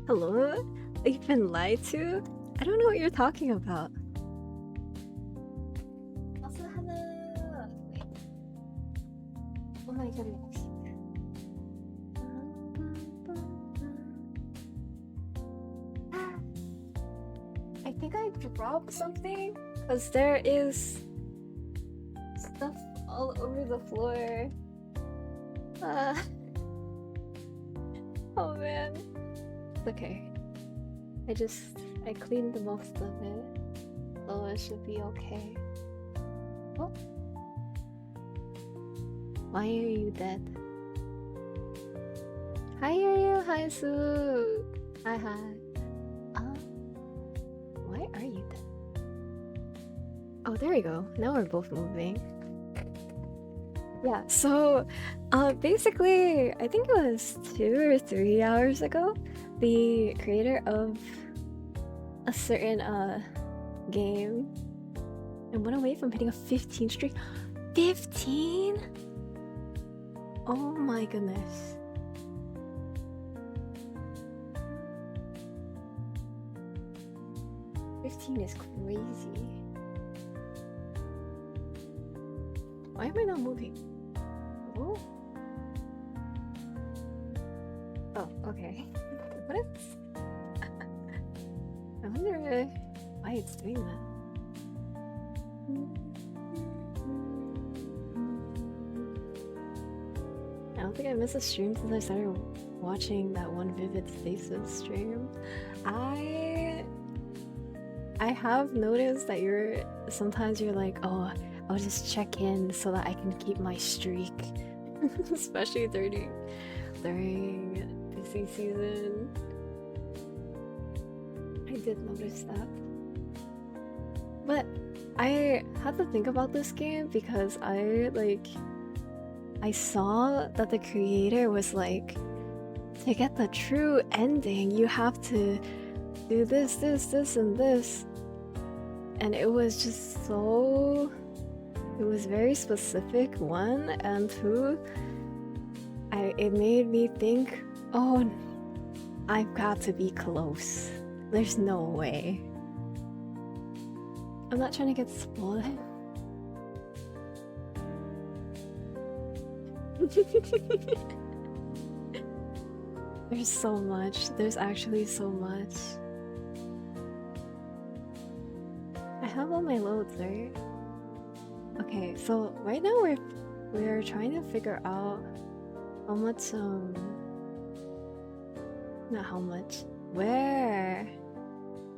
Hello? You've been lied to? I don't know what you're talking about. Also, hello. Wait. Oh my goodness. I think I dropped something because there is stuff all over the floor. Oh man. It's okay. I cleaned most of it, so it should be okay. Oh. Why are you dead? Hi, Yu. Hi, Sue. Hi, hi. Why are you dead? Oh, there we go. Now we're both moving. Yeah, so basically, I think it was 2 or 3 hours ago, the creator of a certain game and went away from hitting a 15 streak. 15? Oh my goodness. $15 is crazy. Why am I not moving? Oh. Oh, okay. What is... I wonder why it's doing that. I don't think I missed a stream since I started watching that one Vivid Spaces stream. I have noticed that sometimes you're like, oh, I'll just check in so that I can keep my streak. Especially during busy season. I did notice that. But I had to think about this game because I saw that the creator was like, to get the true ending, you have to do this, and this. And it was just so... It was very specific, one, and two, it made me think, oh, I've got to be close. There's no way. I'm not trying to get spoiled. There's so much. There's actually so much. I have all my loads, right? Okay, so right now we're trying to figure out how much not how much, where.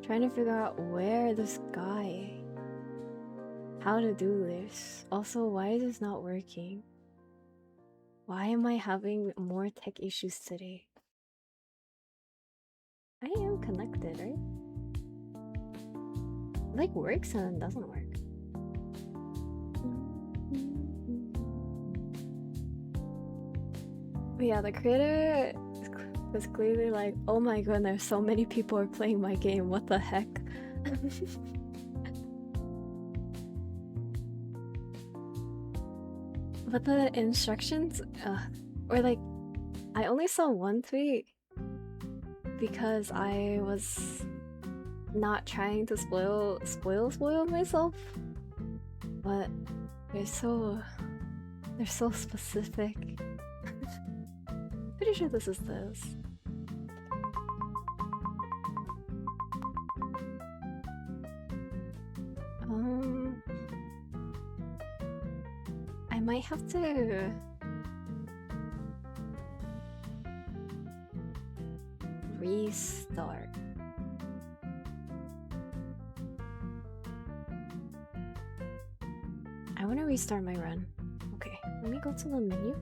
Trying to figure out where this guy, how to do this. Also, why is this not working? Why am I having more tech issues today? I am connected, right? It like works and doesn't work. But yeah, the creator was clearly like, oh my goodness, so many people are playing my game, what the heck? But the instructions, or like, I only saw one tweet because I was not trying to spoil myself, but they're so specific. Pretty sure this is this. I might have to restart. I want to restart my run. Okay, let me go to the menu.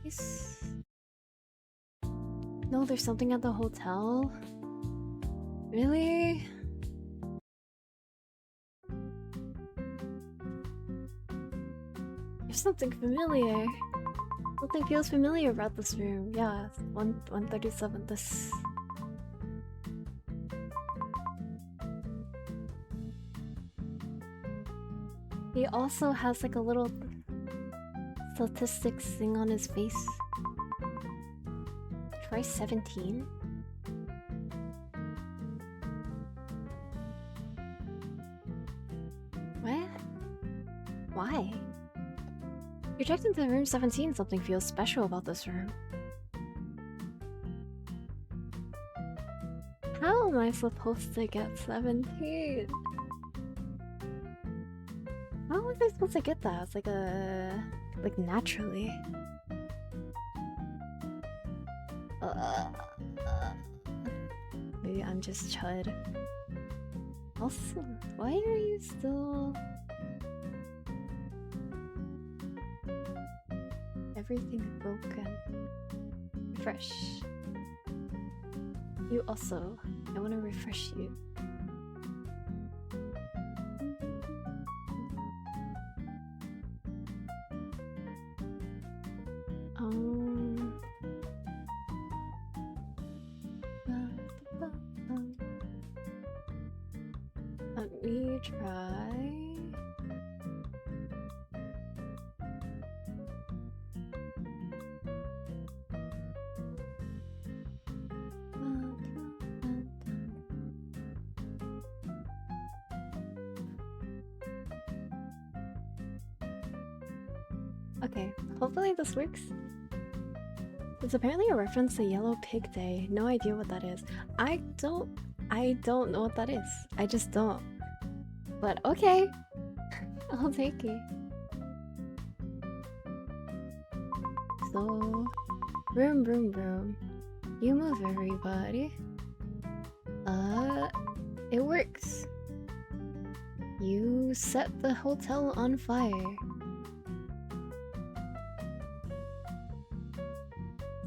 Yes. No, there's something at the hotel. Really? There's something familiar. Something feels familiar about this room. Yeah, 137. This. He also has like a little statistics thing on his face. Try 17. Why? You checked into room 17. Something feels special about this room. How am I supposed to get 17? How was I supposed to get that? It's like like naturally. Maybe I'm just chud. Also, why are you still... Everything's broken. Refresh. You also. I want to refresh you. Let me try. Okay, hopefully this works. It's apparently a reference to Yellow Pig Day. No idea what that is. I don't know what that is. I just don't. But okay. I'll take it. So, vroom vroom vroom. You move, everybody. It works. You set the hotel on fire.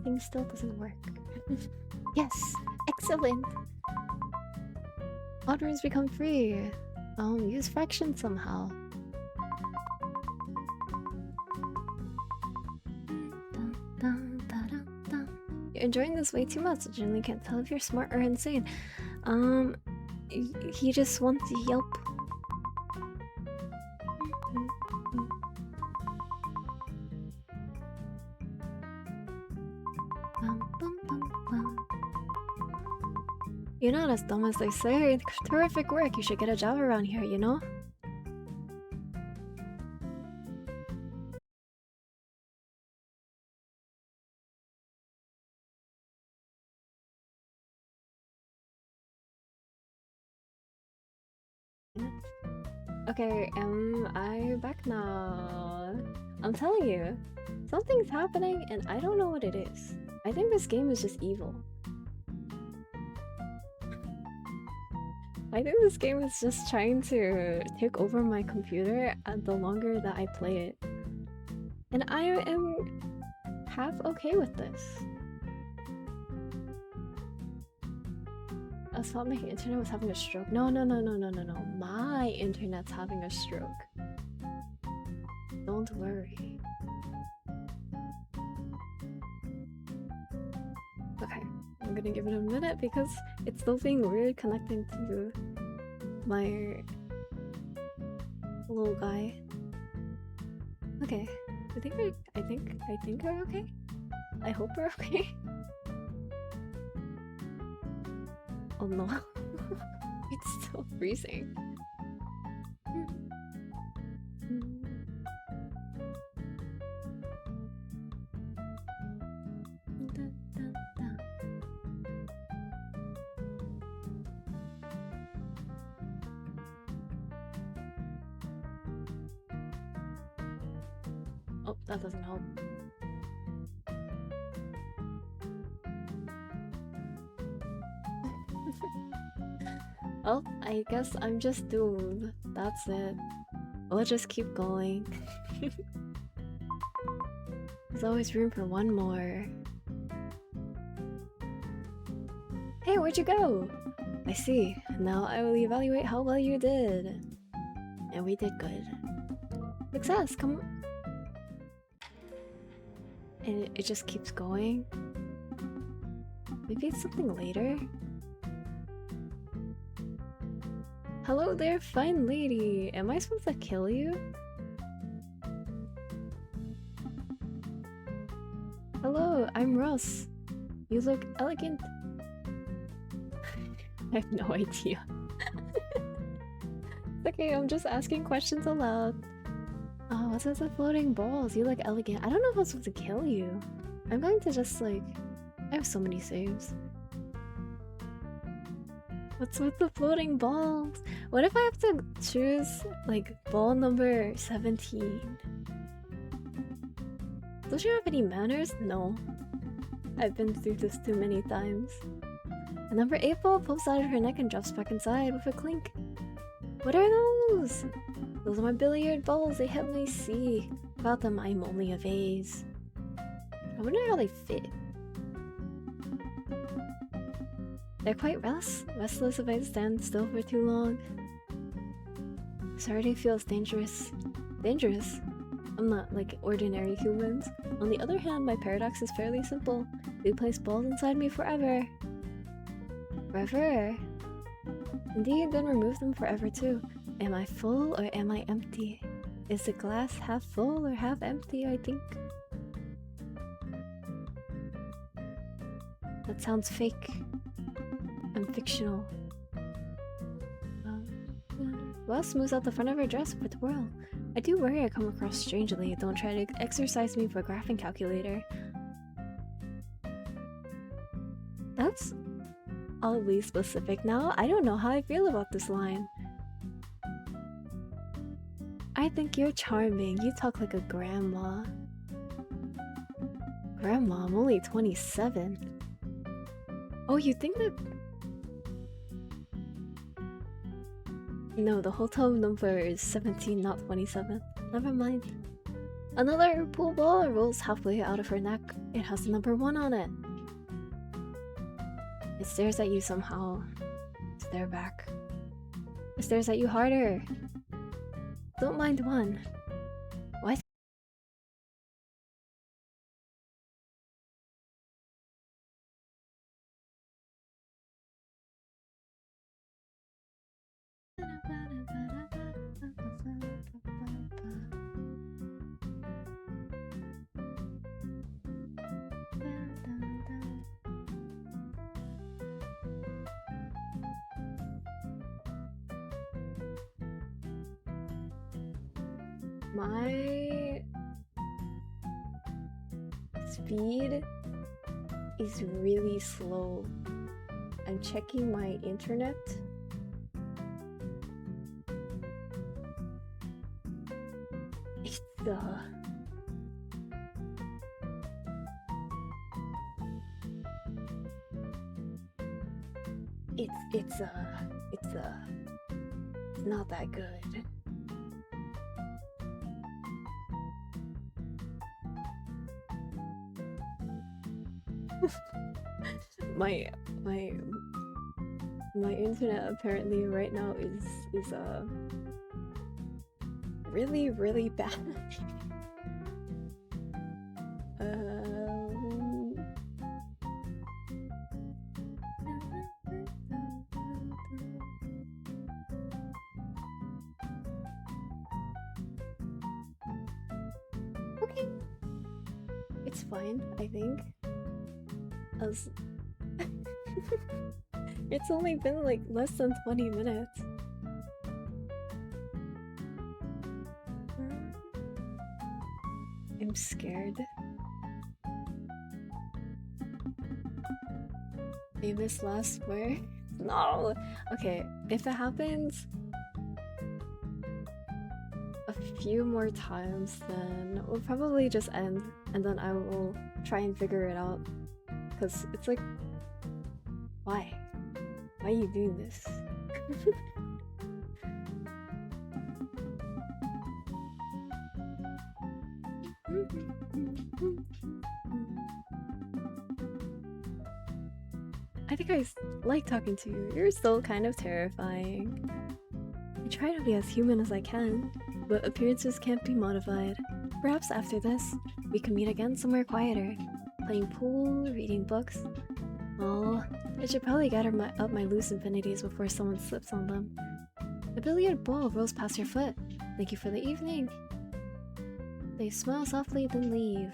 Thing still doesn't work. Yes, excellent. Odd rooms become free. Use fraction somehow. You're enjoying this way too much. I generally can't tell if you're smart or insane. He just wants to yelp. You're not as dumb as they say. Terrific work. You should get a job around here, you know? Okay, am I back now? I'm telling you, something's happening and I don't know what it is. I think this game is just evil. I think this game is just trying to take over my computer the longer that I play it. And I am half okay with this. I thought my internet was having a stroke. No. My internet's having a stroke. Don't worry. Okay, I'm gonna give it a minute because it's still being weird connecting to my little guy. Okay, I think we're okay. I hope we're okay. Oh no, it's still freezing. Oh, that doesn't help. Well, I guess I'm just doomed. That's it. We'll just keep going. There's always room for one more. Hey, where'd you go? I see. Now I will evaluate how well you did. And we did good. Success, come on. And it just keeps going. Maybe it's something later? Hello there, fine lady. Am I supposed to kill you? Hello, I'm Russ. You look elegant. I have no idea. It's okay, I'm just asking questions aloud. Oh, what's with the floating balls? You look elegant. I don't know if I'm supposed to kill you. I'm going to just like... I have so many saves. What's with the floating balls? What if I have to choose like ball number 17? Don't you have any manners? No. I've been through this too many times. And number 8 ball pops out of her neck and drops back inside with a clink. What are those? Those are my billiard balls. They help me see. Without them, I'm only a vase. I wonder how they fit. They're quite restless if I stand still for too long. Starting feels dangerous. Dangerous? I'm not like ordinary humans. On the other hand, my paradox is fairly simple. They place balls inside me forever. Forever? Indeed, then remove them forever too. Am I full or am I empty? Is the glass half full or half empty, I think? That sounds fake. I'm fictional. Well, smooths out the front of her dress with the whirl. I do worry I come across strangely. Don't try to exercise me for a graphing calculator. That's oddly specific now. I don't know how I feel about this line. I think you're charming. You talk like a grandma. Grandma, I'm only 27. Oh, you think that... No, the hotel number is 17, not 27. Never mind. Another pool ball rolls halfway out of her neck. It has the number 1 on it. It stares at you somehow. Stare back. It stares at you harder. Don't mind 1. What? My speed is really slow. I'm checking my internet. It's not that good. my internet apparently right now is really bad. Okay, it's fine, I think. As it's only been like less than 20 minutes. I'm scared. Famous last word? No! Okay, if it happens a few more times, then we'll probably just end, and then I will try and figure it out. Because it's like, why? Why are you doing this? I think I like talking to you. You're still kind of terrifying. I try to be as human as I can, but appearances can't be modified. Perhaps after this, we can meet again somewhere quieter. Playing pool, reading books. Oh, I should probably gather up my loose infinities before someone slips on them. A billiard ball rolls past your foot. Thank you for the evening. They smile softly, then leave.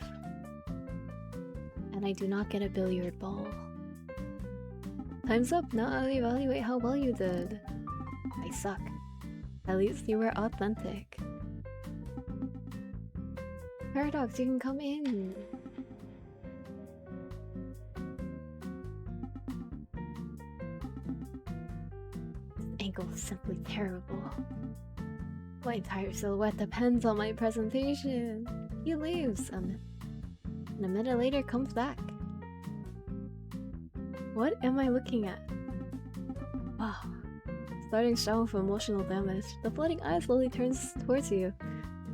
And I do not get a billiard ball. Time's up. Now I'll evaluate how well you did. I suck. At least you were authentic. Paradox, you can come in. This angle is simply terrible. My entire silhouette depends on my presentation. He leaves and a minute later comes back. What am I looking at? Wow. Starting strong with emotional damage, the flooding eye slowly turns towards you.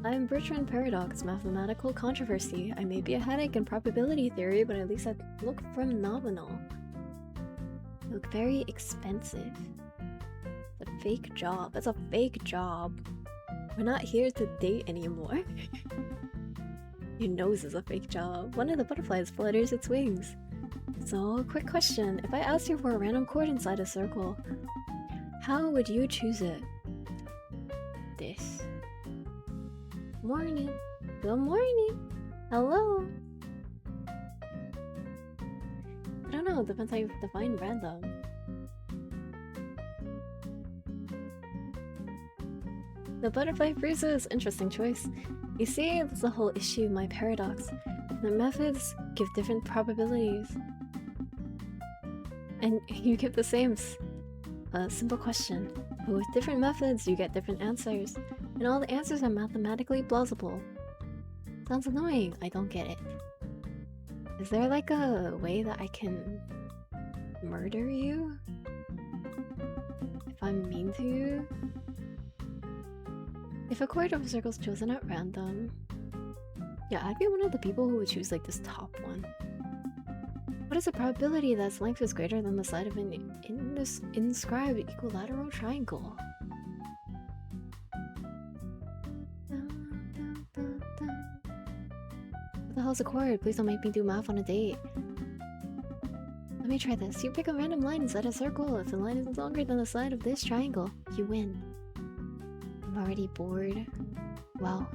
I am Bertrand Paradox, mathematical controversy. I may be a headache in probability theory, but at least I look phenomenal. I look very expensive. It's a fake job. It's a fake job. We're not here to date anymore. Your nose is a fake job. One of the butterflies flutters its wings. So, quick question. If I asked you for a random chord inside a circle, how would you choose it? This. Morning. Good morning. Hello. I don't know. Depends how you define random. The butterfly freezes. Interesting choice. You see, that's the whole issue of my paradox. The methods give different probabilities. And you give the same simple question. But with different methods, you get different answers. And all the answers are mathematically plausible. Sounds annoying. I don't get it. Is there like a way that I can murder you? If I'm mean to you? If a chord of a circle is chosen at random... Yeah, I'd be one of the people who would choose like this top one. What is the probability that its length is greater than the side of an inscribed equilateral triangle? What the hell is a chord? Please don't make me do math on a date. Let me try this. You pick a random line inside a circle. If the line is longer than the side of this triangle, you win. I'm already bored. Wow.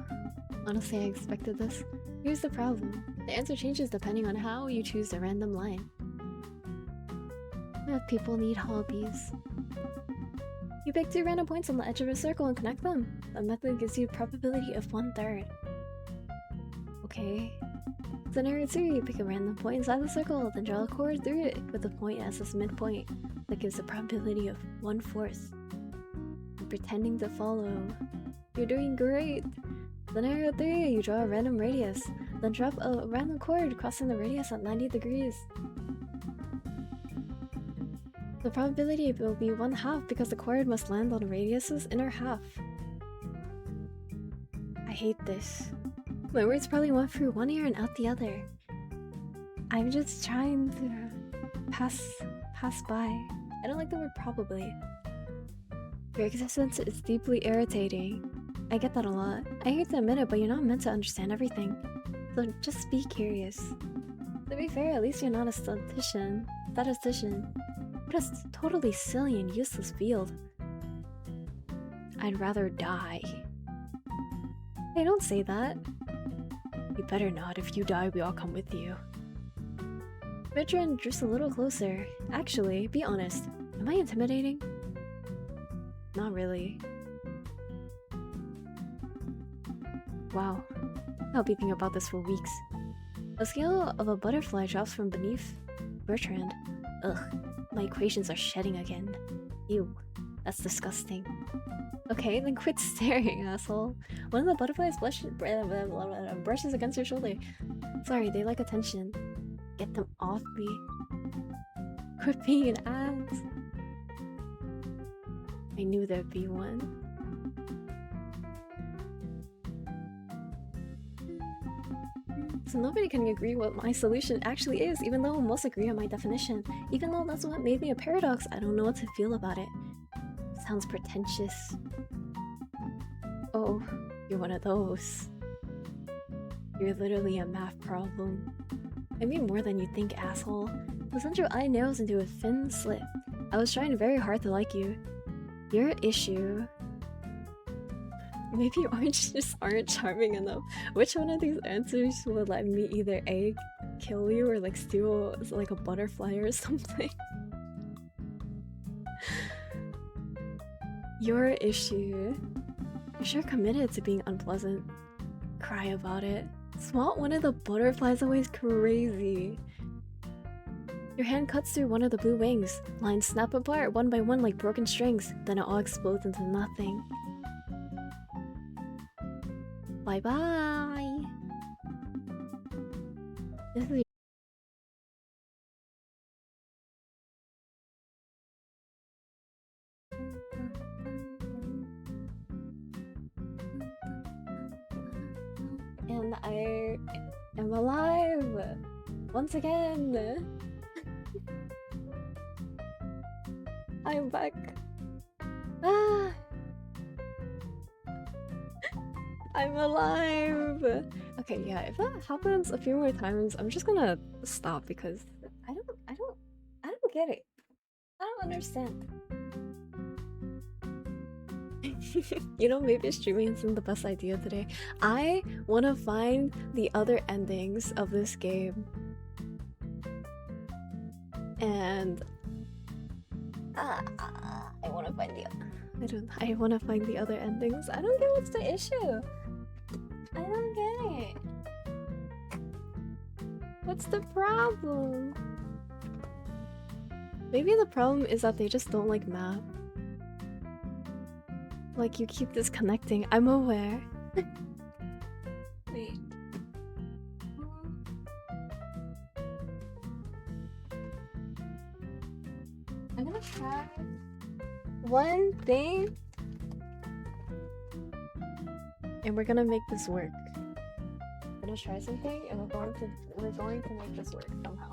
Honestly, I expected this. Here's the problem. The answer changes depending on how you choose the random line. People need hobbies. You pick 2 random points on the edge of a circle and connect them. The method gives you a probability of 1/3. Okay. Scenario 2, you pick a random point inside the circle, then draw a chord through it with a point as its midpoint. That gives a probability of 1/4. I'm pretending to follow. You're doing great! Scenario 3, you draw a random radius, then drop a random chord crossing the radius at 90 degrees. The probability will be 1/2 because the chord must land on the radius's inner half. I hate this. My words probably went through one ear and out the other. I'm just trying to pass by. I don't like the word probably. Your existence is deeply irritating. I get that a lot. I hate to admit it, but you're not meant to understand everything. So just be curious. To be fair, at least you're not a statistician. What a totally silly and useless field. I'd rather die. Hey, don't say that. You better not. If you die, we all come with you. Bertrand just a little closer. Actually, be honest. Am I intimidating? Not really. Wow. I'll be thinking about this for weeks. A scale of a butterfly drops from beneath Bertrand. Ugh. My equations are shedding again. Ew. That's disgusting. Okay, then quit staring, asshole. One of the butterflies brushes against your shoulder. Sorry, they like attention. Get them off me. Quit being an ass. I knew there'd be one. So nobody can agree what my solution actually is, even though most agree on my definition. Even though that's what made me a paradox, I don't know what to feel about it. Sounds pretentious. Oh, you're one of those. You're literally a math problem. I mean more than you think, asshole. The central eye narrows into a thin slit. I was trying very hard to like you. Your issue... Maybe orange just aren't charming enough. Which one of these answers would let me either A, kill you, or like steal like a butterfly or something? Your issue. You're sure committed to being unpleasant. Cry about it. Swat one of the butterflies away is crazy. Your hand cuts through one of the blue wings. Lines snap apart one by one like broken strings. Then it all explodes into nothing. Bye bye. This is and I am alive once again. I'm back. Ah, I'm alive. Okay, yeah. If that happens a few more times, I'm just gonna stop because I don't get it. I don't understand. You know, maybe streaming isn't the best idea today. I want to find the other endings of this game. And I want to find I want to find the other endings. I don't get what's the issue. I don't get it. What's the problem? Maybe the problem is that they just don't like map. Like, you keep disconnecting. I'm aware. Wait. I'm gonna try one thing. And we're gonna make this work. I'm gonna try something and we're going to make this work somehow.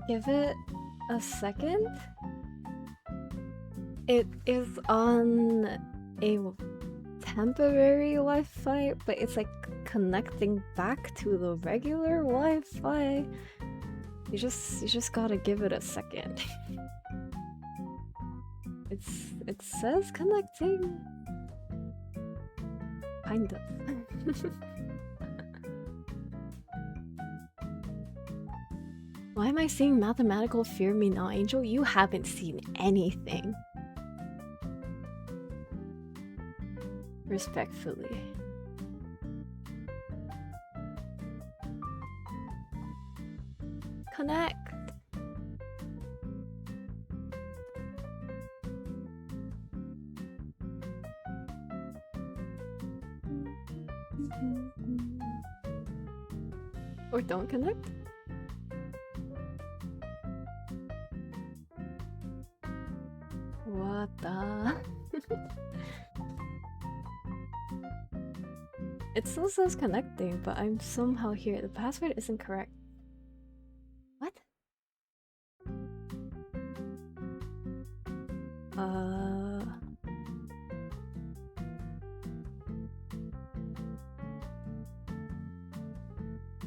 Give it a second. It is on a temporary Wi-Fi, but it's like connecting back to the regular Wi-Fi. You just gotta give it a second. It says connecting. Kind of. Why am I seeing mathematical fear me now, Angel? You haven't seen anything. Respectfully. Connect. Or don't connect? What the? It still says connecting, but I'm somehow here. The password isn't correct. What?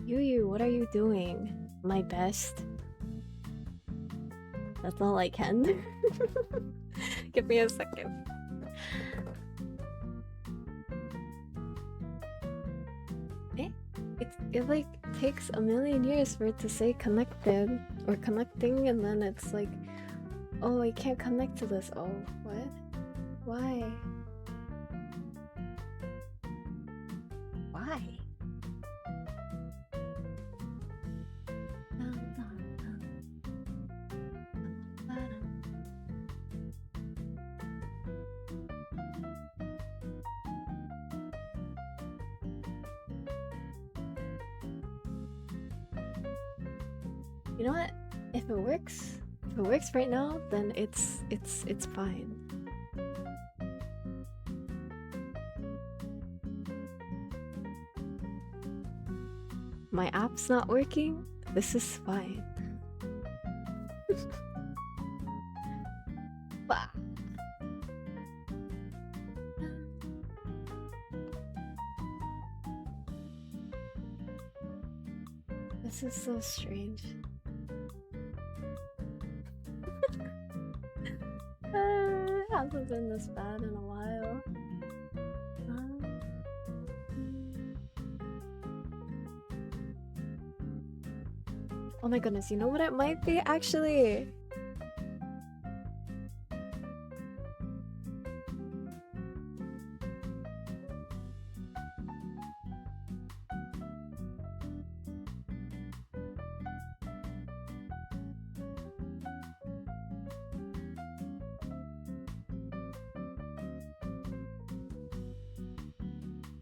Yu, what are you doing? My best. That's all I can. Give me a second. It like takes a million years for it to say connected or connecting, and then it's like, oh, I can't connect to this. Oh, what? Why? Why? You know what? If it works right now, then it's fine. My app's not working. This is fine. This is so strange. It hasn't been this bad in a while. Oh my goodness, you know what it might be actually?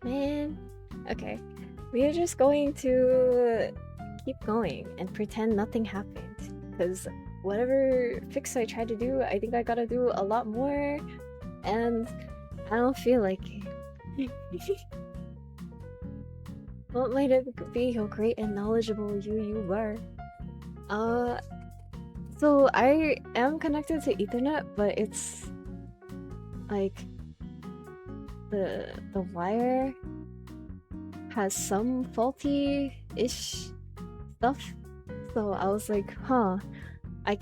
Man, okay. We are just going to keep going and pretend nothing happened. Because whatever fix I tried to do, I think I gotta do a lot more. And I don't feel like it. What might it be how great and knowledgeable you were? So I am connected to Ethernet, but it's like the wire has some faulty-ish stuff. So I was like, huh, I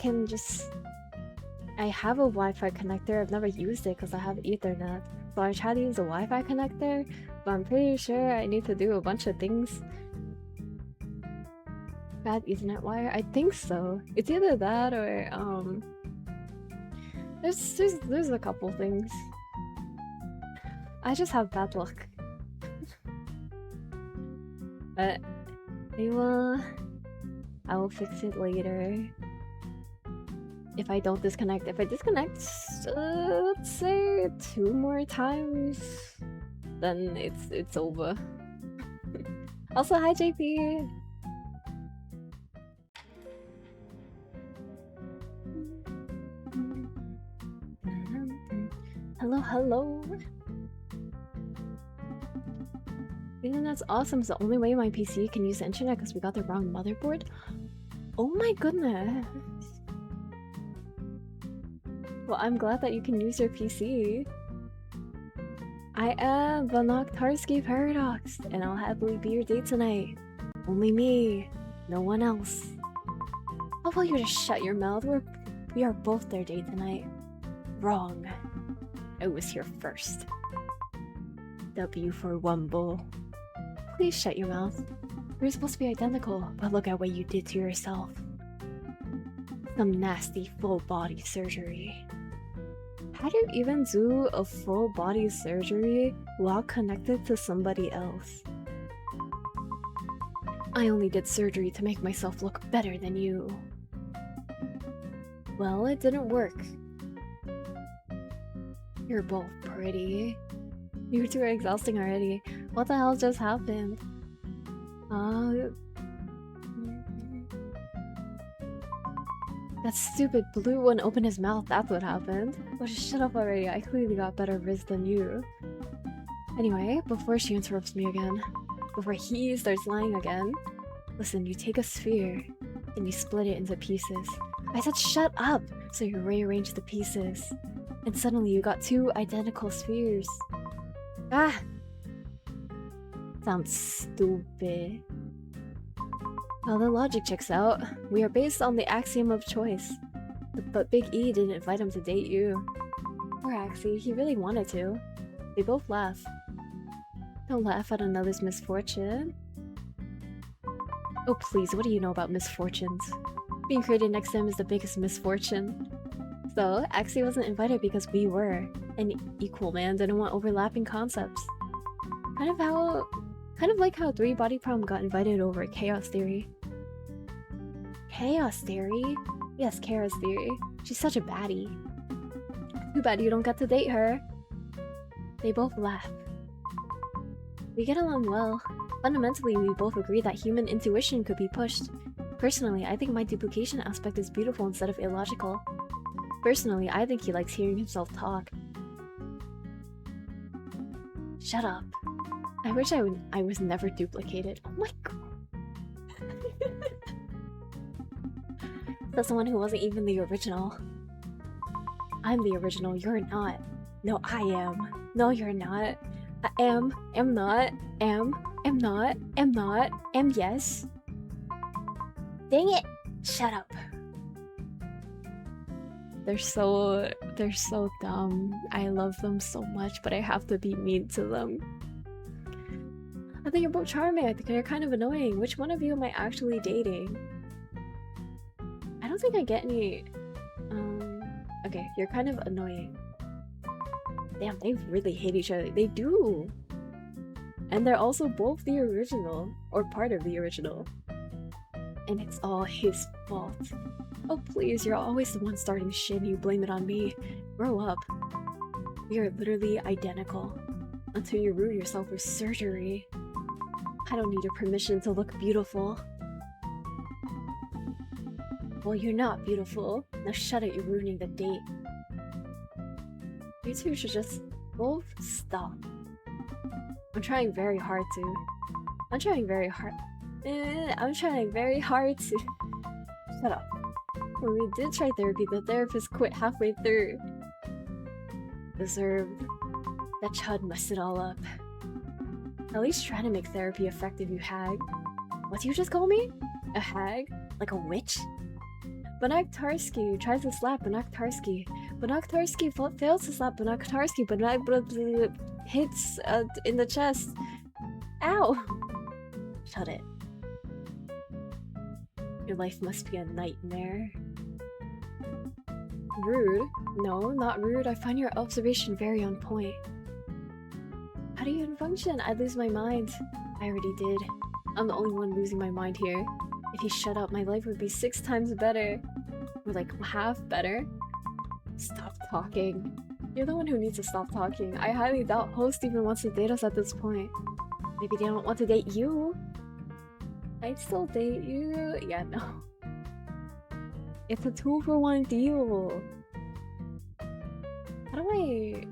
have a Wi-Fi connector. I've never used it because I have Ethernet. So I tried to use a Wi-Fi connector, but I'm pretty sure I need to do a bunch of things. Bad Ethernet wire? I think so. It's either that or there's a couple things. I just have bad luck. But I will fix it later. If I don't disconnect. If I disconnect, let's say 2 more times, then it's over. Also, hi JP. Hello. Internet's awesome. It's the only way my PC can use the internet because we got the wrong motherboard. Oh my goodness. Well, I'm glad that you can use your PC. I am the Noctarsky Paradox, and I'll happily be your date tonight. Only me, no one else. How about you just shut your mouth? We are both their date tonight. Wrong. I was here first. W for Wumble. Please shut your mouth. We're supposed to be identical, but look at what you did to yourself. Some nasty full body surgery. How do you even do a full body surgery while connected to somebody else? I only did surgery to make myself look better than you. Well, it didn't work. You're both pretty. You two are exhausting already. What the hell just happened? That stupid blue one opened his mouth, that's what happened. Oh, just shut up already, I clearly got better riz than you. Anyway, before she interrupts me again, before he starts lying again, listen, you take a sphere, and you split it into pieces. I said shut up! So you rearrange the pieces. And suddenly you got two identical spheres. Ah! Sounds stupid. Well, the logic checks out. We are based on the axiom of choice. But Big E didn't invite him to date you. Poor Axie, he really wanted to. They both laugh. Don't laugh at another's misfortune. Oh please, what do you know about misfortunes? Being created next to him is the biggest misfortune. So, Axie wasn't invited because we were. An equal man didn't want overlapping concepts. Kind of like how 3 Body Problem got invited over Chaos Theory. Chaos Theory? Yes, Chaos Theory. She's such a baddie. Too bad you don't get to date her. They both laugh. We get along well. Fundamentally, we both agree that human intuition could be pushed. Personally, I think my duplication aspect is beautiful instead of illogical. Personally, I think he likes hearing himself talk. Shut up. I wish I was never duplicated. Oh my god. That's someone who wasn't even the original. I'm the original, you're not. No, I am. No, you're not. I am not, am not, am yes. Dang it! Shut up. They're so dumb. I love them so much, but I have to be mean to them. I think you're both charming. I think you're kind of annoying. Which one of you am I actually dating? I don't think I get any... Okay, you're kind of annoying. Damn, they really hate each other. They do! And they're also both the original. Or part of the original. And it's all his fault. Oh please, you're always the one starting shit and you blame it on me. Grow up. We are literally identical. Until you ruin yourself with surgery. I don't need your permission to look beautiful. Well, you're not beautiful. Now shut it, you're ruining the date. You two should just both stop. I'm trying very hard to. I'm trying very hard to. Shut up. When we did try therapy, the therapist quit halfway through. Deserved. That chud messed it all up. At least try to make therapy effective, you hag. What did you just call me? A hag? Like a witch? Banaktarsky tries to slap Banaktarsky. Banaktarsky fails to slap Banaktarsky, but hits in the chest. Ow! Shut it. Your life must be a nightmare. Rude? No, not rude. I find your observation very on point. How do you even function? I'd lose my mind. I already did. I'm the only one losing my mind here. If you shut up, my life would be 6 times better. Or like half better. Stop talking. You're the one who needs to stop talking. I highly doubt host even wants to date us at this point. Maybe they don't want to date you. I'd still date you. Yeah, no. It's a 2-for-1 deal. How do I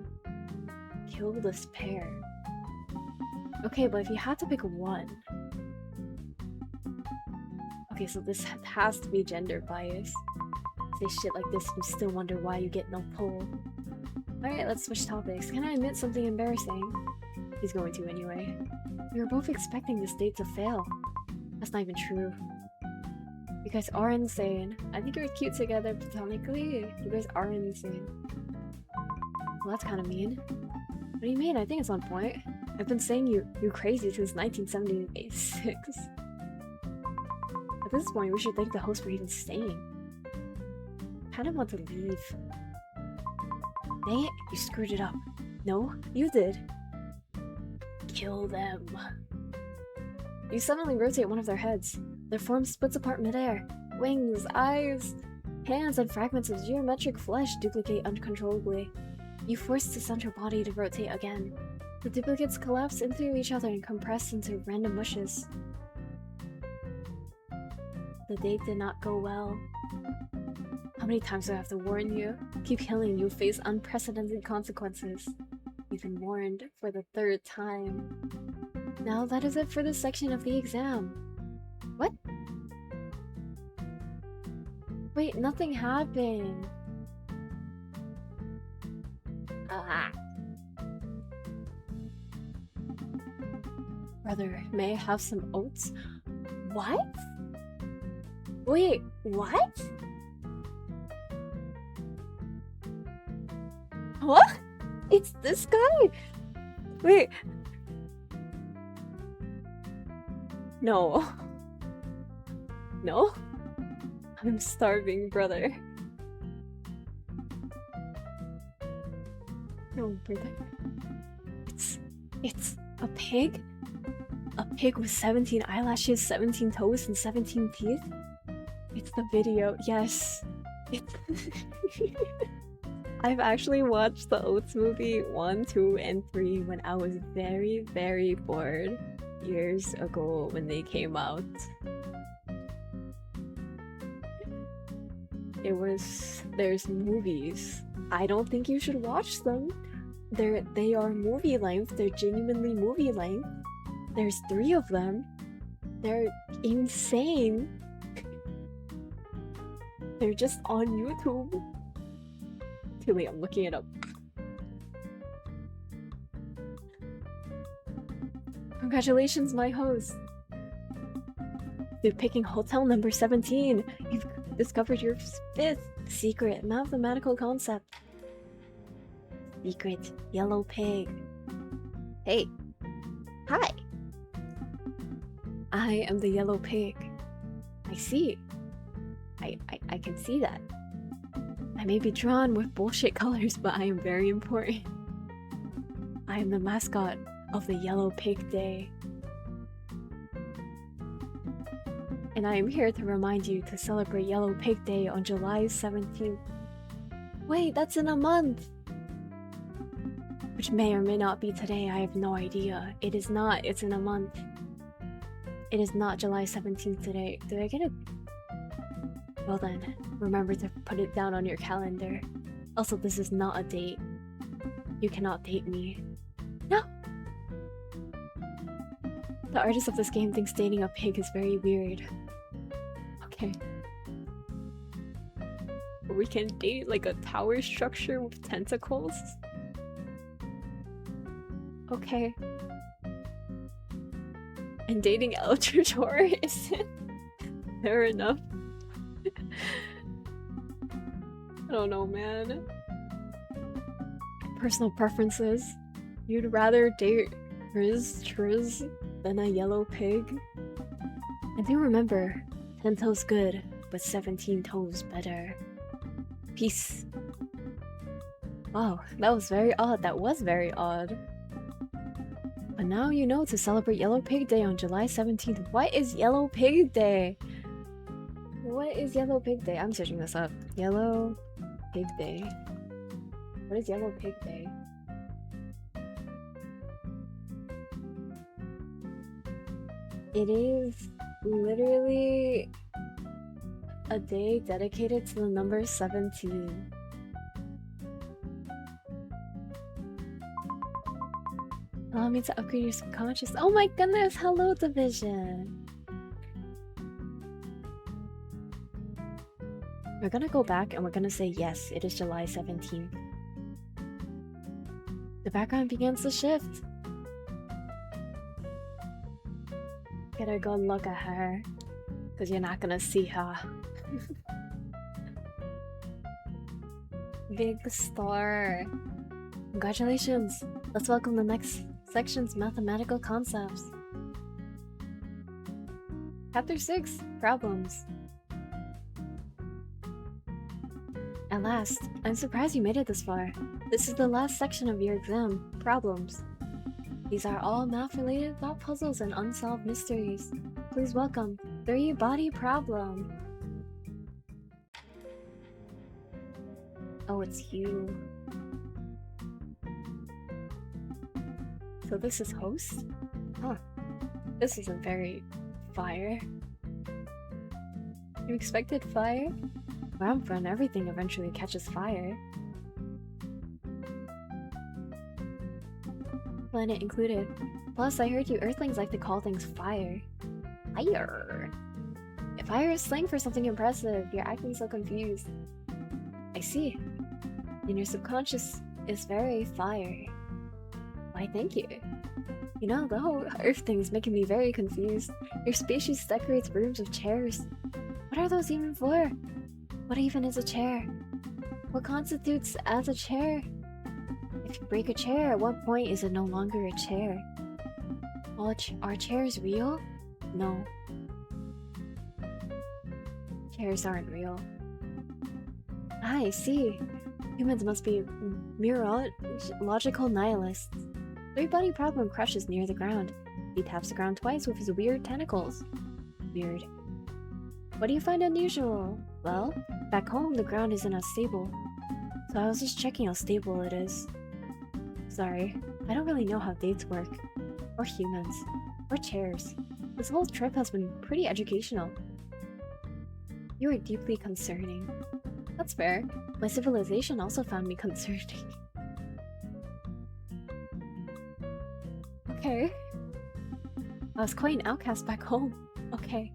kill this pair? Okay, but if you had to pick one. Okay, so this has to be gender bias. Say shit like this, you still wonder why you get no pull. Alright, let's switch topics. Can I admit something embarrassing? He's going to anyway. We were both expecting this date to fail. That's not even true. You guys are insane. I think you're cute together platonically. You guys are insane. Well, that's kind of mean. What do you mean? I think it's on point. I've been saying you're crazy since 1976. At this point, we should thank the host for even staying. I kind of want to leave. Dang it, you screwed it up. No, you did. Kill them. You suddenly rotate one of their heads. Their form splits apart midair. Wings, eyes, hands, and fragments of geometric flesh duplicate uncontrollably. You force the central body to rotate again. The duplicates collapse into each other and compress into random mushes. The date did not go well. How many times do I have to warn you? Keep healing, you'll face unprecedented consequences. You've been warned for the 3rd time. Now that is it for this section of the exam. What? Wait, nothing happened. Ah. Brother, may I have some oats? What? Wait, what? What? It's this guy? Wait. No. No? I'm starving, brother. No, brother. It's a pig? A pig with 17 eyelashes, 17 toes, and 17 teeth? It's the video, yes. It's I've actually watched the Oats movie 1, 2, and 3 when I was very, very bored years ago when they came out. There's movies. I don't think you should watch them. They are movie length. They're genuinely movie length. There's 3 of them. They're insane. They're just on YouTube. Wait, I'm looking it up. Congratulations, my host. Through picking hotel number 17, you've discovered your 5th secret mathematical concept. Secret yellow pig. Hey. Hi. I am the yellow pig. I see. I can see that. I may be drawn with bullshit colors, but I am very important. I am the mascot of the Yellow Pig Day. And I am here to remind you to celebrate Yellow Pig Day on July 17th. Wait, that's in a month! Which may or may not be today, I have no idea. It is not, it's in a month. It is not July 17th today. Did I get a... Well then, remember to put it down on your calendar. Also, this is not a date. You cannot date me. No! The artist of this game thinks dating a pig is very weird. Okay. We can date like a tower structure with tentacles? Okay. And dating Eldritch isn't fair enough. I don't know, man. Personal preferences. You'd rather date Triz than a yellow pig? I do remember, 10 toes good, but 17 toes better. Peace. Wow, that was very odd. That was very odd. But now you know to celebrate Yellow Pig Day on July 17th. What is Yellow Pig Day? What is Yellow Pig Day? I'm searching this up. Yellow Pig Day. What is Yellow Pig Day? It is literally a day dedicated to the number 17. Allow me to upgrade your subconscious. Oh my goodness! Hello, Division! We're gonna go back and we're gonna say yes, it is July 17th. The background begins to shift. Gotta go look at her, because you're not gonna see her. Big star. Congratulations! Let's welcome the next section's mathematical concepts. Chapter 6, Problems. At last, I'm surprised you made it this far. This is the last section of your exam, Problems. These are all math-related thought puzzles and unsolved mysteries. Please welcome 3-body problem. Oh, it's you. So this is host? Huh. This isn't very fire. You expected fire? Where I'm from, everything eventually catches fire. Planet included. Plus, I heard you Earthlings like to call things fire. Fire! If fire is slang for something impressive, you're acting so confused. I see. And your subconscious is very fire. Why, thank you. You know, the whole Earth thing is making me very confused. Your species decorates rooms with chairs. What are those even for? What even is a chair? What constitutes as a chair? If you break a chair, at what point is it no longer a chair? Are chairs real? No. Chairs aren't real. I see. Humans must be logical nihilists. 3-body problem crushes near the ground. He taps the ground twice with his weird tentacles. Weird. What do you find unusual? Well, back home the ground isn't as stable. So I was just checking how stable it is. Sorry, I don't really know how dates work. Or humans. Or chairs. This whole trip has been pretty educational. You are deeply concerning. That's fair. My civilization also found me concerning. Okay. I was quite an outcast back home. Okay.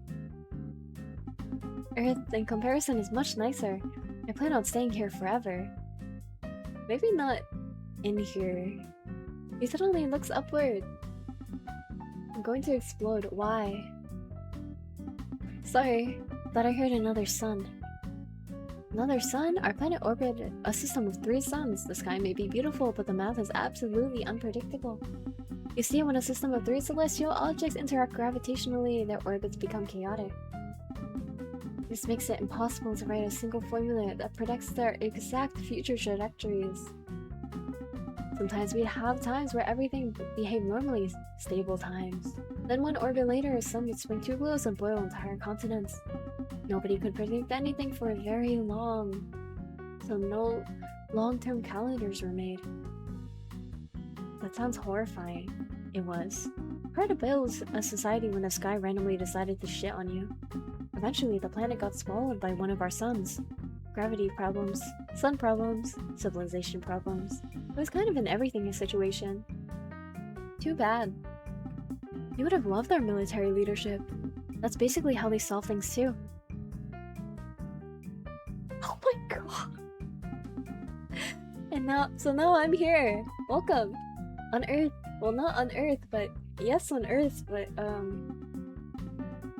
Earth, in comparison, is much nicer. I plan on staying here forever. Maybe not in here. He suddenly looks upward. I'm going to explode. Why? Sorry. Thought I heard another sun. Another sun? Our planet orbits a system of 3 suns. The sky may be beautiful, but the math is absolutely unpredictable. You see, when a system of 3 celestial objects interact gravitationally, their orbits become chaotic. This makes it impossible to write a single formula that predicts their exact future trajectories. Sometimes we have times where everything behaves normally, stable times. Then 1 orbit later, a sun would spin 2 glows and boil entire continents. Nobody could predict anything for very long, so no long-term calendars were made. That sounds horrifying. It was. Hard to build a society when the sky randomly decided to shit on you. Eventually, the planet got swallowed by one of our suns. Gravity problems, sun problems, civilization problems. It was kind of an everything situation. Too bad. You would have loved our military leadership. That's basically how they solve things too. Oh my god. And now I'm here. Welcome. On Earth. Well, not on Earth, but yes, on Earth, but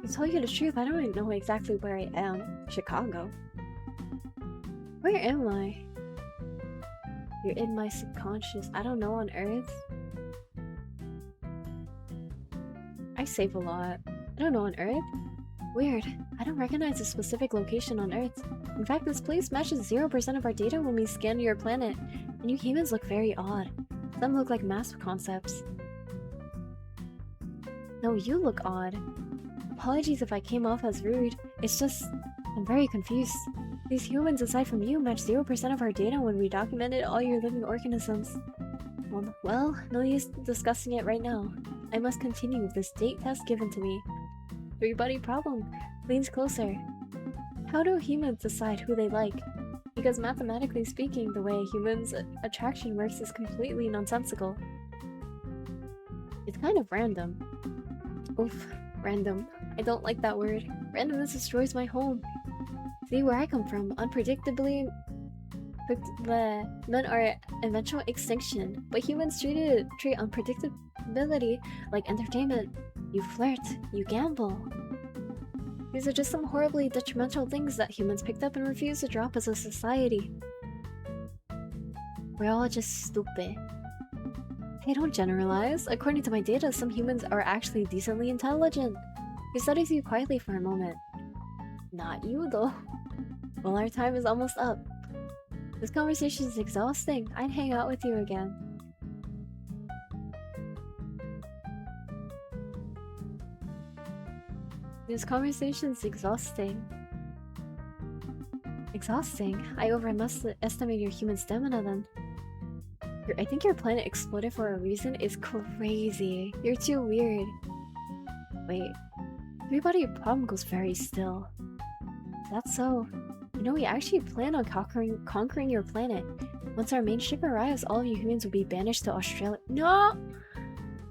to tell you the truth, I don't even know exactly where I am. Chicago. Where am I? You're in my subconscious. I don't know, on Earth. I save a lot. I don't know, on Earth. Weird. I don't recognize a specific location on Earth. In fact, this place matches 0% of our data when we scan your planet, and you humans look very odd. Some look like math concepts. No, you look odd. Apologies if I came off as rude. It's just, I'm very confused. These humans, aside from you, match 0% of our data when we documented all your living organisms. Well, no use discussing it right now. I must continue with this date test given to me. 3-body problem leans closer. How do humans decide who they like? Because mathematically speaking, the way humans' attraction works is completely nonsensical. It's kind of random. Oof, random. I don't like that word. Randomness destroys my home. See where I come from. Unpredictably, men are eventual extinction, but humans treat unpredictability like entertainment. You flirt, you gamble. These are just some horribly detrimental things that humans picked up and refused to drop as a society. We're all just stupid. Hey, don't generalize. According to my data, some humans are actually decently intelligent. He studies you quietly for a moment. Not you, though. Well, our time is almost up. This conversation is exhausting. I'd hang out with you again. This conversation is exhausting. Exhausting? I overestimate your human stamina then. I think your planet exploded for a reason is crazy. You're too weird. Wait. Everybody problem goes very still. That's so. You know, we actually plan on conquering your planet. Once our main ship arrives, all of you humans will be banished to Australia. No!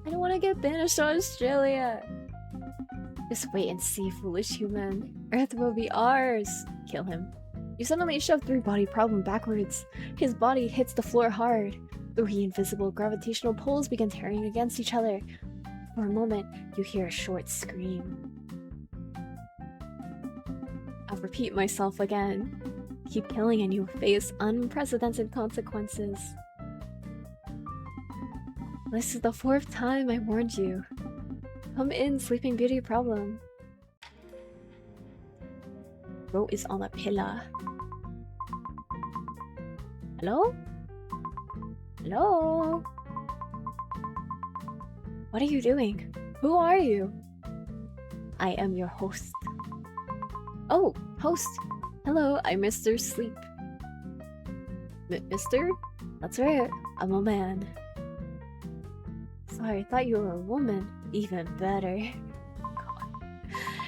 I don't want to get banished to Australia! Just wait and see, foolish human. Earth will be ours! Kill him. You suddenly shove 3-body problem backwards. His body hits the floor hard. 3 invisible gravitational poles begin tearing against each other. For a moment, you hear a short scream. I'll repeat myself again. Keep killing and you'll face unprecedented consequences. This is the 4th time I warned you. Come in, Sleeping Beauty problem. Bro is on a pillar. Hello? Hello? What are you doing? Who are you? I am your host. Oh, host. Hello, I'm Mr. Sleep. Mister? That's right, I'm a man. Sorry, I thought you were a woman. Even better. God.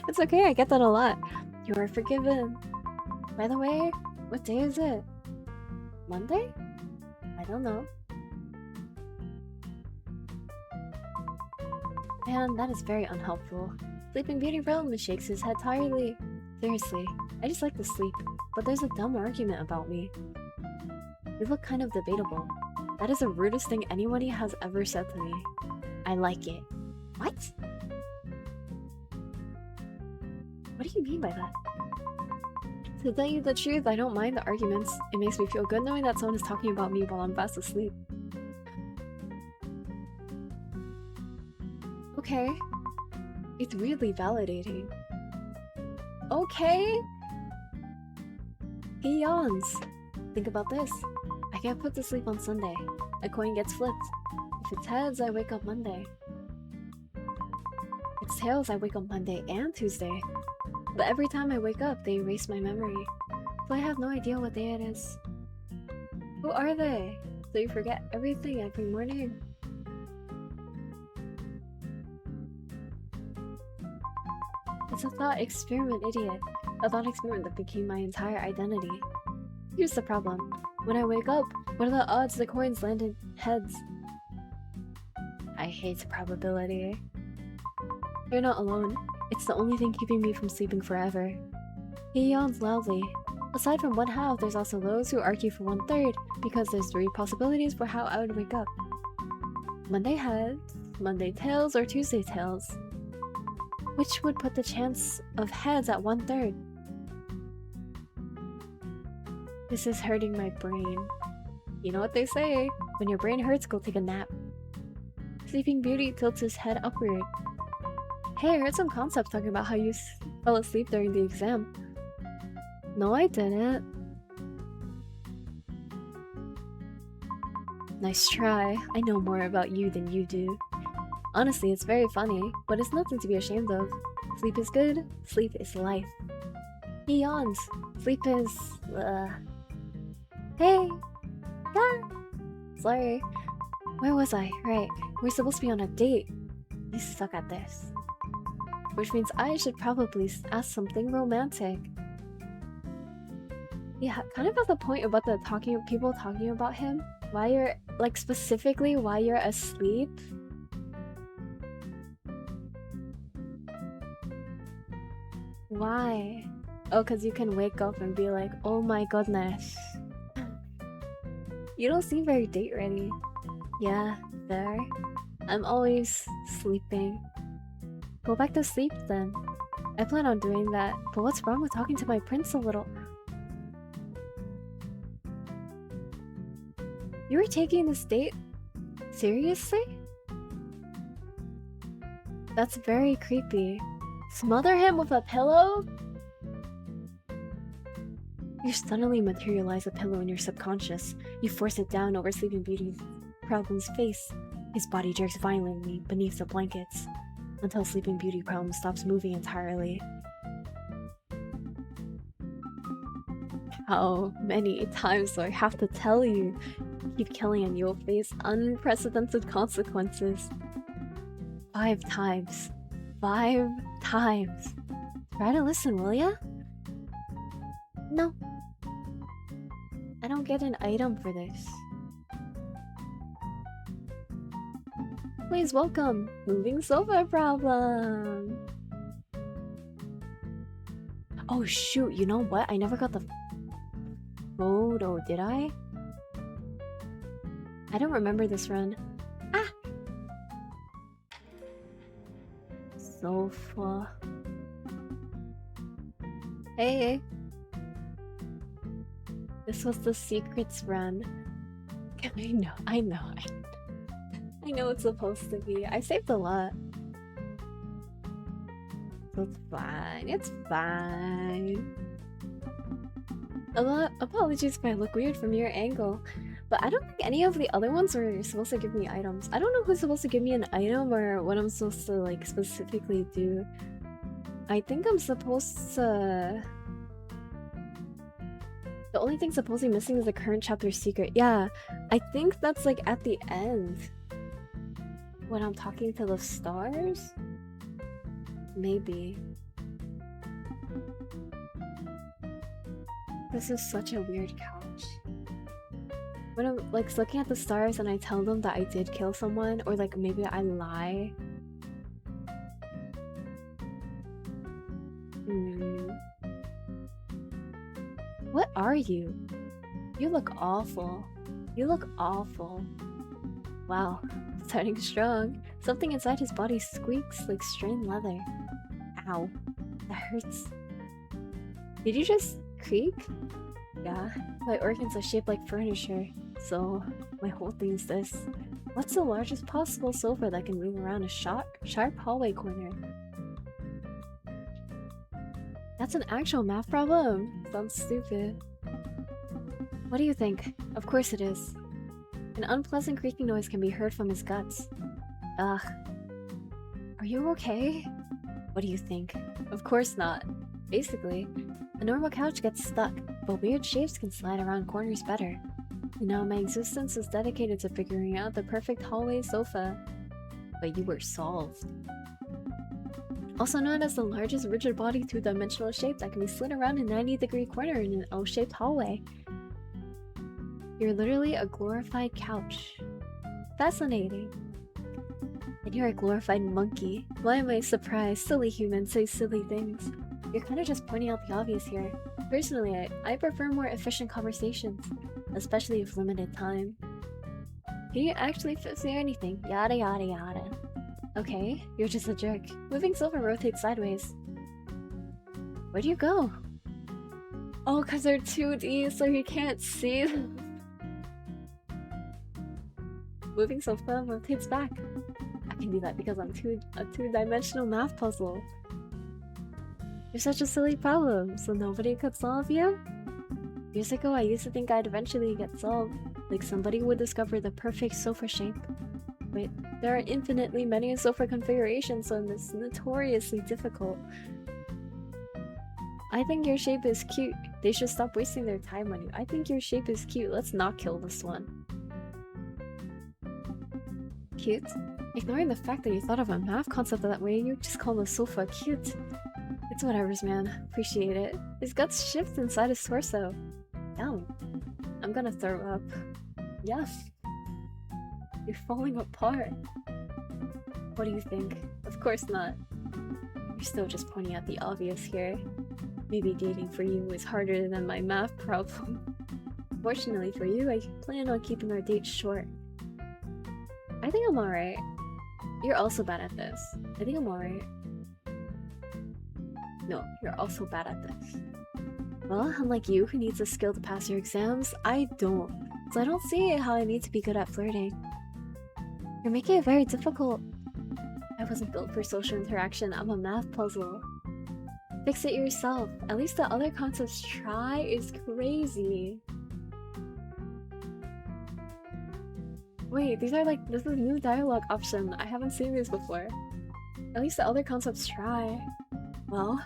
It's okay, I get that a lot. You are forgiven. By the way, what day is it? Monday? I don't know. Man, that is very unhelpful. Sleeping Beauty Realm shakes his head tiredly. Seriously, I just like to sleep, but there's a dumb argument about me. You look kind of debatable. That is the rudest thing anybody has ever said to me. I like it. What? What do you mean by that? To tell you the truth, I don't mind the arguments. It makes me feel good knowing that someone is talking about me while I'm fast asleep. Okay. It's weirdly validating. Okay? He yawns. Think about this. I get put to sleep on Sunday. A coin gets flipped. If it's heads, I wake up Monday. If it's tails, I wake up Monday and Tuesday. But every time I wake up, they erase my memory. So I have no idea what day it is. Who are they? So you forget everything every morning? It's a thought experiment, idiot. A thought experiment that became my entire identity. Here's the problem. When I wake up, what are the odds the coins landed heads? I hate probability. You're not alone. It's the only thing keeping me from sleeping forever. He yawns loudly. Aside from 1/2, there's also those who argue for 1/3, because there's 3 possibilities for how I would wake up. Monday heads, Monday tails, or Tuesday tails. Which would put the chance of heads at 1/3? This is hurting my brain. You know what they say, when your brain hurts, go take a nap. Sleeping Beauty tilts his head upward. Hey, I heard some concepts talking about how you fell asleep during the exam. No, I didn't. Nice try. I know more about you than you do. Honestly, it's very funny, but it's nothing to be ashamed of. Sleep is good. Sleep is life. He yawns. Sleep is... Hey! Ah! Sorry. Where was I? Right. We're supposed to be on a date. You suck at this. Which means I should probably ask something romantic. Yeah, kind of at the point about the people talking about him. Why you're, like, specifically why you're asleep. Why? Oh, because you can wake up and be like, oh my goodness. You don't seem very date ready. Yeah, there. I'm always sleeping. Go back to sleep then. I plan on doing that, but what's wrong with talking to my prince a little? You were taking this date seriously? That's very creepy. Smother him with a pillow? You suddenly materialize a pillow in your subconscious. You force it down over Sleeping Beauty's Problem's face. His body jerks violently beneath the blankets until Sleeping Beauty Problem stops moving entirely. How many times do I have to tell you? Keep killing and you'll face unprecedented consequences. 5 times. 5 times. Try to listen, will ya? No. I don't get an item for this. Please welcome Moving Sofa Problem! Oh shoot, you know what? I never got the photo, did I? I don't remember this run. Ah! Sofa. Hey! This was the secrets run. I know it's supposed to be. I saved a lot. So it's fine. It's fine. Apologies if I look weird from your angle. But I don't think any of the other ones were supposed to give me items. I don't know who's supposed to give me an item or what I'm supposed to like specifically do. I think I'm supposed to... The only thing supposedly missing is the current chapter secret. Yeah, I think that's like at the end. When I'm talking to the stars? Maybe. This is such a weird couch. When I'm like looking at the stars and I tell them that I did kill someone, or like maybe I lie. What are you? You look awful. You look awful. Wow, starting strong. Something inside his body squeaks like strained leather. Ow, that hurts. Did you just creak? Yeah, my organs are shaped like furniture, so my whole thing is this. What's the largest possible sofa that can move around a sharp hallway corner? That's an actual math problem? Sounds stupid. What do you think? Of course it is. An unpleasant creaking noise can be heard from his guts. Ugh. Are you okay? What do you think? Of course not. Basically, a normal couch gets stuck, but weird shapes can slide around corners better. And now my existence is dedicated to figuring out the perfect hallway sofa. But you were solved. Also known as the largest rigid-bodied two-dimensional shape that can be slid around a 90-degree corner in an L-shaped hallway. You're literally a glorified couch. Fascinating. And you're a glorified monkey. Why am I surprised? Silly humans say silly things. You're kind of just pointing out the obvious here. Personally, I prefer more efficient conversations, especially with limited time. Can you actually say anything? Yada yada yada. Okay, you're just a jerk. Moving sofa rotates sideways. Where'd you go? Oh, cause they're 2D, so you can't see them. Moving sofa rotates back. I can do that because I'm a two-dimensional math puzzle. You're such a silly problem, so nobody could solve you? Years ago, I used to think I'd eventually get solved, like somebody would discover the perfect sofa shape. Wait, there are infinitely many sofa configurations, so it's notoriously difficult. I think your shape is cute. They should stop wasting their time on you. I think your shape is cute. Let's not kill this one. Cute? Ignoring the fact that you thought of a math concept that way, you just call the sofa cute. It's whatever's, man. Appreciate it. His guts shift inside his torso. Damn. I'm gonna throw up. Yes. You're falling apart. What do you think? Of course not. You're still just pointing out the obvious here. Maybe dating for you is harder than my math problem. Fortunately for you, I plan on keeping our date short. I think I'm alright. You're also bad at this. I think I'm alright. No, you're also bad at this. Well, unlike you who needs a skill to pass your exams, I don't. So I don't see how I need to be good at flirting. You're making it very difficult. I wasn't built for social interaction, I'm a math puzzle. Fix it yourself. At least the other concepts try is crazy. Wait, these are like, this is a new dialogue option. I haven't seen this before. At least the other concepts try. Well,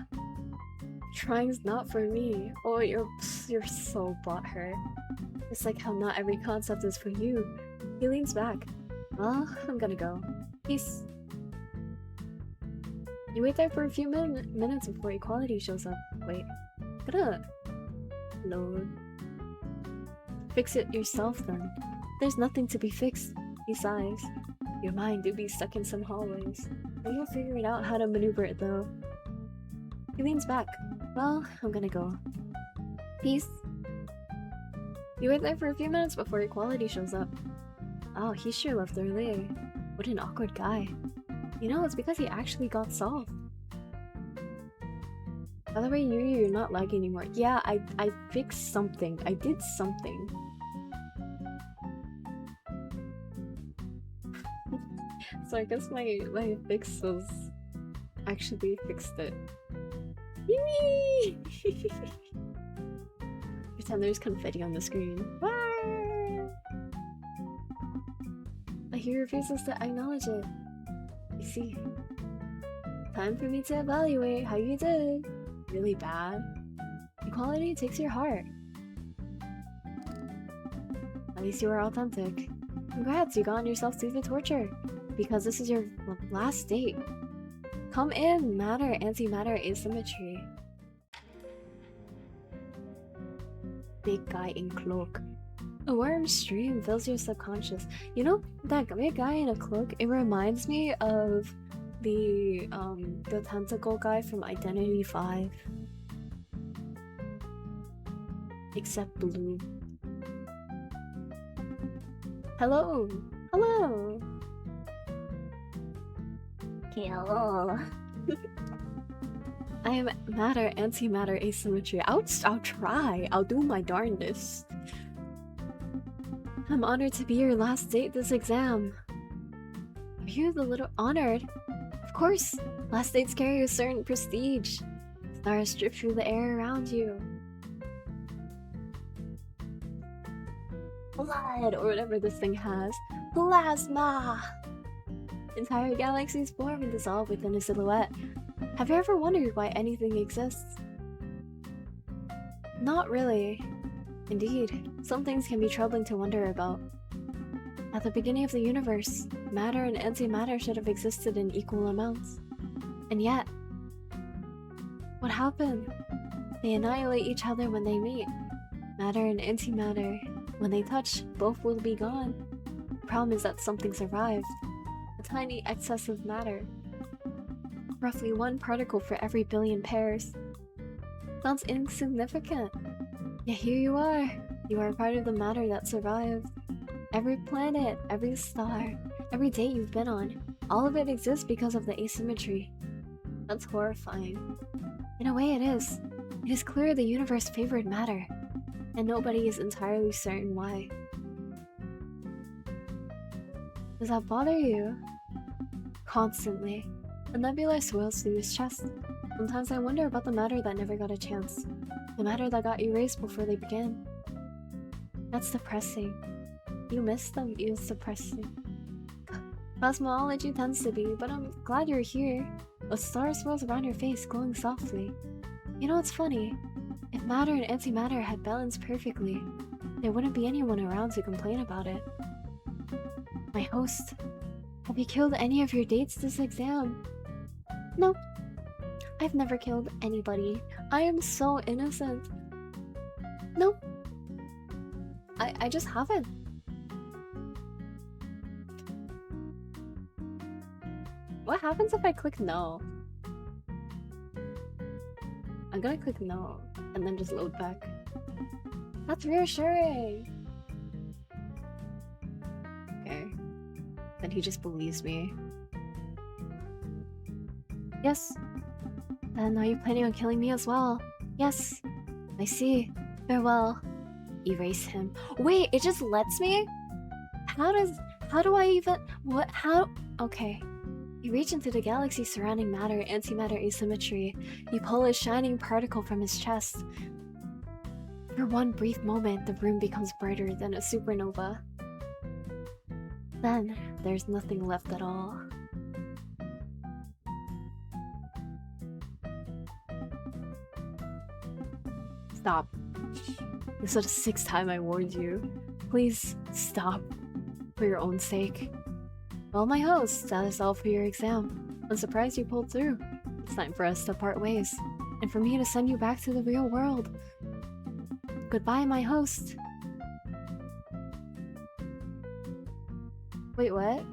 trying's not for me. Oh, you're so butthurt. It's like how not every concept is for you. He leans back. Well, I'm gonna go. Peace. You wait there for a few minutes before equality shows up. Wait. Gonna load. Fix it yourself then. There's nothing to be fixed. Besides, your mind do be stuck in some hallways. But you'll figure it out how to maneuver it though. He leans back. Well, I'm gonna go. Peace. You wait there for a few minutes before equality shows up. Oh, he sure left early. What an awkward guy. You know, it's because he actually got solved. By the way, you're not lagging anymore. Yeah, I fixed something. I did something. So I guess my fix was actually fixed it. Yee! Pretend there's confetti on the screen. Bye! But he refuses to acknowledge it. I see. Time for me to evaluate how you did. Really bad. Equality takes your heart. At least you are authentic. Congrats, you got yourself through the torture. Because this is your last date. Come in, matter, antimatter, asymmetry. Big guy in cloak. A warm stream fills your subconscious. You know, that big guy in a cloak, it reminds me of the tentacle guy from Identity 5. Except blue. Hello! Hello! Hello. I am matter, antimatter, asymmetry. I'll try. I'll do my darndest. I'm honored to be your last date this exam. Are you the little honored? Of course. Last dates carry a certain prestige. Stars drip through the air around you. Blood, or whatever this thing has. Plasma! Entire galaxies form and dissolve within a silhouette. Have you ever wondered why anything exists? Not really. Indeed, some things can be troubling to wonder about. At the beginning of the universe, matter and antimatter should have existed in equal amounts. And yet, what happened? They annihilate each other when they meet. Matter and antimatter, when they touch, both will be gone. The problem is that something survived. A tiny excess of matter. Roughly 1 particle for every billion pairs. Sounds insignificant. Yet here you are. You are part of the matter that survived. Every planet, every star, every date you've been on, all of it exists because of the asymmetry. That's horrifying. In a way it is. It is clear the universe favored matter, and nobody is entirely certain why. Does that bother you? Constantly. A nebula swirls through his chest. Sometimes I wonder about the matter that never got a chance. The matter that got erased before they began. That's depressing. You miss them, it's depressing. Cosmology tends to be, but I'm glad you're here. A star swirls around your face, glowing softly. You know what's funny? If matter and antimatter had balanced perfectly, there wouldn't be anyone around to complain about it. My host, have you killed any of your dates this exam? No. I've never killed anybody. I am so innocent. No. I just haven't. What happens if I click no? I'm gonna click no, and then just load back. That's reassuring! Okay. Then he just believes me. Yes. Then are you planning on killing me as well? Yes. I see. Farewell. Erase him. Wait, it just lets me? How do I even, how? Okay. You reach into the galaxy surrounding matter, antimatter asymmetry. You pull a shining particle from his chest. For one brief moment, the room becomes brighter than a supernova. Then, there's nothing left at all. Stop. This is the 6th time I warned you. Please, stop. For your own sake. Well, my host, that is all for your exam. I'm surprised you pulled through. It's time for us to part ways. And for me to send you back to the real world. Goodbye, my host. Wait, what?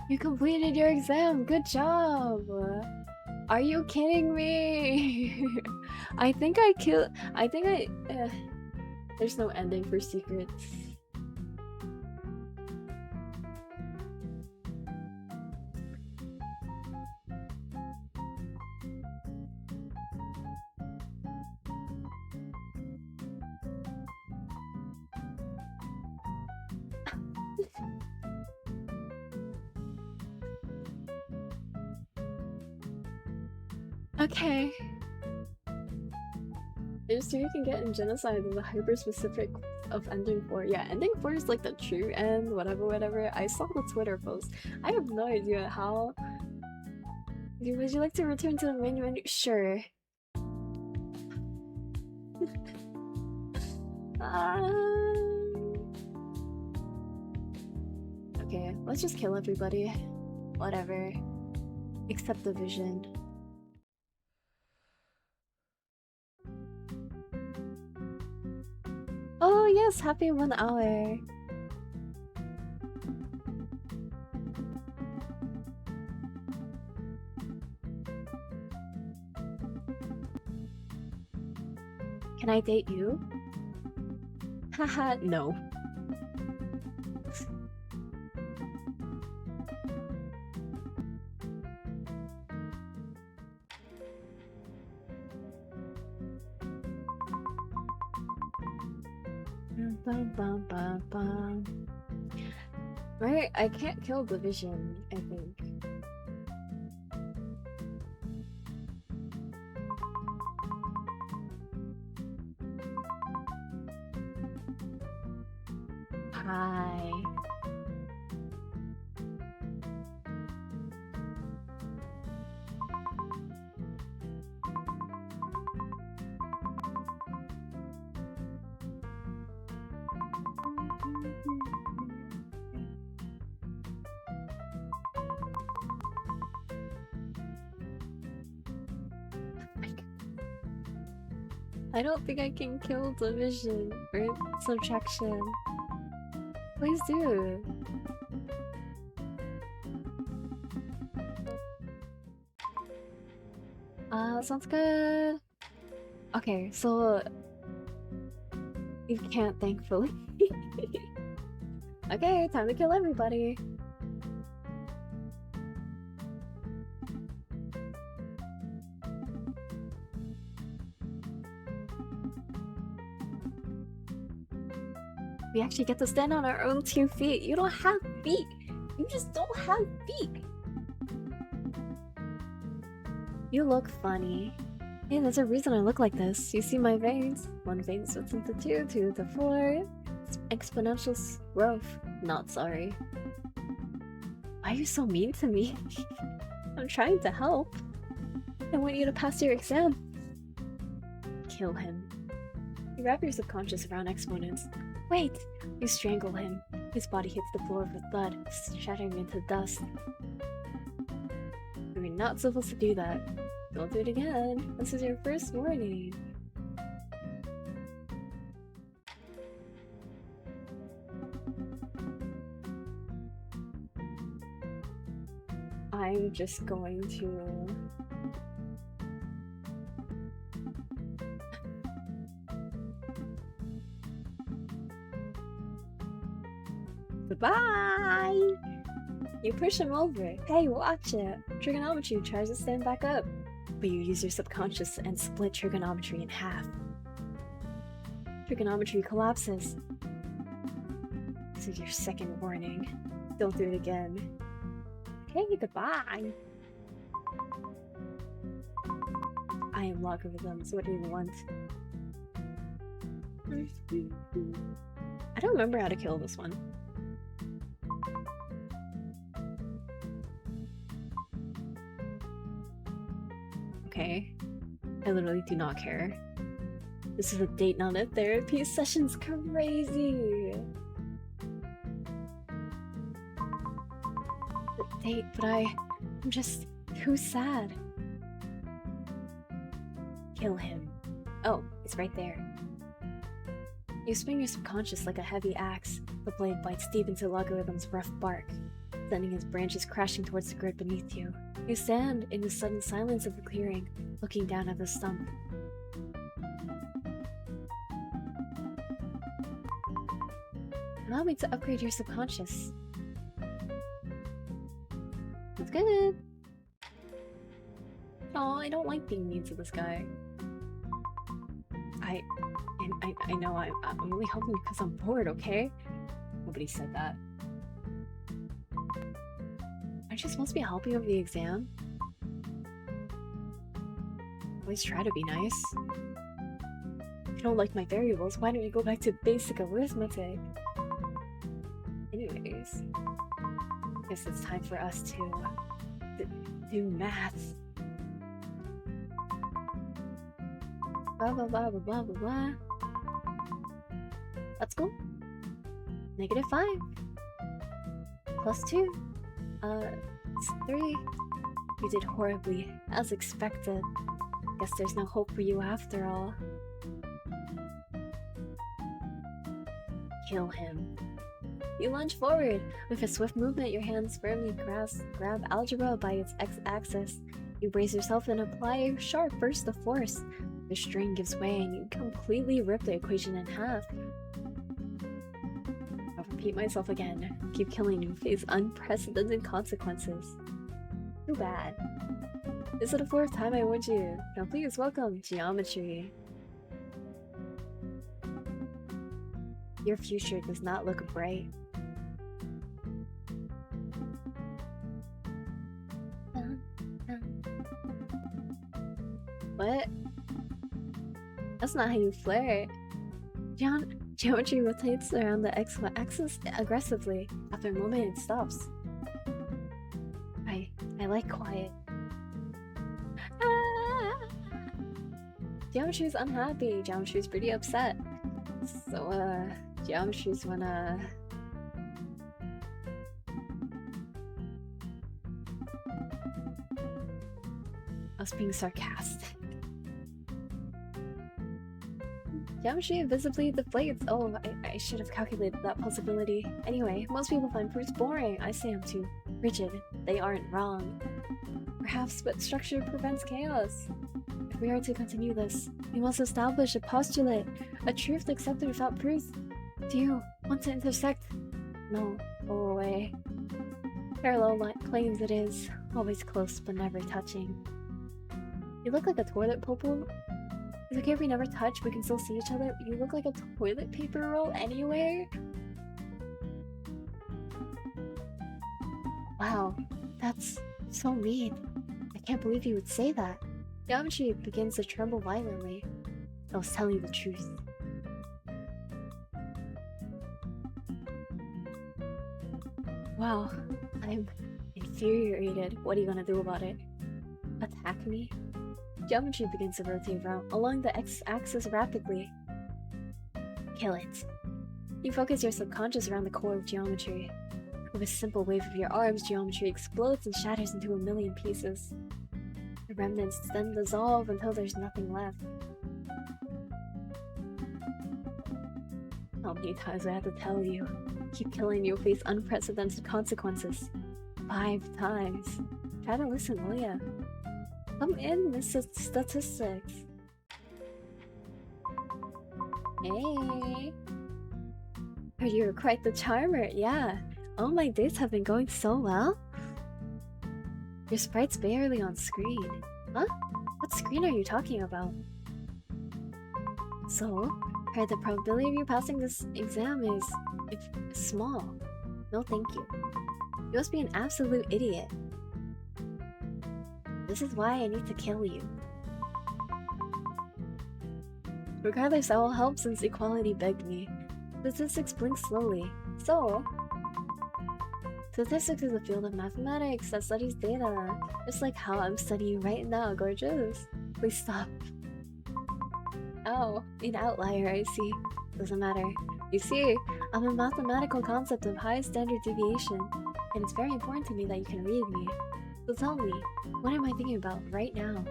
You completed your exam! Good job! Are you kidding me? I think I killed. There's no ending for secrets. Okay. There's 2 you can get in genocide is a hyper-specific of ending 4. Yeah, ending 4 is like the true end, whatever. I saw the Twitter post. I have no idea how. Would you like to return to the main menu? Sure. Okay, let's just kill everybody. Whatever. Except the vision. Oh yes, happy 1 hour. Can I date you? Haha, no. Right, I can't kill the vision, I think. Hi. I don't think I can kill division or subtraction. Please do. Sounds good. Okay, so you can't, thankfully. Okay, time to kill everybody. We actually get to stand on our own 2 feet. You don't have feet. You just don't have feet. You look funny. Hey, there's a reason I look like this. You see my veins? 1 vein splits into 2, 2 into 4. It's exponential growth. Not sorry. Why are you so mean to me? I'm trying to help. I want you to pass your exam. Kill him. You wrap your subconscious around exponents. Wait! You strangle him. His body hits the floor with thud, shattering into dust. You're not supposed to do that. Don't do it again. This is your first warning. I'm just going to... Goodbye! You push him over. Hey, watch it! Trigonometry tries to stand back up. But you use your subconscious and split trigonometry in half. Trigonometry collapses. This is your second warning. Don't do it again. Okay, goodbye! I am logarithms. What do you want? I don't remember how to kill this one. Okay. I literally do not care. This is a date, not a therapy session's crazy. The date, but I'm just too sad. Kill him. Oh, it's right there. You swing your subconscious like a heavy axe. The blade bites deep into Logarithm's rough bark, sending his branches crashing towards the grid beneath you. You stand in the sudden silence of the clearing, looking down at the stump. Allow me to upgrade your subconscious. It's good. Oh, I don't like being mean to this guy. I know I'm really helping because I'm bored, okay? Nobody said that. Aren't you supposed to be helping over the exam? Always try to be nice. If you don't like my variables, why don't you go back to basic arithmetic? Anyways, guess it's time for us to do math. Blah blah blah blah blah blah blah. Let's go. -5 +2. It's 3. You did horribly, as expected. Guess there's no hope for you after all. Kill him. You lunge forward. With a swift movement, your hands firmly grab algebra by its x-axis. You brace yourself and apply a sharp burst of force. The string gives way and you completely rip the equation in half. I'll repeat myself again. Keep killing you, face unprecedented consequences. Too bad. This is the 4th time I warned you. Now please welcome geometry. Your future does not look bright. What? That's not how you flirt. Geometry rotates around the x-axis aggressively. After a moment, it stops. I like quiet. Ah! Geometry's unhappy. Geometry's pretty upset. So, Geometry's wanna... I was being sarcastic. Geometry visibly deflates. Oh, I should have calculated that possibility. Anyway, most people find proofs boring. I say I'm too rigid. They aren't wrong. Perhaps, but structure prevents chaos. If we are to continue this, we must establish a postulate, a truth accepted without proof. Do you want to intersect? No, go away. Parallel claims it is, always close but never touching. You look like a toilet popo. Is it okay if we never touch? We can still see each other. You look like a toilet paper roll anywhere. Wow, that's so mean. I can't believe you would say that. Geometry begins to tremble violently. I was telling you the truth. Wow, I'm infuriated. What are you gonna do about it? Attack me? Geometry begins to rotate around along the x-axis rapidly. Kill it. You focus your subconscious around the core of geometry. With a simple wave of your arms, geometry explodes and shatters into a million pieces. The remnants then dissolve until there's nothing left. How many times do I have to tell you? Keep killing, you'll face unprecedented consequences. 5 times. Try to listen, will ya? Come in, Mr. Statistics. Hey. You're quite the charmer, yeah. All my dates have been going so well. Your sprite's barely on screen. Huh? What screen are you talking about? So, heard the probability of you passing this exam is small. No thank you. You must be an absolute idiot. This is why I need to kill you. Regardless, I will help since equality begged me. Statistics blink slowly. So, statistics is a field of mathematics that studies data, just like how I'm studying right now, gorgeous. Please stop. Oh, an outlier, I see. Doesn't matter. You see, I'm a mathematical concept of high standard deviation, and it's very important to me that you can read me. So tell me, what am I thinking about right now?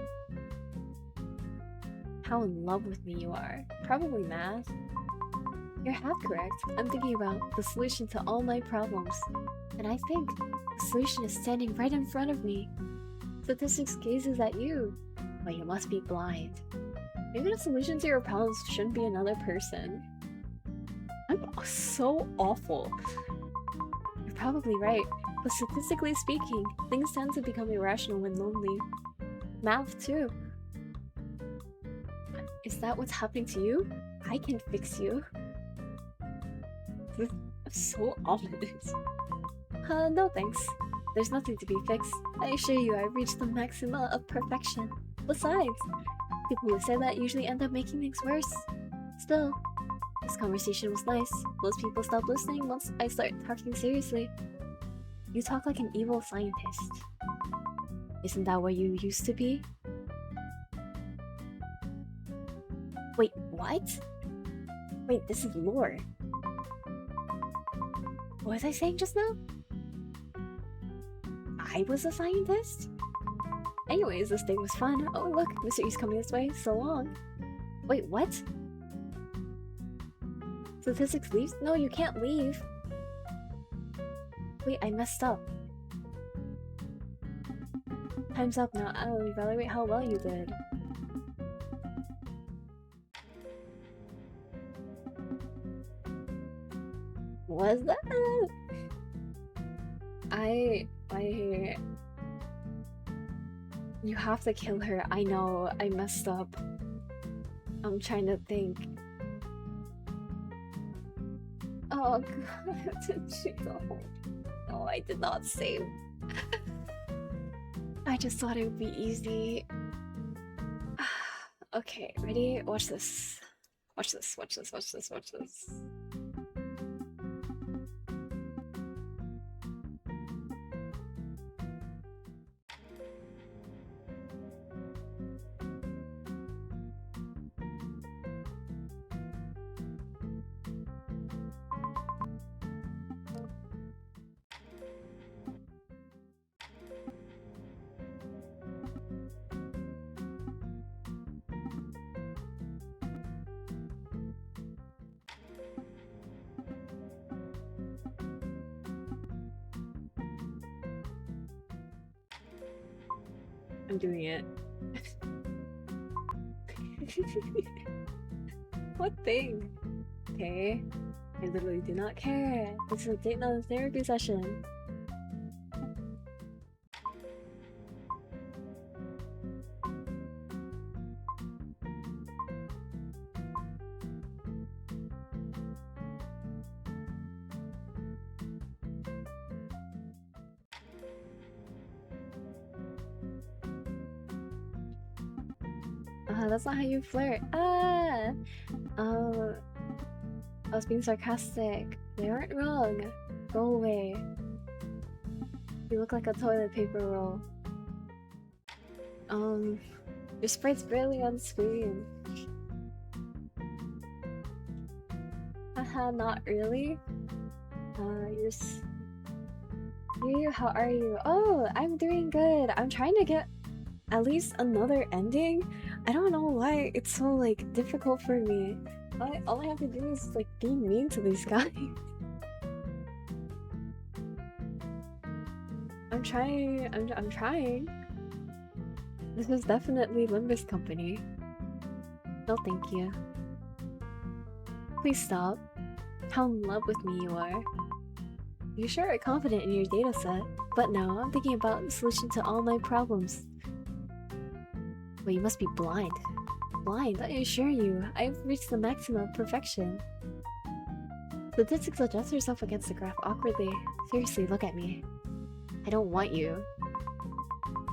How in love with me you are. Probably math. You're half correct. I'm thinking about the solution to all my problems. And I think the solution is standing right in front of me. Statistics gazes at you, but you must be blind. Maybe the solution to your problems shouldn't be another person. I'm so awful. You're probably right, but statistically speaking, things tend to become irrational when lonely. Math too. Is that what's happening to you? I can fix you. This is so ominous. No thanks. There's nothing to be fixed. I assure you I've reached the maxima of perfection. Besides, people who say that usually end up making things worse. Still, this conversation was nice. Most people stop listening once I start talking seriously. You talk like an evil scientist. Isn't that what you used to be? Wait, what? Wait, this is lore. What was I saying just now? I was a scientist? Anyways, this day was fun. Oh look, Mr. E's coming this way. So long. Wait, what? Statistics leaves? No, you can't leave. Wait, I messed up. Time's up now. I'll evaluate how well you did. Was that? You have to kill her. I know, I messed up. I'm trying to think. Oh god, did she go? No, I did not save. I just thought it would be easy. Okay, ready? Watch this. Watch this, watch this, watch this, watch this. I'm doing it. What thing? Okay. I literally do not care. This is a date, not a therapy session. That's not how you flirt. I was being sarcastic. They aren't wrong. Go away. You look like a toilet paper roll. Your sprite's barely on screen. Haha, not really. You, how are you? Oh, I'm doing good. I'm trying to get at least another ending. I don't know why it's so like difficult for me. All I have to do is like be mean to these guys. I'm trying. I'm trying. This is definitely Limbus Company. No, thank you. Please stop. How in love with me you are. You sure are confident in your data set, but no, I'm thinking about the solution to all my problems. Well, you must be blind. Blind, I assure you, I've reached the maximum of perfection. Statistics adjust herself against the graph awkwardly. Seriously, look at me. I don't want you.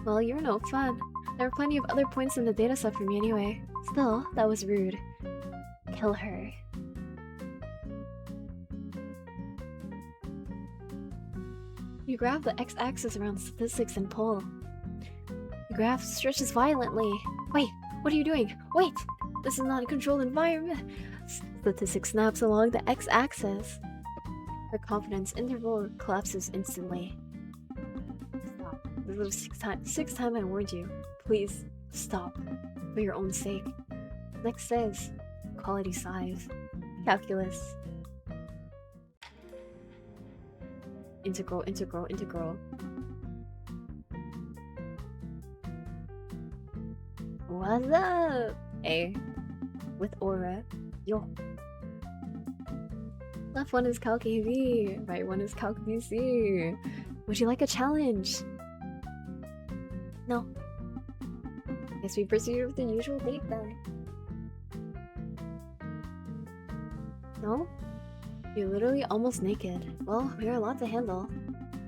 Well, you're no fun. There are plenty of other points in the dataset for me anyway. Still, that was rude. Kill her. You grab the x-axis around statistics and pull. The graph stretches violently. Wait, what are you doing? Wait! This is not a controlled environment! Statistics snaps along the x-axis. Her confidence interval collapses instantly. Stop. This is the sixth time I warned you. Please, stop. For your own sake. Next is quality size. Calculus. Integral, integral, integral. What's up? A. With aura. Yo. Left one is Calc AV, right one is Calc BC. Would you like a challenge? No. Guess we proceed with the usual date then. No? You're literally almost naked. Well, we are a lot to handle.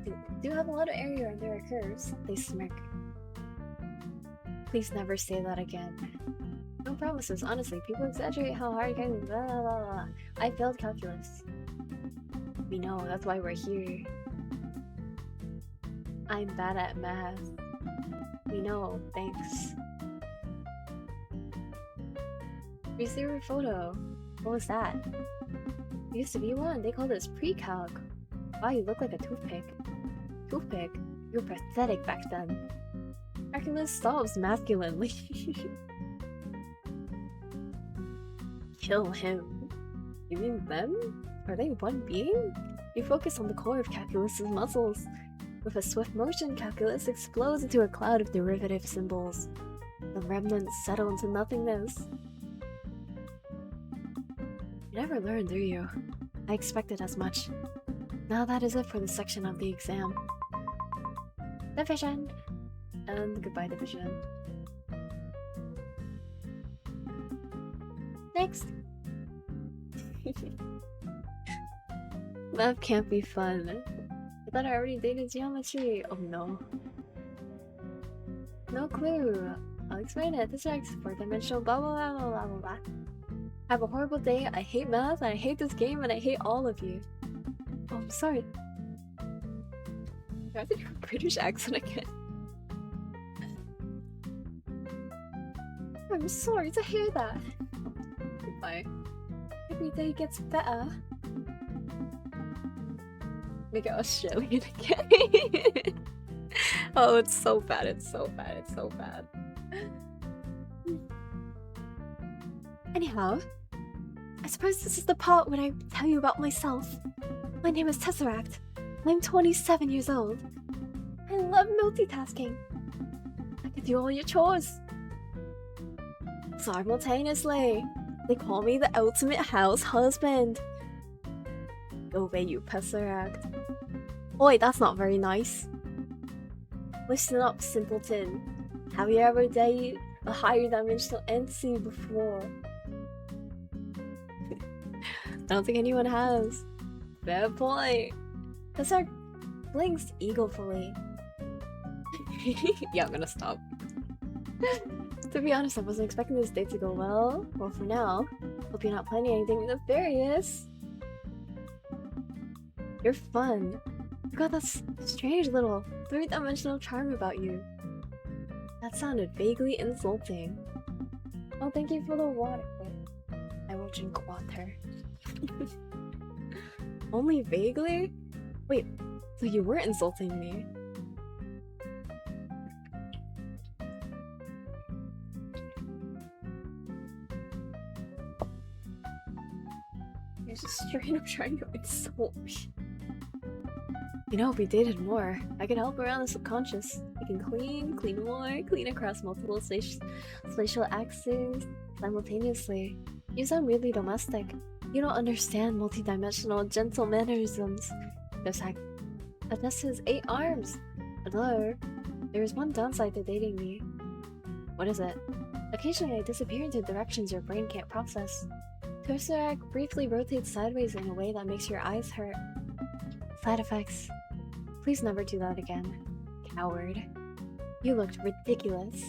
We do have a lot of area under our curves. They smirk. Please never say that again. No promises, honestly. People exaggerate how hard it can be. Blah, blah, blah, blah. I failed calculus. We know, that's why we're here. I'm bad at math. We know, thanks. Receive your photo. What was that? Used to be one. They called us pre-calc. Wow, you look like a toothpick. Toothpick? You were pathetic back then. Calculus solves masculinely. Kill him. You mean them? Are they one being? You focus on the core of calculus's muscles. With a swift motion, calculus explodes into a cloud of derivative symbols. The remnants settle into nothingness. You never learn, do you? I expected as much. Now that is it for this section of the exam. Division! And goodbye, division. Next! Math can't be fun. I thought I already dated geometry. Oh no. No clue. I'll explain it. This is fourth-dimensional blah blah blah blah blah blah. Have a horrible day. I hate math, and I hate this game, and I hate all of you. Oh, I'm sorry. I have to do a British accent again. I'm sorry to hear that. Goodbye. Every day gets better. Make it Australian again. Oh, it's so bad, it's so bad, it's so bad. Anyhow, I suppose this is the part when I tell you about myself. My name is Tesseract. I'm 27 years old. I love multitasking. I can do all your chores simultaneously. They call me the ultimate house husband. Go away, you Tesseract. Oi, that's not very nice. Listen up, simpleton. Have you ever dated a higher dimensional entity before? I don't think anyone has. Fair point. Tesseract blinks eagerfully. Yeah, I'm gonna stop. To be honest, I wasn't expecting this date to go well. Well, for now. Hope you're not planning anything nefarious. You're fun. You got that strange little three-dimensional charm about you. That sounded vaguely insulting. Oh, thank you for the water. I will drink water. Only vaguely? Wait, so you were insulting me? You're just straight up trying to insult me. You know, if we dated more, I could help around the subconscious. We can clean more, clean across multiple spatial axes simultaneously. You sound really domestic. You don't understand multidimensional gentle mannerisms. That's his 8 arms. Although, there is one downside to dating me. What is it? Occasionally I disappear into directions your brain can't process. Tesseract briefly rotates sideways in a way that makes your eyes hurt. Side effects. Please never do that again. Coward. You looked ridiculous.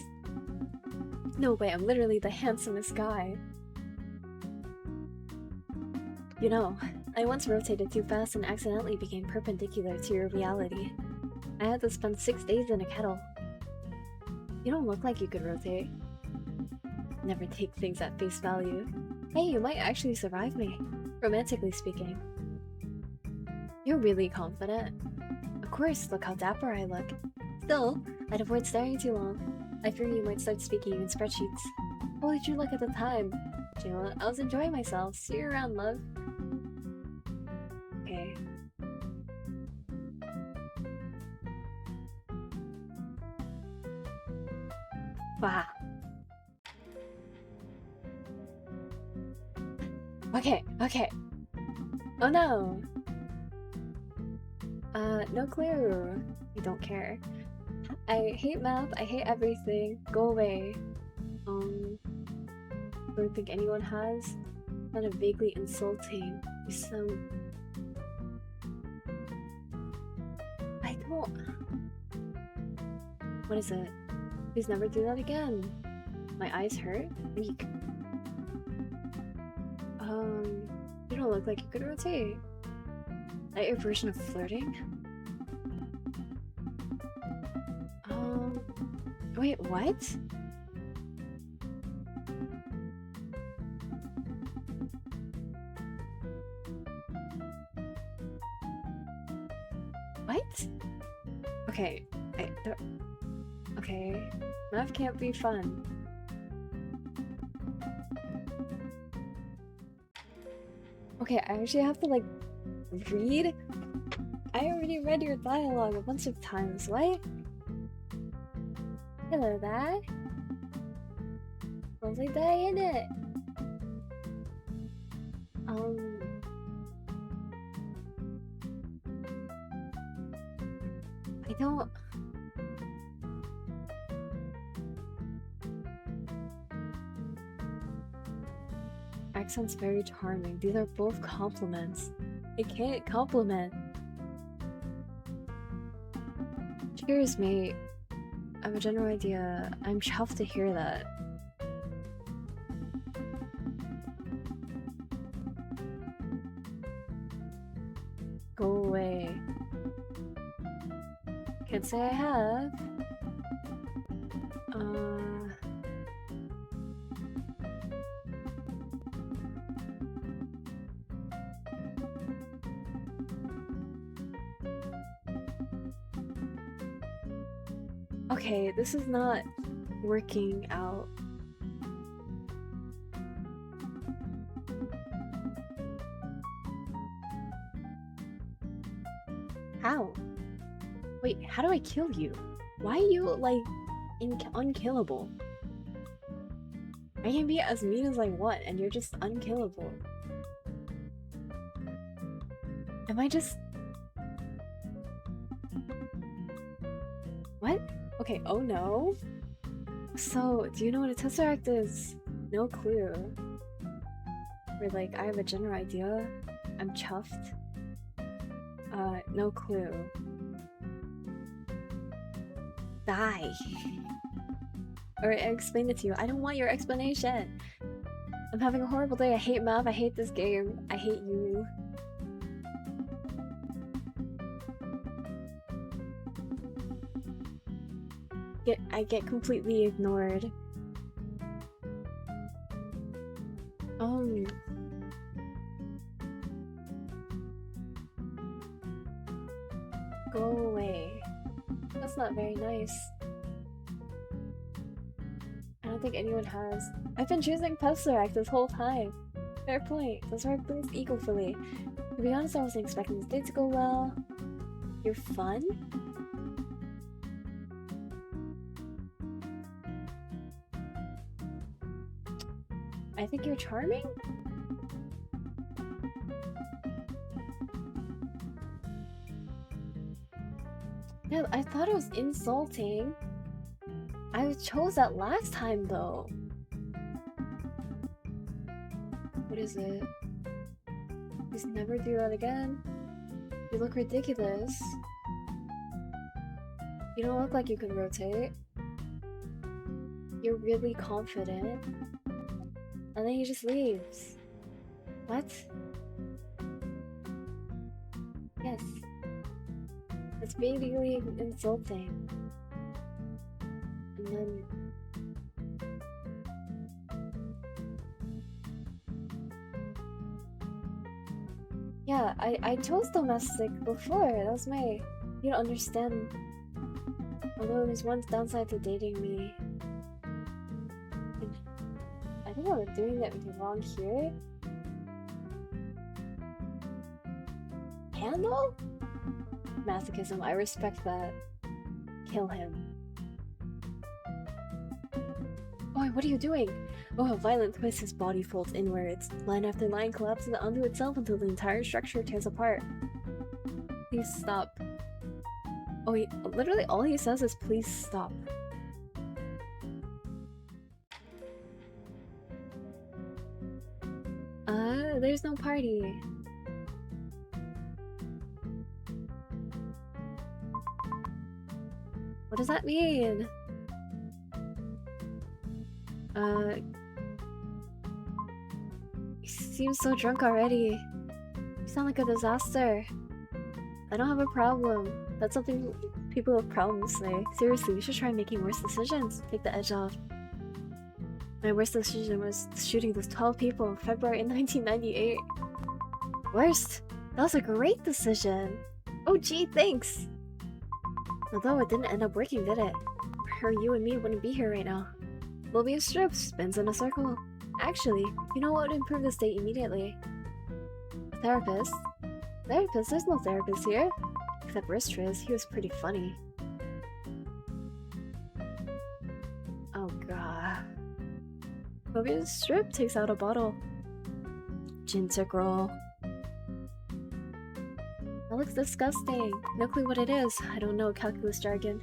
No way, I'm literally the handsomest guy. You know, I once rotated too fast and accidentally became perpendicular to your reality. I had to spend 6 days in a kettle. You don't look like you could rotate. Never take things at face value. Hey, you might actually survive me, romantically speaking. You're really confident. Of course, look how dapper I look. Still, I'd avoid staring too long. I fear you might start speaking in spreadsheets. What did you look at the time? Jayla, I was enjoying myself. See you around, love. Okay. Wow. Okay. Oh no! No clue. I don't care. I hate math, I hate everything. Go away. Don't think anyone has. Kind of vaguely insulting. You sound... I don't... What is it? Please never do that again. My eyes hurt? Weak. You don't look like you could rotate. Is that your version of flirting? Wait, what? What? Okay, okay, math can't be fun. Okay, I actually have to like read? I already read your dialogue a bunch of times, what? Hello there. Lovely day, innit? I don't... Accent's very charming. These are both compliments. I can't compliment. Cheers, mate. I have a general idea. I'm chuffed to hear that. Go away. Can't say I have. Okay, this is not working out. How? Wait, how do I kill you? Why are you, like, unkillable? I can be as mean as I want, and you're just unkillable. Am I just... What? Okay, oh no? So, do you know what a Tesseract is? No clue. Or like, I have a general idea. I'm chuffed. No clue. Die. Alright, I explained it to you. I don't want your explanation. I'm having a horrible day. I hate math. I hate this game. I hate you. I get completely ignored. Go away. That's not very nice. I don't think anyone has. I've been choosing Tesseract this whole time. Fair point. Tesseract brings ego fully. To be honest, I wasn't expecting this date to go well. You're fun? I think you're charming? Yeah, I thought it was insulting. I chose that last time though. What is it? Please never do that again. You look ridiculous. You don't look like you can rotate. You're really confident. And then he just leaves. What? Yes. That's basically insulting. And then... Yeah, I chose domestic before. That was my... You don't understand. Although there's one downside to dating me. I think I'm doing that wrong here. Handle? Masochism, I respect that. Kill him. Boy, what are you doing? Oh, a violent twist, his body folds inwards. Line after line collapses onto itself until the entire structure tears apart. Please stop. Oh, literally all he says is please stop. There's no party. What does that mean? You seem so drunk already. You sound like a disaster. I don't have a problem. That's something people with problems say. Seriously, you should try making worse decisions. Take the edge off. My worst decision was shooting those 12 people in February 1998. Worst? That was a great decision. Oh gee, thanks! Although it didn't end up working, did it? Or you and me wouldn't be here right now. Mobius strip spins in a circle. Actually, you know what would improve this date immediately? A therapist? Therapist? There's no therapist here. Except Ristriz, he was pretty funny. Oh god. Mobius strip takes out a bottle. Gintegral. That looks disgusting. No clue what it is. I don't know calculus jargon.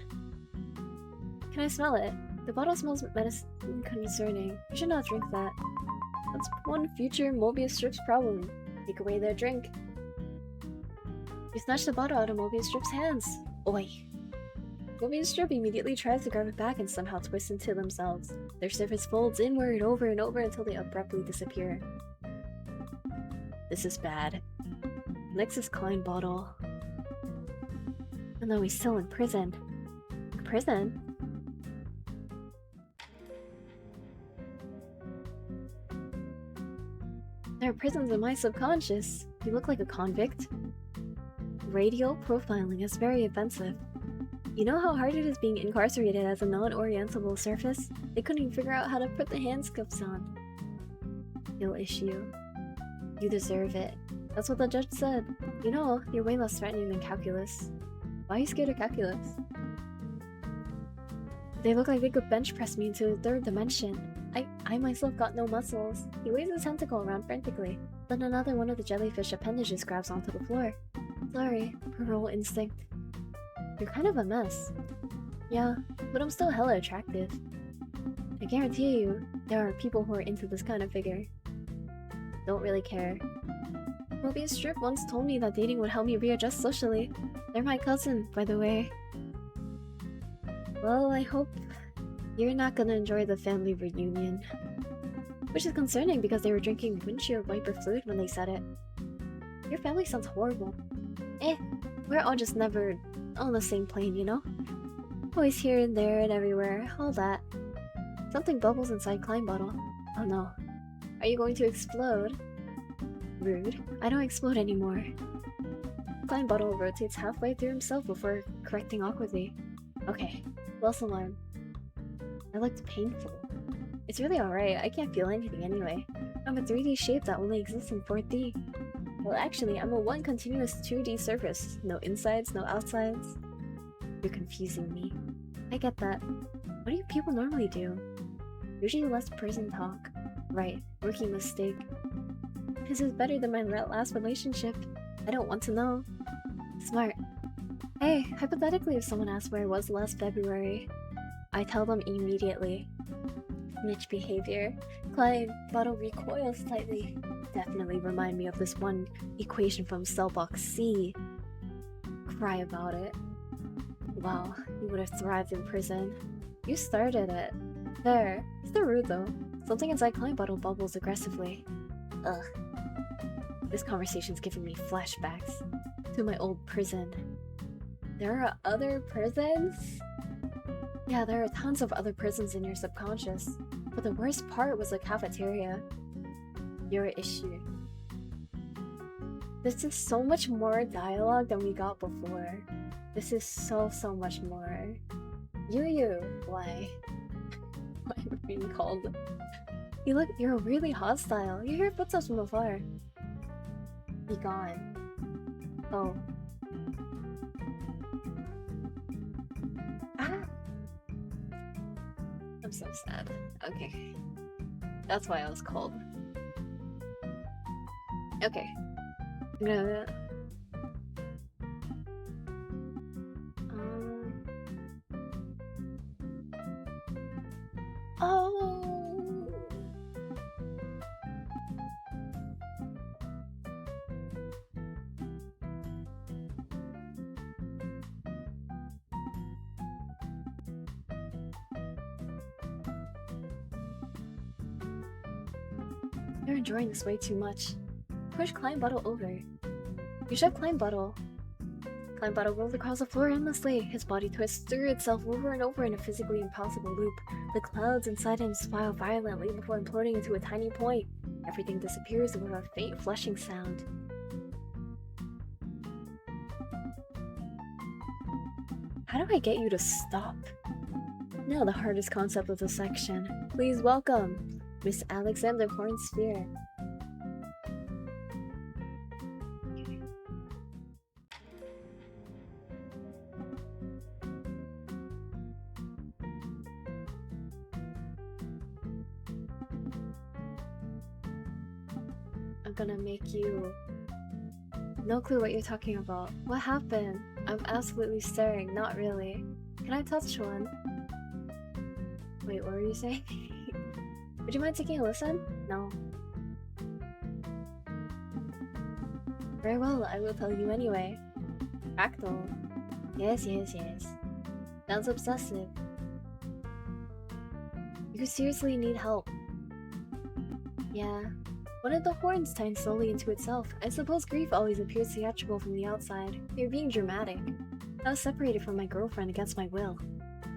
Can I smell it? The bottle smells medicine concerning. You should not drink that. That's one future Mobius strip's problem. Take away their drink. You snatch the bottle out of Mobius strip's hands. Oi. Mobius strip immediately tries to grab it back and somehow twists into themselves. Their surface folds inward over and over until they abruptly disappear. This is bad. Next is Klein bottle. And though he's still in prison. Prison? There are prisons in my subconscious. You look like a convict. Radio profiling is very offensive. You know how hard it is being incarcerated as a non-orientable surface? They couldn't even figure out how to put the handcuffs on. Ill issue. You deserve it. That's what the judge said. You know, you're way less threatening than calculus. Why are you scared of calculus? They look like they could bench press me into the third dimension. I myself got no muscles. He waves his tentacle around frantically. Then another one of the jellyfish appendages grabs onto the floor. Sorry, parole instinct. You're kind of a mess. Yeah, but I'm still hella attractive. I guarantee you, there are people who are into this kind of figure. Don't really care. Mobius Strip once told me that dating would help me readjust socially. They're my cousin, by the way. Well, I hope you're not gonna enjoy the family reunion. Which is concerning because they were drinking windshield wiper fluid when they said it. Your family sounds horrible. We're all just never on the same plane, you know? Always here and there and everywhere, all that. Something bubbles inside Klein bottle. Oh no. Are you going to explode? Rude. I don't explode anymore. Klein bottle rotates halfway through himself before correcting awkwardly. Okay, false alarm. That looked painful. It's really alright, I can't feel anything anyway. I'm a 3D shape that only exists in 4D. Well, actually, I'm a one continuous 2D surface. No insides, no outsides. You're confusing me. I get that. What do you people normally do? Usually less person talk. Right, rookie mistake. This is better than my last relationship. I don't want to know. Smart. Hey, hypothetically if someone asked where I was last February, I tell them immediately. Niche behavior. Klein bottle recoils slightly. Definitely remind me of this one equation from cell box C. Cry about it. Wow, you would have thrived in prison. You started it. There. Still rude though. Something inside Klein bottle bubbles aggressively. Ugh. This conversation's giving me flashbacks to my old prison. There are other prisons? Yeah, there are tons of other prisons in your subconscious. But the worst part was the cafeteria. Your issue. This is so much more dialogue than we got before. This is so much more. Yu, why? Why am I being called? You're really hostile. You hear footsteps from afar. Be gone. Oh. Ah! I'm so sad. Okay. That's why I was called. Okay. I'm gonna... Oh! You're enjoying this way too much. Push Klein bottle over. You shove Klein bottle. Klein bottle rolls across the floor endlessly. His body twists through itself over and over in a physically impossible loop. The clouds inside him spiral violently before imploding into a tiny point. Everything disappears with a faint flushing sound. How do I get you to stop? Now the hardest concept of the section. Please welcome Miss Alexander Hornsphere. I'm gonna make you... No clue what you're talking about. What happened? I'm absolutely staring, not really. Can I touch one? Wait, what were you saying? Would you mind taking a listen? No. Very well, I will tell you anyway. Fractal. Yes. Sounds obsessive. You seriously need help. Yeah. One of the horns tines slowly into itself. I suppose grief always appears theatrical from the outside. You're being dramatic. I was separated from my girlfriend against my will.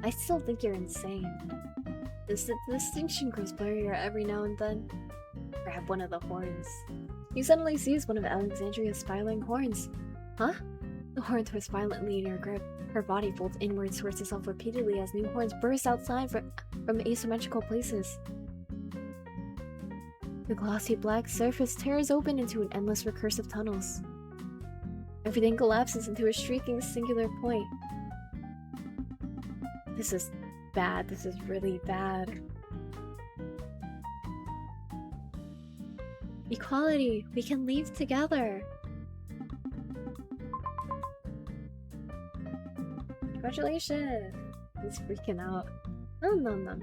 I still think you're insane. The distinction grows blurrier every now and then. Grab one of the horns. You suddenly seize one of Alexandria's spiraling horns. Huh? The horn twists violently in your grip. Her body folds inwards towards itself repeatedly as new horns burst outside from asymmetrical places. The glossy black surface tears open into an endless recursive tunnels. Everything collapses into a shrieking singular point. This is bad. This is really bad. Equality! We can leave together! Congratulations! He's freaking out. No.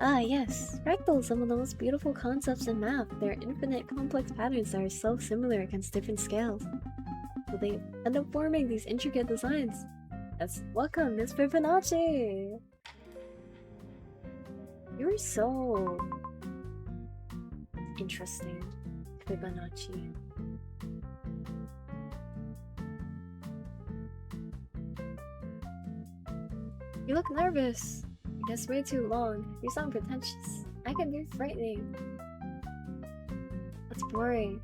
Ah, yes. Fractals, some of the most beautiful concepts in math. They're infinite complex patterns that are so similar against different scales. So they end up forming these intricate designs. Yes, welcome, Miss Fibonacci! You're so... interesting, Fibonacci. You look nervous. That's way too long. You sound pretentious. I can be frightening. That's boring.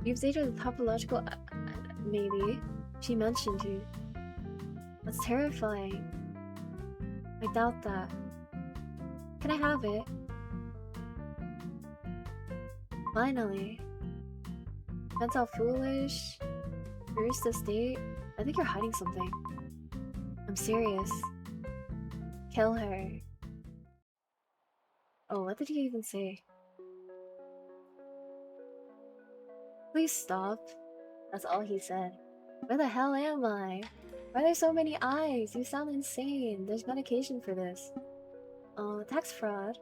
You've dated a topological... maybe. She mentioned you. That's terrifying. I doubt that. Can I have it? Finally. That's how foolish. First estate? I think you're hiding something. I'm serious. Kill her. Oh, what did he even say? Please stop. That's all he said. Where the hell am I? Why are there so many eyes? You sound insane. There's medication for this. Tax fraud.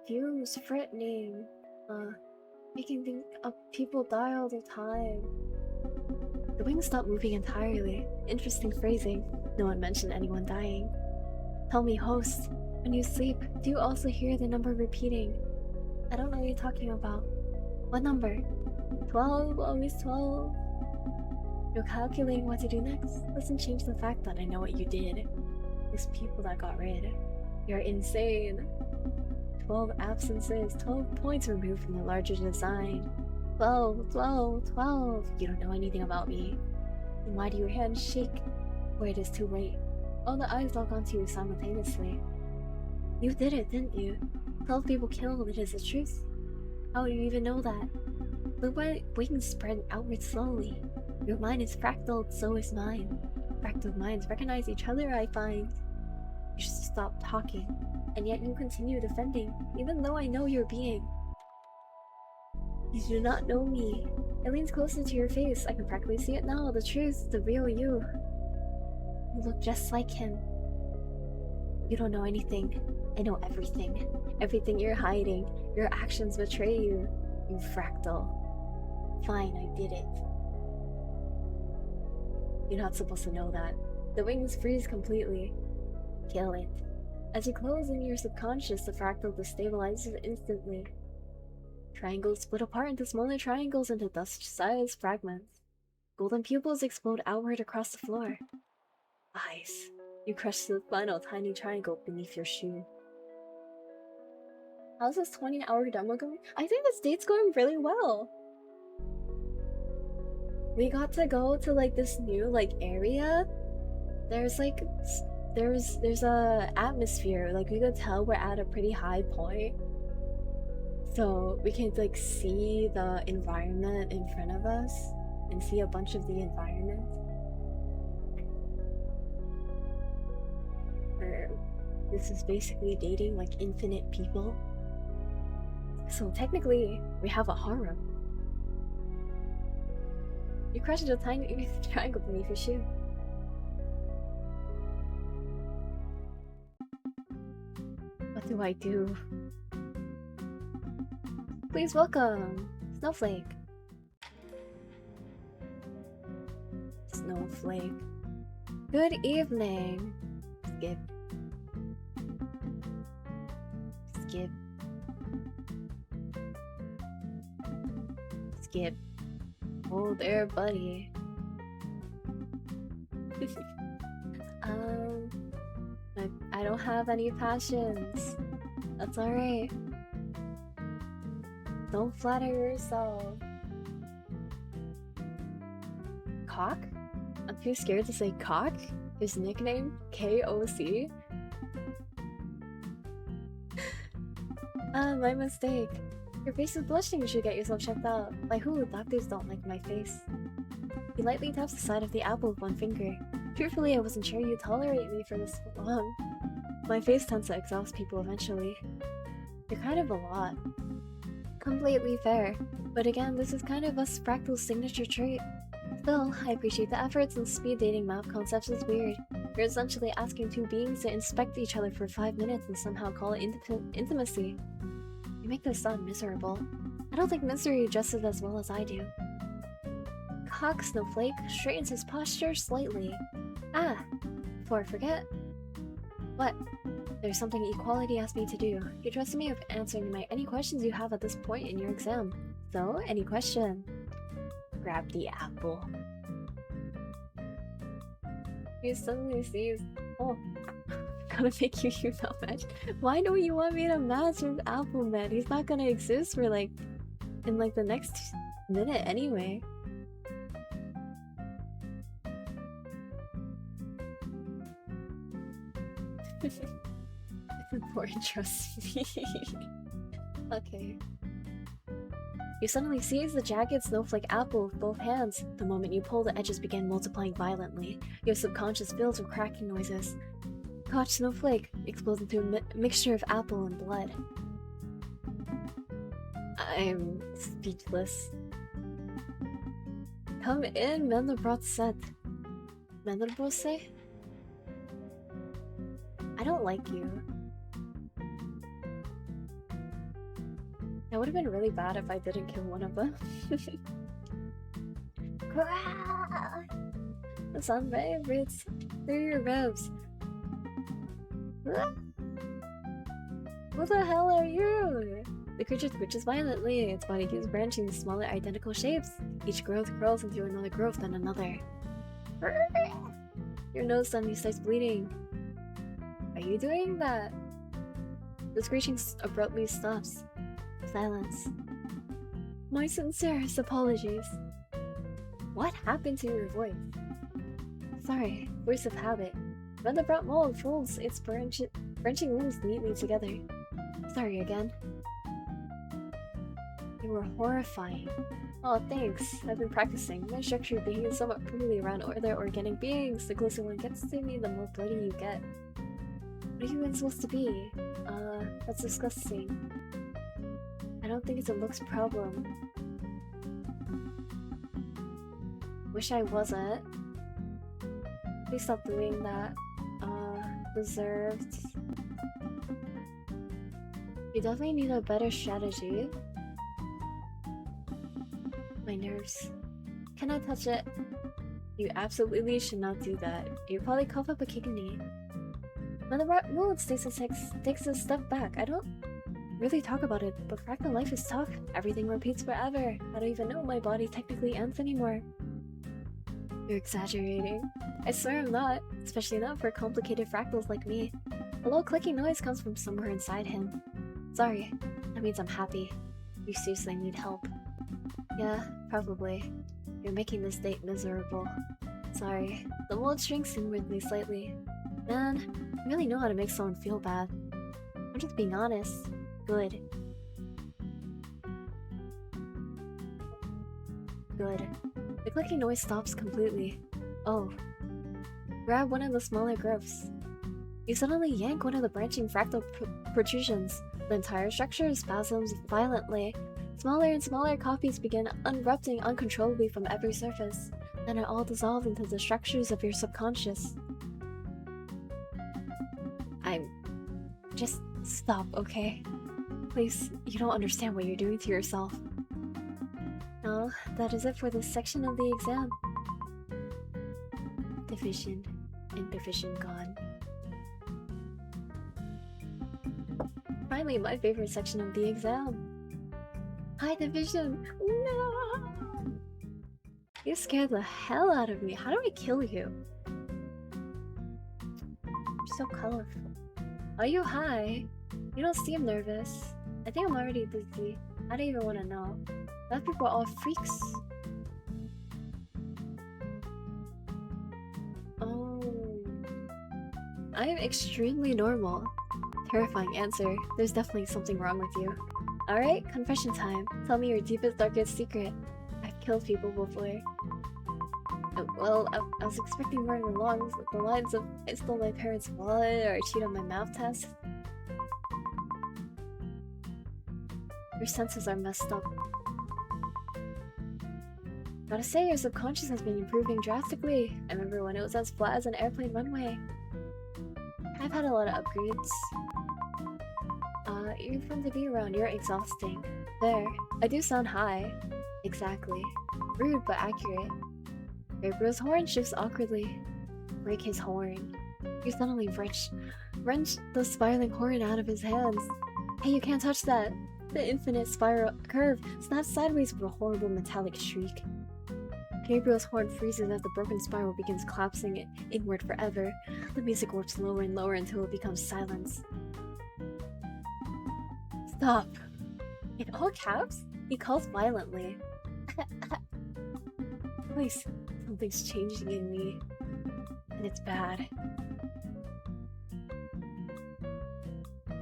Views, Frit name. Making things up. People die all the time. The wings stopped moving entirely. Interesting phrasing. No one mentioned anyone dying. Tell me, host, when you sleep, do you also hear the number repeating? I don't know what you're talking about. What number? 12, always 12. You're calculating what to do next. Doesn't change the fact that I know what you did. Those people that got rid. You're insane. 12 absences, 12 points removed from the larger design. 12, 12, 12. You don't know anything about me. Then why do your hands shake? Or it is too late. All the eyes lock onto you simultaneously. You did it, didn't you? 12 people killed, it is the truth. How do you even know that? The wings spread outward slowly. Your mind is fractaled, so is mine. Fractal minds recognize each other, I find. You should stop talking, and yet you continue defending, even though I know your being. You do not know me. It leans closer to your face. I can practically see it now. The truth, the real you. You look just like him. You don't know anything. I know everything. Everything you're hiding. Your actions betray you. You fractal. Fine, I did it. You're not supposed to know that. The wings freeze completely. Kill it. As you close in your subconscious, the fractal destabilizes instantly. Triangles split apart into smaller triangles into dust-sized fragments. Golden pupils explode outward across the floor. Eyes. You crush the final tiny triangle beneath your shoe. How's this 20-hour demo going? I think this date's going really well. We got to go to like this new like area. There's like there's a atmosphere. Like we could tell we're at a pretty high point. So we can like see the environment in front of us and see a bunch of the environment. This is basically dating like infinite people. So technically, we have a harem. You crushed a tiny triangle beneath your shoe. What do I do? Please welcome, Snowflake. Snowflake. Good evening. Skip. Skip. Skip. Oh there, buddy. I don't have any passions. That's alright. Don't flatter yourself. Cock? I'm too scared to say Cock. His nickname? K-O-C? My mistake. Your face is blushing. You should get yourself checked out. By who? Doctors don't like my face. He lightly taps the side of the apple with one finger. Truthfully, I wasn't sure you'd tolerate me for this long. My face tends to exhaust people eventually. You're kind of a lot. Completely fair. But again, this is kind of a Fractal signature trait. Still, I appreciate the efforts, and speed dating map concepts is weird. You're essentially asking two beings to inspect each other for 5 minutes and somehow call it intimacy. You make this sound miserable. I don't think misery adjusts as well as I do. Cock Snowflake straightens his posture slightly. Ah! Before I forget. What? There's something equality asked me to do. You trusted me with answering any questions you have at this point in your exam. So, any question? Grab the apple. He suddenly sees... Oh. Gonna make you use that match. Why don't you want me to match with Apple Man? He's not gonna exist for like... in like the next minute anyway. It's important, trust me. Okay. You suddenly seize the jagged snowflake apple with both hands. The moment you pull, the edges begin multiplying violently. Your subconscious fills with cracking noises. Koch Snowflake explodes into a mixture of apple and blood. I'm speechless. Come in, Mandelbrot said. Mandelbrot say? I don't like you. That would have been really bad if I didn't kill one of them. The sun vibrates through your ribs. Who the hell are you? The creature twitches violently. Its body keeps branching into smaller identical shapes. Each growth curls into another growth, then another. Your nose suddenly starts bleeding. Are you doing that? The screeching abruptly stops. Silence. My sincerest apologies. What happened to your voice? Sorry, voice of habit. When the brought mold folds its branching limbs neatly together. Sorry again. You were horrifying. Oh, thanks. I've been practicing. My structure behaves somewhat poorly around other organic beings. The closer one gets to me, the more bloody you get. What are you even supposed to be? That's disgusting. I don't think it's a looks problem. Wish I wasn't. Please stop doing that. Reserved. You definitely need a better strategy. My nerves. Can I touch it? You absolutely should not do that. You probably cough up a kidney. When the rat moves, takes a step back. I don't really talk about it, but fractal life is tough. Everything repeats forever. I don't even know my body technically ends anymore. You're exaggerating. I swear I'm not, especially not for complicated fractals like me. A low clicking noise comes from somewhere inside him. Sorry, that means I'm happy. You seriously need help. Yeah, probably. You're making this date miserable. Sorry. The mold shrinks inwardly slightly. Man, you really know how to make someone feel bad. I'm just being honest. Good. Good. The clicking noise stops completely. Oh. Grab one of the smaller growths. You suddenly yank one of the branching fractal protrusions. The entire structure spasms violently. Smaller and smaller copies begin erupting uncontrollably from every surface. Then it all dissolves into the structures of your subconscious. Just stop, okay? Please, you don't understand what you're doing to yourself. Now, that is it for this section of the exam. Division and division gone. Finally, my favorite section of the exam. High division! No! You scared the hell out of me. How do I kill you? You're so colorful. Are you high? You don't seem nervous. I think I'm already dizzy. I don't even want to know. That people are all freaks. Oh. I am extremely normal. Terrifying answer. There's definitely something wrong with you. Alright, confession time. Tell me your deepest, darkest secret. I've killed people before. Well, I was expecting more along the lines of I stole my parents' wallet or I cheated on my math test. Your senses are messed up. Gotta say, your subconscious has been improving drastically. I remember when it was as flat as an airplane runway. I've had a lot of upgrades. You're fun to be around, you're exhausting. There, I do sound high. Exactly. Rude but accurate. Gabriel's horn shifts awkwardly. Break his horn. You suddenly wrench the spiraling horn out of his hands. Hey, you can't touch that! The infinite spiral curve snaps sideways with a horrible metallic shriek. Gabriel's horn freezes as the broken spiral begins collapsing it inward forever. The music warps lower and lower until it becomes silence. Stop! In all caps, he calls violently. Please, something's changing in me. And it's bad.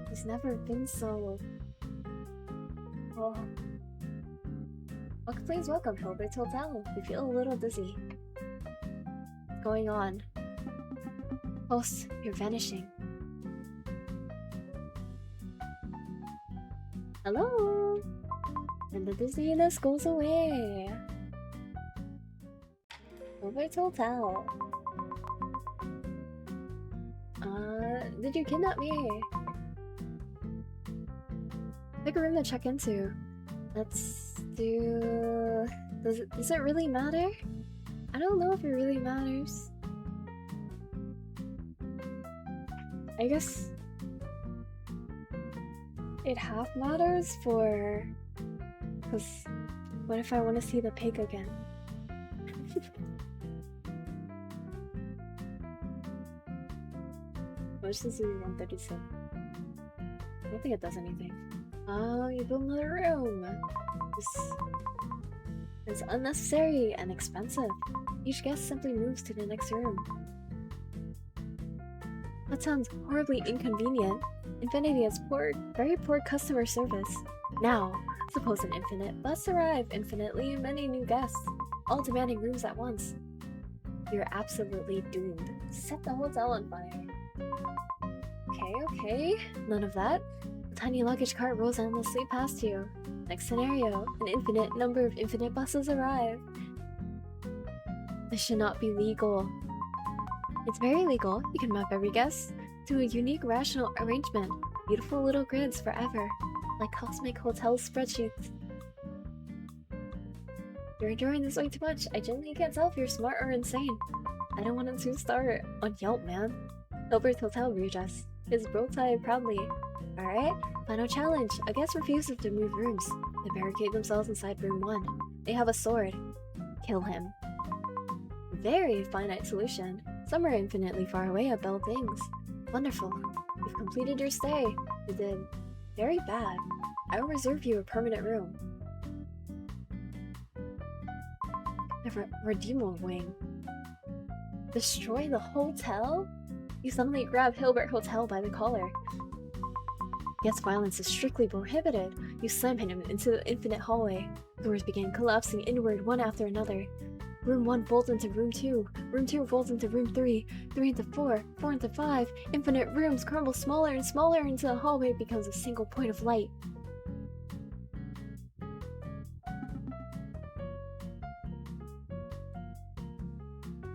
He's never been so... Oh. Please welcome Hilbert's Hotel. We feel a little dizzy. What's going on? Host, you're vanishing. Hello? And the dizziness goes away. Hilbert's Hotel. Did you kidnap me? Pick a room to check into. Let's do... Does it really matter? I don't know if it really matters. I guess... It half matters for... Cause... What if I want to see the pig again? Which is 137. I don't think it does anything. Oh, you built another room! It's unnecessary and expensive. Each guest simply moves to the next room. That sounds horribly inconvenient. Infinity has very poor customer service. Now, suppose an infinite bus arrive infinitely many new guests, all demanding rooms at once. You're absolutely doomed. Set the hotel on fire. Okay, none of that. A tiny luggage cart rolls endlessly past you. Next scenario, an infinite number of infinite buses arrive. This should not be legal. It's very legal. You can map every guest to a unique rational arrangement. Beautiful little grids forever, like cosmic hotel spreadsheets. You're enjoying this way too much. I genuinely can't tell if you're smart or insane. I don't want a 2-star on Yelp, man. Hilbert's Hotel reads us. His bow tie proudly. Alright, final challenge. A guest refuses to move rooms. They barricade themselves inside room 1. They have a sword. Kill him. Very finite solution. Some are infinitely far away at Bell Things. Wonderful. You've completed your stay. You did very bad. I will reserve you a permanent room. The Redeemer Wing. Destroy the hotel? You suddenly grab Hilbert Hotel by the collar. Guest violence is strictly prohibited. You slam him into the infinite hallway. Doors begin collapsing inward one after another. Room 1 folds into room 2. Room 2 folds into room 3. 3 into 4. 4 into 5. Infinite rooms crumble smaller and smaller until the hallway becomes a single point of light.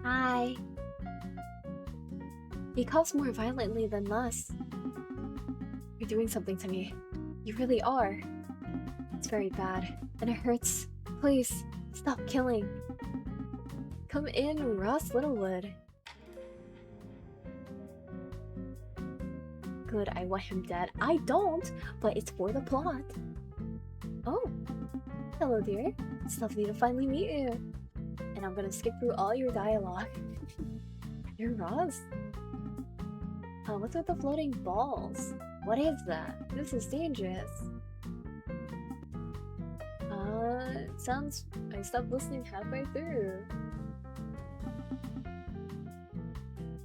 Hi. He coughs more violently than less. You're doing something to me. You really are. It's very bad, and it hurts. Please, stop killing. Come in, Ross Littlewood. Good, I want him dead. I don't, but it's for the plot. Oh, hello dear. It's lovely to finally meet you. And I'm gonna skip through all your dialogue. You're Ross? What's with the floating balls? What is that? This is dangerous. Sounds... I stopped listening halfway through.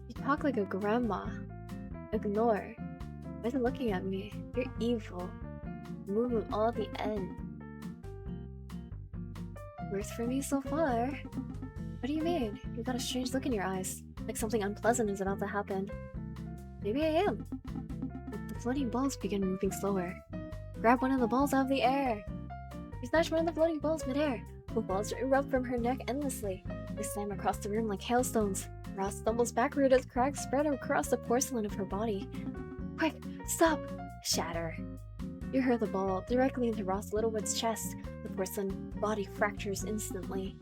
You talk like a grandma. Ignore. Why is it looking at me? You're evil. Moving all the end. Works for me so far. What do you mean? You've got a strange look in your eyes. Like something unpleasant is about to happen. Maybe I am. The floating balls begin moving slower. Grab one of the balls out of the air. You snatch one of the floating balls midair. The balls erupt from her neck endlessly. They slam across the room like hailstones. Ross stumbles backward as cracks spread across the porcelain of her body. Quick! Stop! Shatter. You hurl the ball directly into Ross Littlewood's chest. The porcelain body fractures instantly.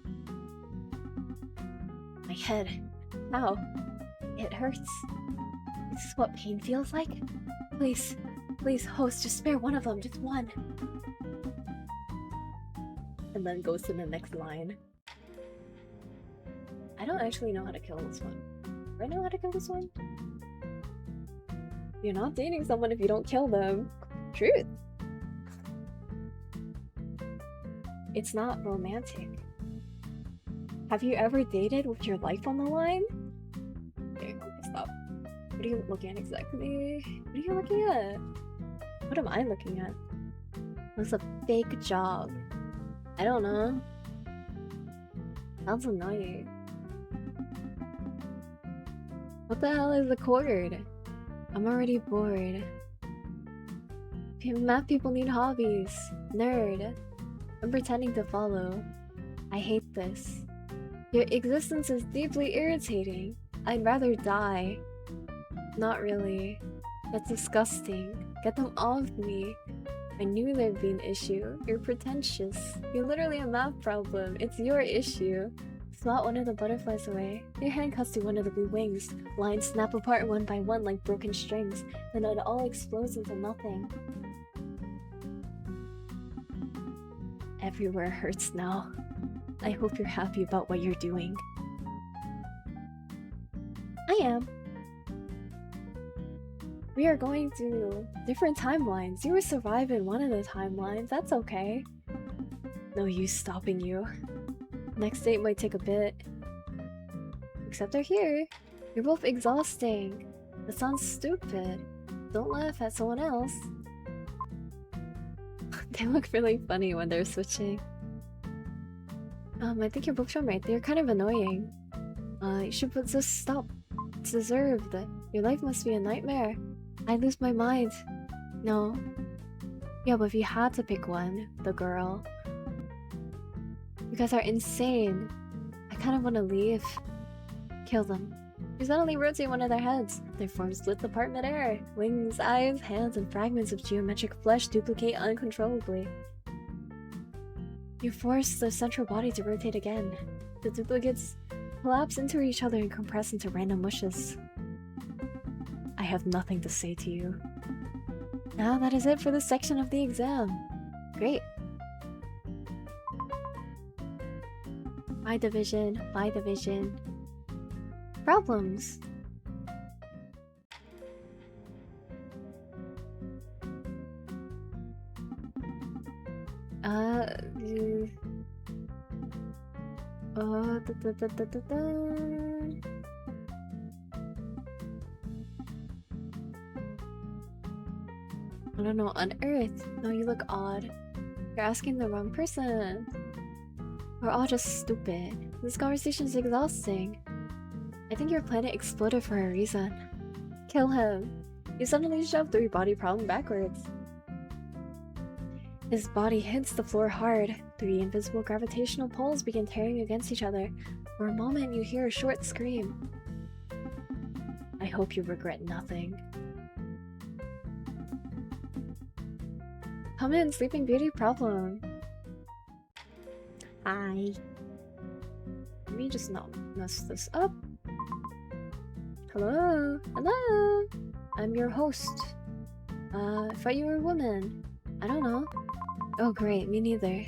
My head. Ow. It hurts. Is this what pain feels like? Please, please, host, just spare one of them, just one. And then goes to the next line. I don't actually know how to kill this one. Do I know how to kill this one? You're not dating someone if you don't kill them. Truth. It's not romantic. Have you ever dated with your life on the line? Okay, stop. What are you looking at exactly? What are you looking at? What am I looking at? It's a fake job. I don't know. Sounds annoying. What the hell is the cord? I'm already bored. Math people need hobbies. Nerd. I'm pretending to follow. I hate this. Your existence is deeply irritating. I'd rather die. Not really. That's disgusting. Get them off me. I knew there'd be an issue. You're pretentious. You're literally a math problem. It's your issue. Swat one of the butterflies away. Your hand cuts to one of the blue wings. Lines snap apart one by one like broken strings. Then it all explodes into nothing. Everywhere hurts now. I hope you're happy about what you're doing. I am. We are going to different timelines. You will survive in one of the timelines. That's okay. No use stopping you. Next date might take a bit. Except they're here. You're both exhausting. That sounds stupid. Don't laugh at someone else. They look really funny when they're switching. I think you're both right. They're kind of annoying. You should just stop. It's deserved. Your life must be a nightmare. I lose my mind. No. Yeah, but if you had to pick one, the girl. You guys are insane. I kind of want to leave. Kill them. You suddenly rotate one of their heads. Their forms split apart midair. Wings, eyes, hands, and fragments of geometric flesh duplicate uncontrollably. You force the central body to rotate again. The duplicates collapse into each other and compress into random mushes. I have nothing to say to you. Now that is it for this section of the exam. Great. By division, by division. Problems. I don't know, on Earth. No, you look odd. You're asking the wrong person. We're all just stupid. This conversation is exhausting. I think your planet exploded for a reason. Kill him. You suddenly shoved 3 body problem backwards. His body hits the floor hard. 3 invisible gravitational poles begin tearing against each other. For a moment, you hear a short scream. I hope you regret nothing. Come in, Sleeping Beauty problem. Hi. Let me just not mess this up. Hello? Hello? I'm your host. I thought you were a woman. I don't know. Oh great, me neither.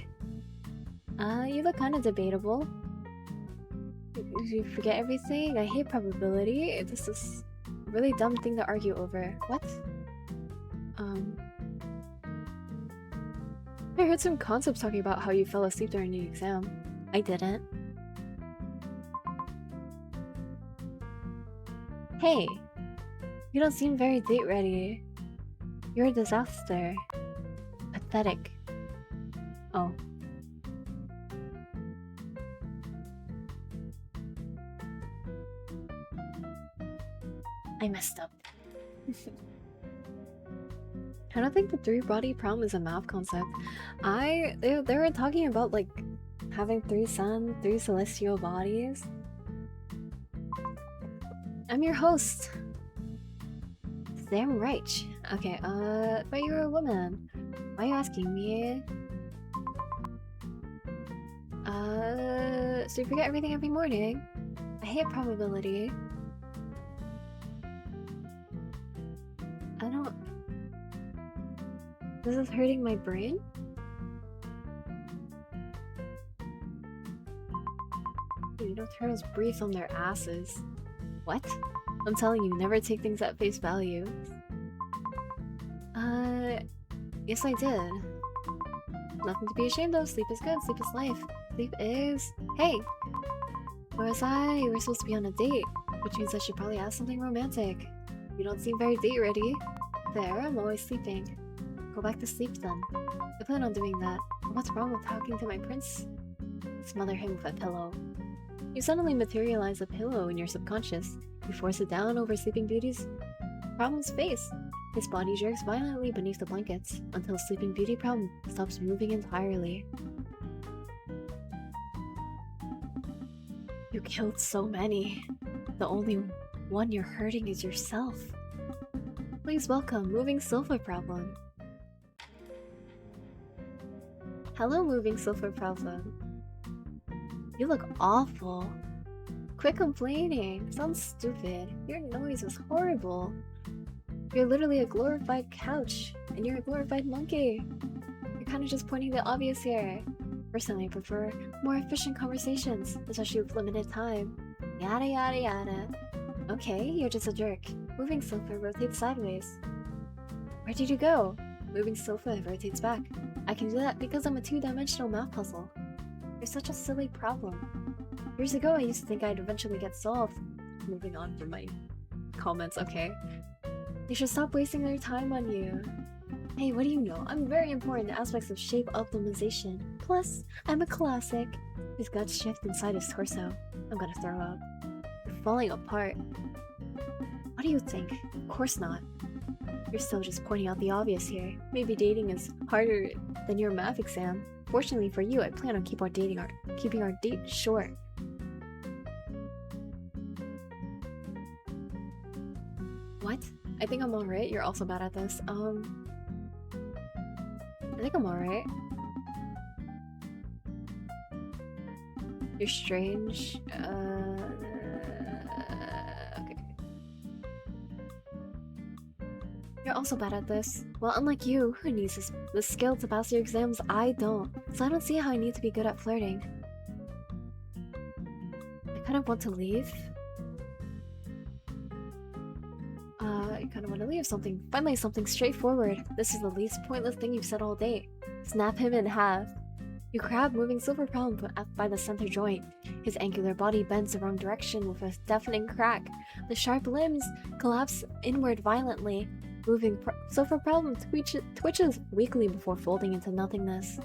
You look kinda debatable. You forget everything? I hate probability. This is a really dumb thing to argue over. What? I heard some concepts talking about how you fell asleep during the exam. I didn't. Hey! You don't seem very date ready. You're a disaster. Pathetic. Oh. I messed up. I don't think the 3 body problem is a math concept. They were talking about like having 3 sun, 3 celestial bodies. I'm your host. Damn right. Okay, but you're a woman. Why are you asking me? So you forget everything every morning? I hate probability. I don't... This is hurting my brain? You know, turtles breathe on their asses. What? I'm telling you, never take things at face value. Yes I did. Nothing to be ashamed of. Sleep is good. Sleep is life. Sleep is... Hey! Where was I? You were supposed to be on a date, which means I should probably ask something romantic. You don't seem very date ready. There, I'm always sleeping. Go back to sleep then. plan on doing that. What's wrong with talking to my prince? Smother him with a pillow. You suddenly materialize a pillow in your subconscious. You force it down over Sleeping Beauty's problem's face. His body jerks violently beneath the blankets until Sleeping Beauty problem stops moving entirely. You killed so many. The only one you're hurting is yourself. Please welcome Moving Sofa Problem. Hello, Moving Sofa Problem. You look awful. Quit complaining. Sounds stupid. Your noise was horrible. You're literally a glorified couch, and you're a glorified monkey. You're kind of just pointing the obvious here. Personally, I prefer more efficient conversations, especially with limited time. Yada yada yada. Okay, you're just a jerk. Moving sofa rotates sideways. Where did you go? Moving sofa rotates back. I can do that because I'm a two-dimensional math puzzle. You're such a silly problem. Years ago, I used to think I'd eventually get solved. Moving on from my comments, okay. They should stop wasting their time on you. Hey, what do you know? I'm very important in aspects of shape optimization. Plus, I'm a classic. His guts shift inside his torso. I'm gonna throw up. You're falling apart. What do you think? Of course not. You're still just pointing out the obvious here. Maybe dating is harder than your math exam. Fortunately for you, I plan on keeping our date short. What? I think I'm alright. You're also bad at this. I think I'm alright. You're strange. Okay. You're also bad at this. Well, unlike you, who needs the skill to pass your exams, I don't. So I don't see how I need to be good at flirting. I kind of want to leave. I kind of want to leave finally something straightforward. This is the least pointless thing you've said all day. Snap him in half. You grab Moving Sofa Problem by the center joint. His angular body bends the wrong direction with a deafening crack. The sharp limbs collapse inward violently. Moving Sofa Problem twitches weakly before folding into nothingness.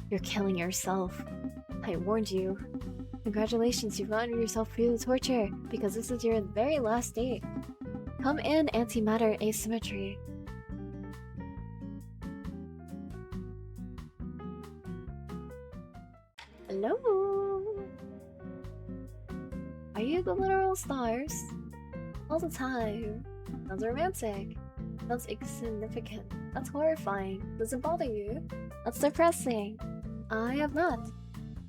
You're killing yourself. I warned you. Congratulations, you've gotten yourself through the torture, because this is your very last date. Come in, antimatter asymmetry. Hello? Are you the literal stars? All the time. Sounds romantic. Sounds insignificant. That's horrifying. Does it bother you? That's depressing. I have not.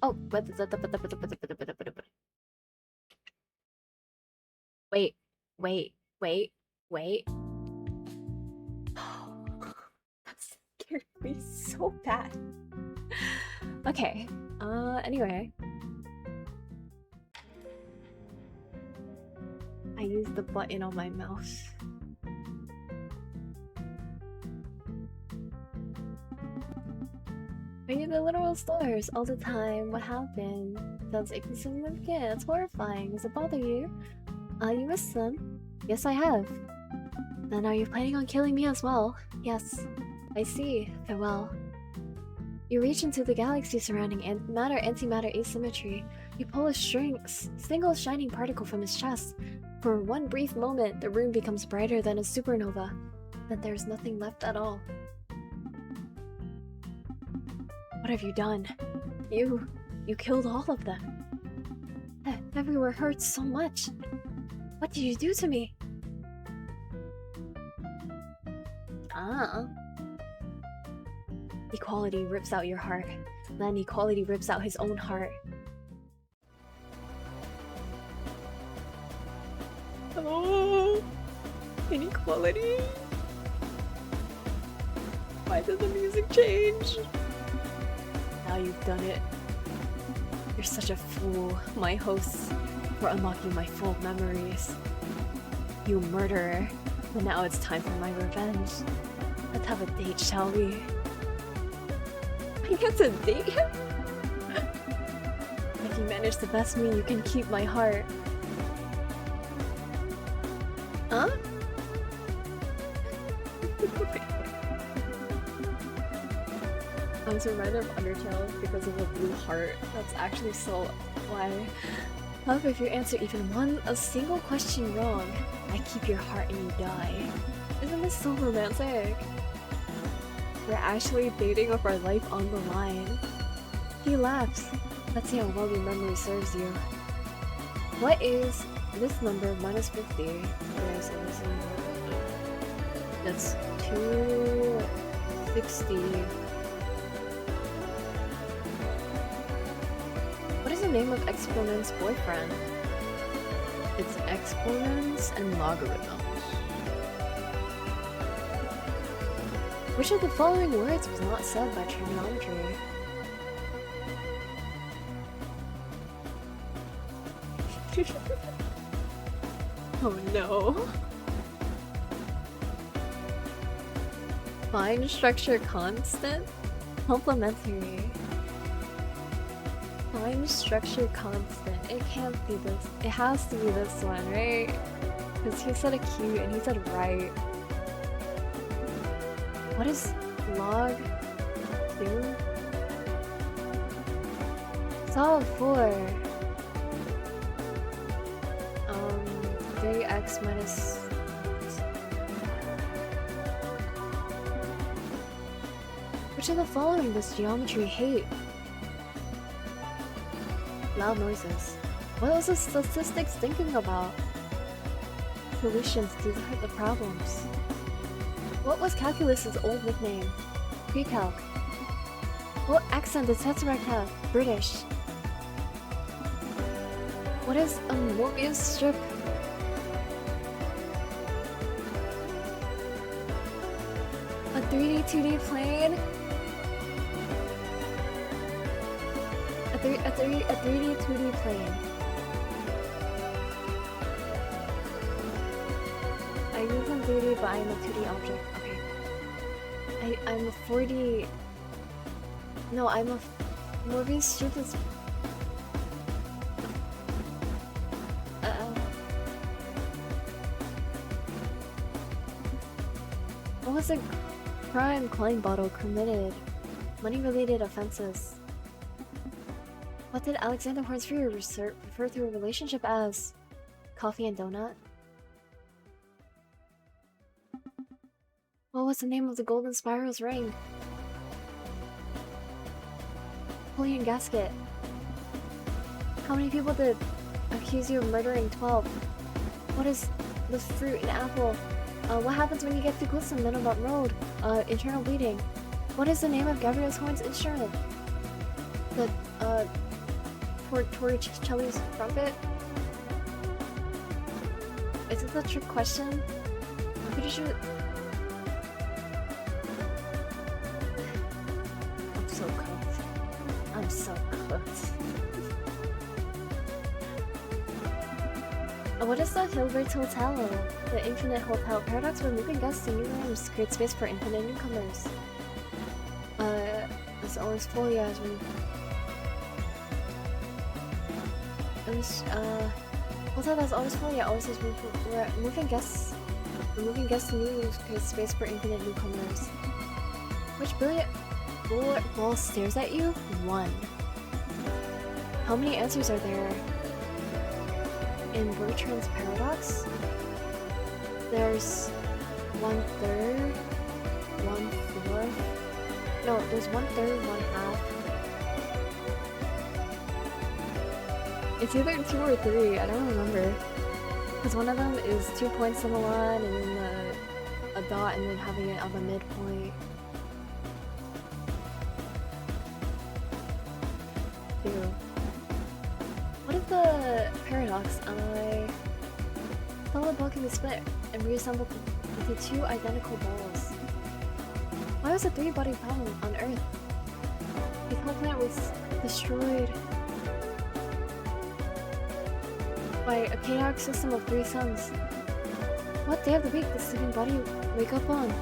Oh, wait. That scared me so bad. Okay, anyway. I used the button on my mouse. Are you the literal stars all the time? What happened? Sounds insignificant. It's horrifying. Does it bother you? You missed them? Yes, I have. Then are you planning on killing me as well? Yes. I see. Farewell. You reach into the galaxy surrounding antimatter asymmetry. You pull a single shining particle from his chest. For one brief moment, the room becomes brighter than a supernova. Then there's nothing left at all. What have you done? You killed all of them. Everywhere hurts so much. What did you do to me? Equality rips out your heart. Then equality rips out his own heart. Oh, inequality. Why did the music change? Now you've done it. You're such a fool, my hosts, for unlocking my full memories. You murderer. But now it's time for my revenge. Let's have a date, shall we? I get to date him? If you manage to best me, you can keep my heart. Huh? I was reminded of Undertale because of the blue heart. That's actually so why. However, if you answer even a single question wrong, I keep your heart and you die. Isn't this so romantic? We're actually dating with our life on the line. He laughs. Let's see how well your memory serves you. What is this number minus 50? Okay, so this is... That's 260. What is the name of Exponent's boyfriend? It's exponents and logarithms. Which of the following words was not said by trigonometry? Oh no. Find structure constant? Complementary. Find structure constant. It can't be this. It has to be this one, right? Because he said acute and he said right. What is log 2? Solve 4. 3x minus... Which of the following does geometry hate? Loud noises. What was the statistics thinking about? Solutions to the problems. What was calculus's old nickname? Pre-calc. What accent does Tesseract have? British. What is a Mobius strip? A 3D, 2D plane? A 3D, 2D plane. I use in 3D, but I'm a 2D object. Okay. I'm a 4D... No, I'm a... Mobius strip is... What was a crime Klein Bottle committed? Money-related offenses. What did Alexander Hornsby refer to a relationship as? Coffee and donut? What was the name of the Golden Spiral's ring? Napoleon gasket. How many people did accuse you of murdering 12? What is the fruit in apple? What happens when you get too close to Menobot Road? Internal bleeding. What is the name of Gabriel's horn's instrument? The, Torricelli's trumpet? Is this a trick question? I'm pretty sure... I'm so cooked. I'm so cooked. What is the Hilbert Hotel? The infinite hotel paradox where moving guests to new rooms creates space for infinite newcomers. It's always full, yeah. Hotel that's always full, yeah. Always says moving guests to new rooms creates space for infinite newcomers. Which billiard ball stares at you? 1. How many answers are there? In Bertrand's paradox, there's 1/3, 1/4. No, there's 1/3, 1/2. It's either 2 or 3. I don't remember. Because one of them is 2 points on the line, and then a dot, and then having it on the midpoint. 2. What if the paradox? A solid ball can be split and reassembled into 2 identical balls. Why was a 3-body problem on Earth? The whole planet was destroyed by a chaotic system of 3 suns. What day of the week does the sleeping body wake up on?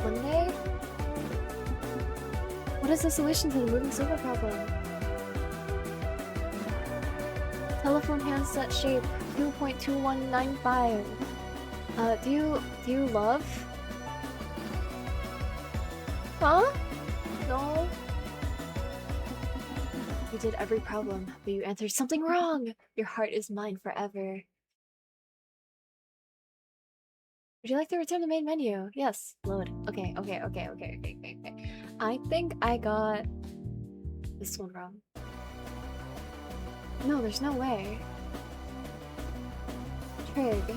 Monday? What is the solution to the moving silver problem? Telephone handset shape 2.2195. Do you love? Huh? No. You did every problem, but you answered something wrong. Your heart is mine forever. Would you like to return the main menu? Yes. Load. Okay. I think I got this one wrong. No, there's no way. Trig.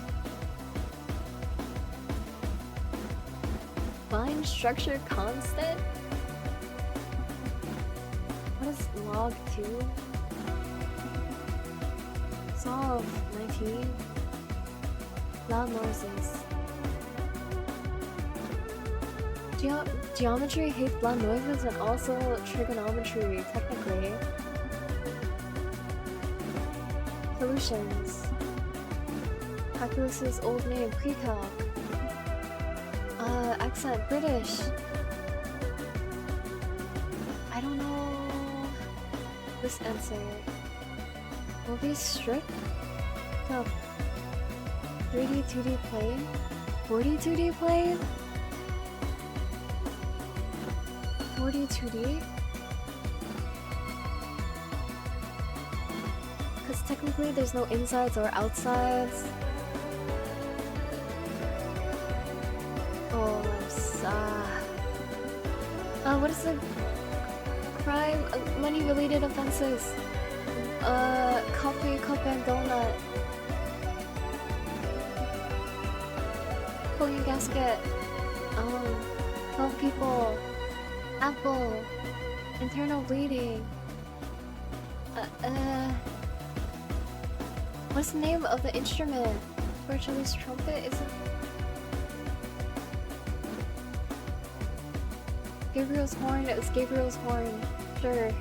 Find structure constant? What is log 2? Solve 19. Loud noises. Geometry hates loud noises and also trigonometry, technically. Solutions. Calculus's old name, pre-calc. Accent, British. I don't know this answer. Movie strip? No. 3D, 2D plane? 4D, 2D plane? 4D, 2D? Because technically there's no insides or outsides. Oh, what is the crime? Money-related offenses. Coffee, cup, and donut. Pulling gasket. 12 people. Apple. Internal bleeding. What's the name of the instrument? Virtualist trumpet? Is it Gabriel's horn? It was Gabriel's horn. Sure.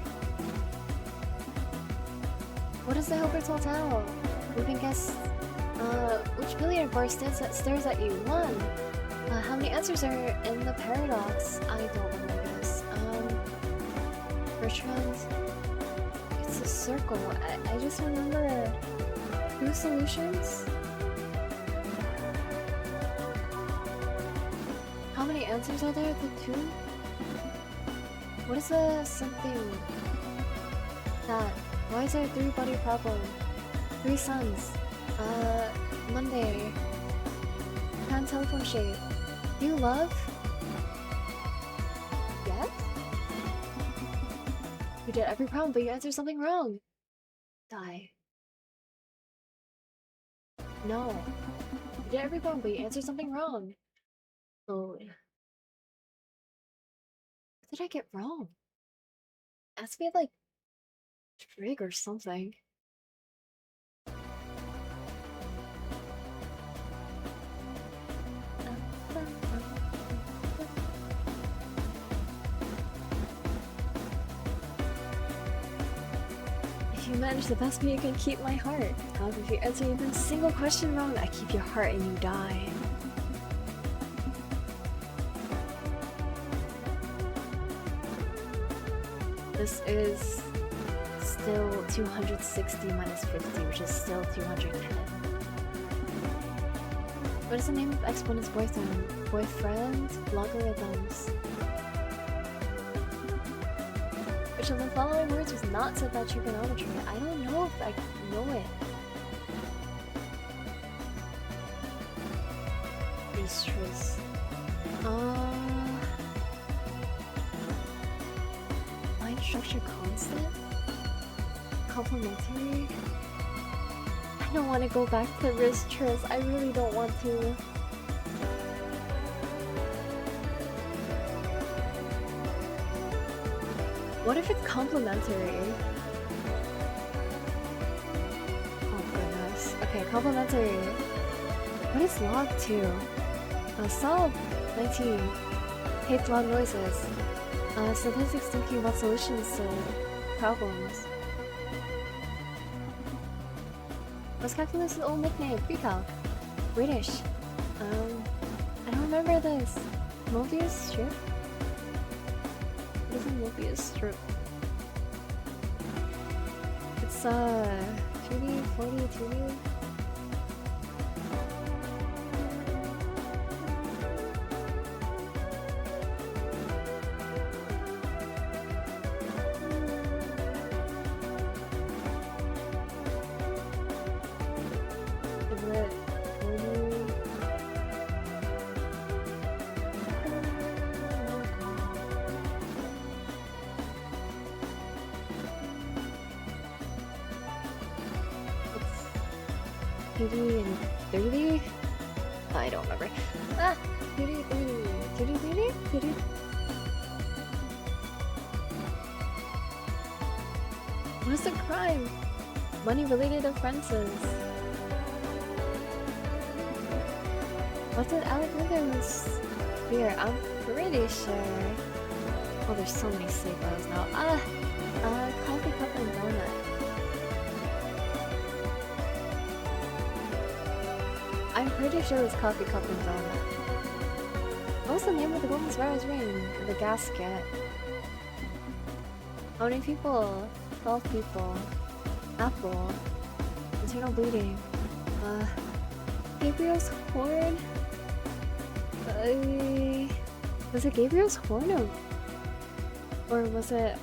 What is the Hilbert's Hotel? We can guess. Which billiard bar stares at you? 1. How many answers are in the paradox? I don't remember this. Bertrand. It's a circle. I just remember 2 solutions. How many answers are there? The 2? What is the something that? Why is there a 3-body problem? 3 suns. Monday. Pan telephone shape. Do you love? Yes? You did every problem, but you answered something wrong. Die. No. You did every problem, but you answered something wrong. Load. What did I get wrong? Ask me like trig or something. If you manage the best, you can keep my heart. However, if you answer even a single question wrong, I keep your heart and you die. This is still 260 minus 50, which is still 210. What is the name of exponent's boyfriend? Boyfriend? Logarithms. Which of the following words was not said by trigonometry? I don't know if I know it. Estrus. Line structure constant? Complementary? I don't want to go back to Ristris. I really don't want to. What if it's complementary? Oh goodness. Okay, complementary. What is log 2? Solve 19. Hates loud noises. Statistics thinking about solutions to problems. What's Calculus's old nickname? Pre-calc. British. I don't remember this. Mobius strip? What is a Mobius strip? It's 2D, 4D, 2D? 2D and 3D? I don't remember. Ah! 2D, 3D. 2D, 3D? 2D? What is the crime? Money-related offenses. What did Alec Withers fear? I'm pretty sure. Oh, there's so many sleepouts now. Coffee cup and donut. I'm pretty sure it was coffee cup and donut. What was the name of the Golden Sparrow's ring? The gasket. How many people? 12 people. Apple. Internal bleeding. Gabriel's horn? Was it Gabriel's horn or was it,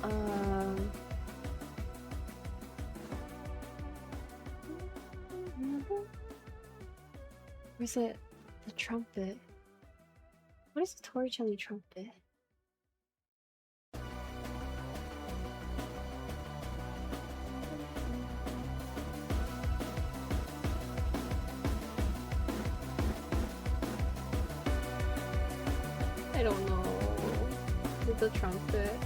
was it the trumpet? What is the Torricelli trumpet? I don't know. With the trumpet.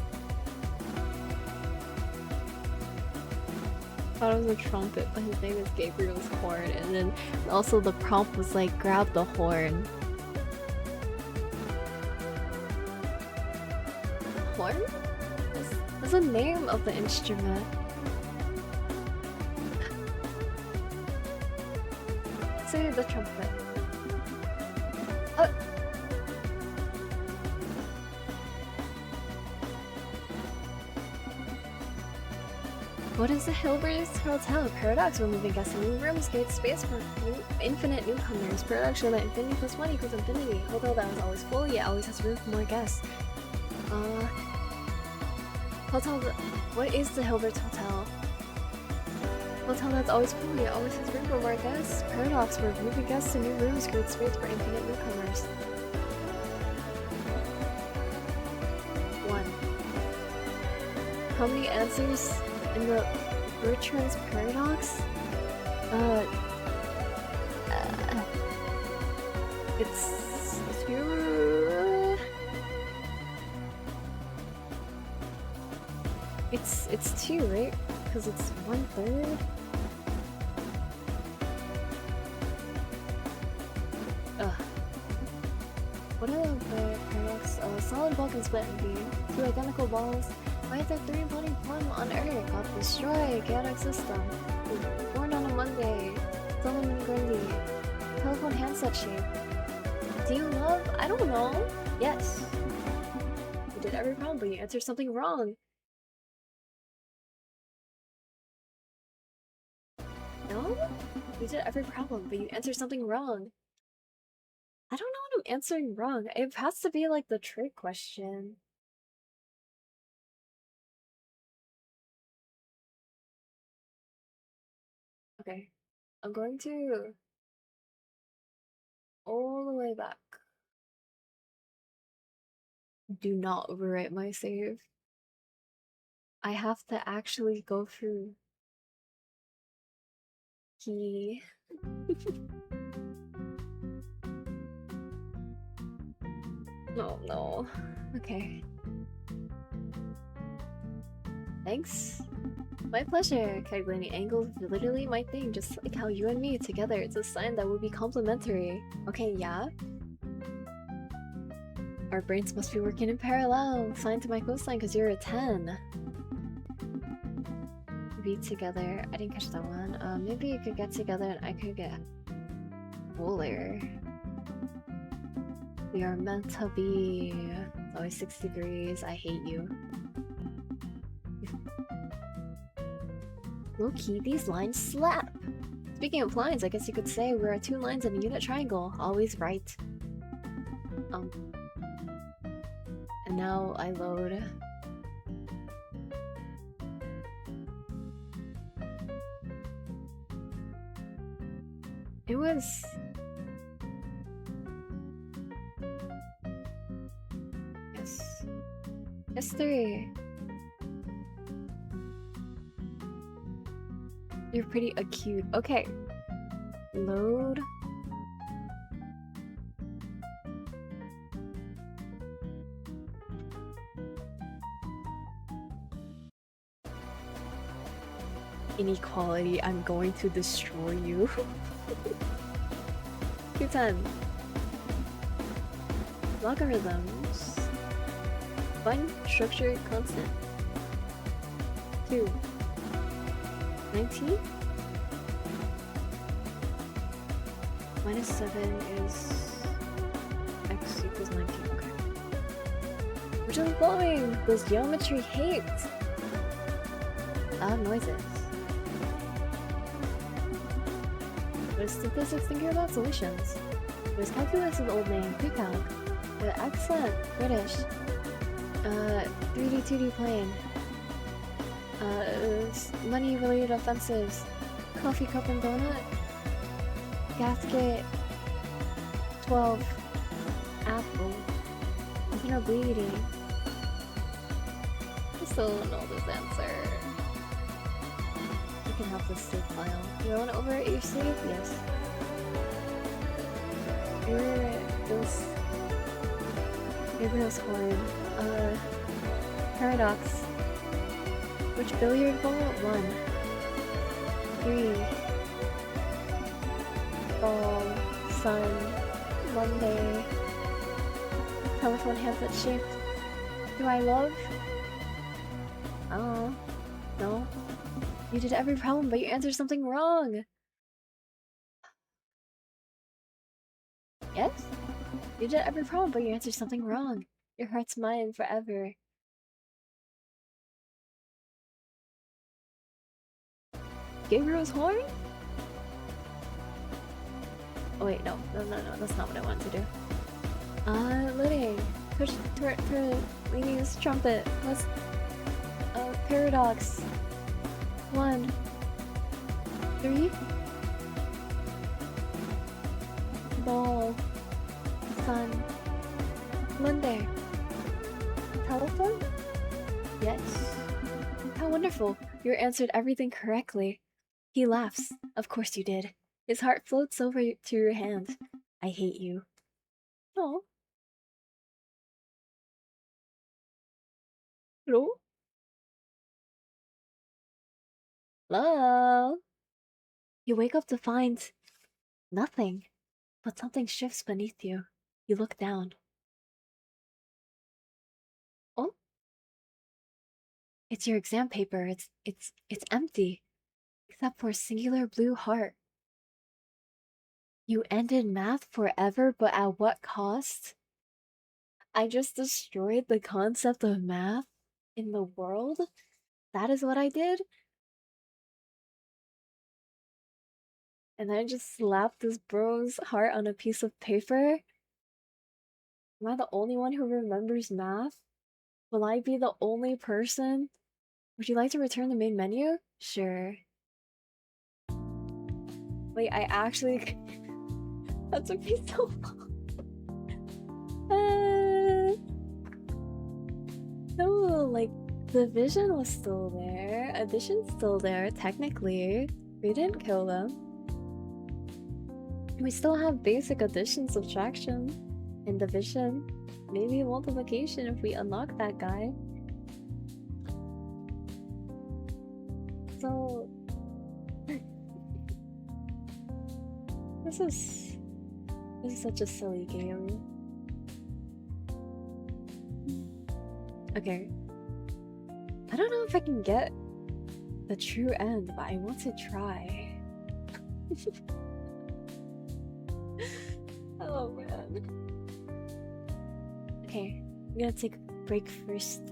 I thought it was a trumpet, but his name is Gabriel's horn, and then also the prompt was like, grab the horn. Horn? What's the name of the instrument? Say the trumpet. What is the Hilbert's Hotel? Paradox, we're moving guests to new rooms, create space for infinite newcomers. Paradox, show that infinity plus 1 equals infinity. Hotel that was always full, yet always has room for more guests. Hotel, what is the Hilbert's Hotel? Hotel that's always full, yet always has room for more guests. Paradox, we're moving guests to new rooms, create space for infinite newcomers. 1. How many answers in the Bertrand's paradox? It's 2. It's 2, right? Because it's 1/3. What are the paradox? Solid bulk and split and beam. 2 identical balls. Why is there 3 floating plum on Earth? Got destroy chaotic system. Born on a Monday. Solomon Grundy. Telephone handset shape. Do you love? I don't know. Yes. You did every problem, but you answered something wrong. No? You did every problem, but you answered something wrong. I don't know what I'm answering wrong. It has to be like the trick question. Okay. I'm going to all the way back. Do not overwrite my save. I have to actually go through key. Oh no. Okay. Thanks. My pleasure. Calculating angles is literally my thing, just like how you and me together. It's a sign that we'll be complementary. Okay, yeah? Our brains must be working in parallel. Sign to my cosine because you're a 10. Be together. I didn't catch that one. Maybe you could get together and I could get cooler. We are meant to be. It's always 6 degrees. I hate you. Low-key, these lines slap! Speaking of lines, I guess you could say we're 2 lines in a unit triangle. Always right. And now I load. It was... Yes. Yes, 3. You're pretty acute. Okay. load. Inequality, I'm going to destroy you. 210. Logarithms. Find structure constant. 2. 19? Minus 7 is x equals 19. Okay. Which of the following does geometry hate? Loud noises. What is statistics thinking about solutions? There's calculus an old name, pre-calc. The accent, British. 3D, 2D plane. Money-related offensives. Coffee cup and donut. Gasket. 12. Apple. Inner bleeding. I still don't know this answer. You can have this save file. You want to overwrite your save? Yes. Gabriel's Horn. Paradox. Which billiard ball? 1. 3. Ball. Sun. Monday. Telephone handset shaped. Do I love? Oh. No. You did every problem, but you answered something wrong. Yes? You did every problem, but you answered something wrong. Your heart's mine forever. Gabriel's Horn? Oh wait, no, that's not what I wanted to do. Living. Push for Leanie's trumpet. Let's paradox. 1. 3. Ball. Sun. Monday. Telephone? Yes. How wonderful. You answered everything correctly. He laughs. Of course you did. His heart floats over to your hand. I hate you. Oh. Hello? Hello? You wake up to find nothing, but something shifts beneath you. You look down. Oh? It's your exam paper. It's empty, except for a singular blue heart. You ended math forever, but at what cost? I just destroyed the concept of math in the world? That is what I did? And I just slapped this bro's heart on a piece of paper? Am I the only one who remembers math? Will I be the only person? Would you like to return the main menu? Sure. Wait, I actually... That took me so long. No, like, the vision was still there. Addition's still there, technically. We didn't kill them. We still have basic addition, subtraction, and division. Maybe multiplication if we unlock that guy. So... This is such a silly game. Okay. I don't know if I can get the true end, but I want to try. Oh man. Okay, I'm gonna take a break first.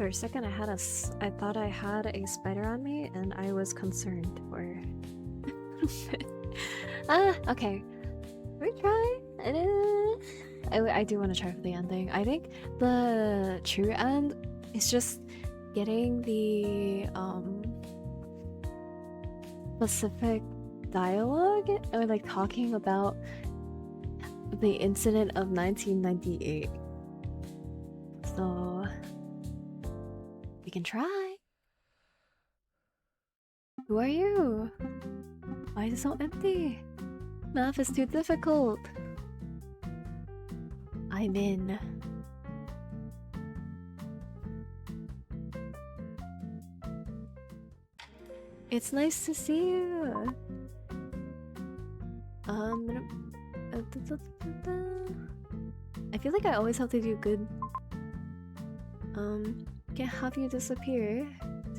For a second, I thought I had a spider on me, and I was concerned for. Okay. We try. I do want to try for the ending. I think the true end is just getting the specific dialogue or like talking about the incident of 1998. So we can try. Who are you? Why is it so empty? Math is too difficult. I'm in. It's nice to see you. I feel like I always have to do good. Can't have you disappear.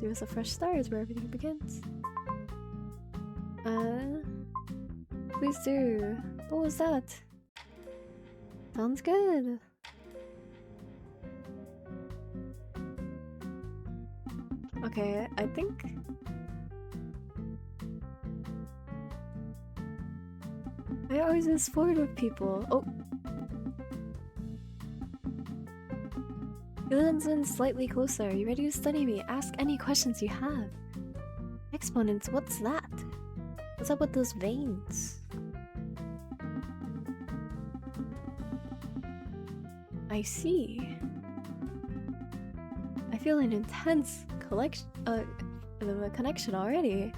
Give us a fresh start is where everything begins. Please do. What was that? Sounds good. Okay, I think I always move forward with people. Oh, you listen slightly closer. Are you ready to study me? Ask any questions you have. Exponents, what's that? What's up with those veins? I see. I feel an intense connection already.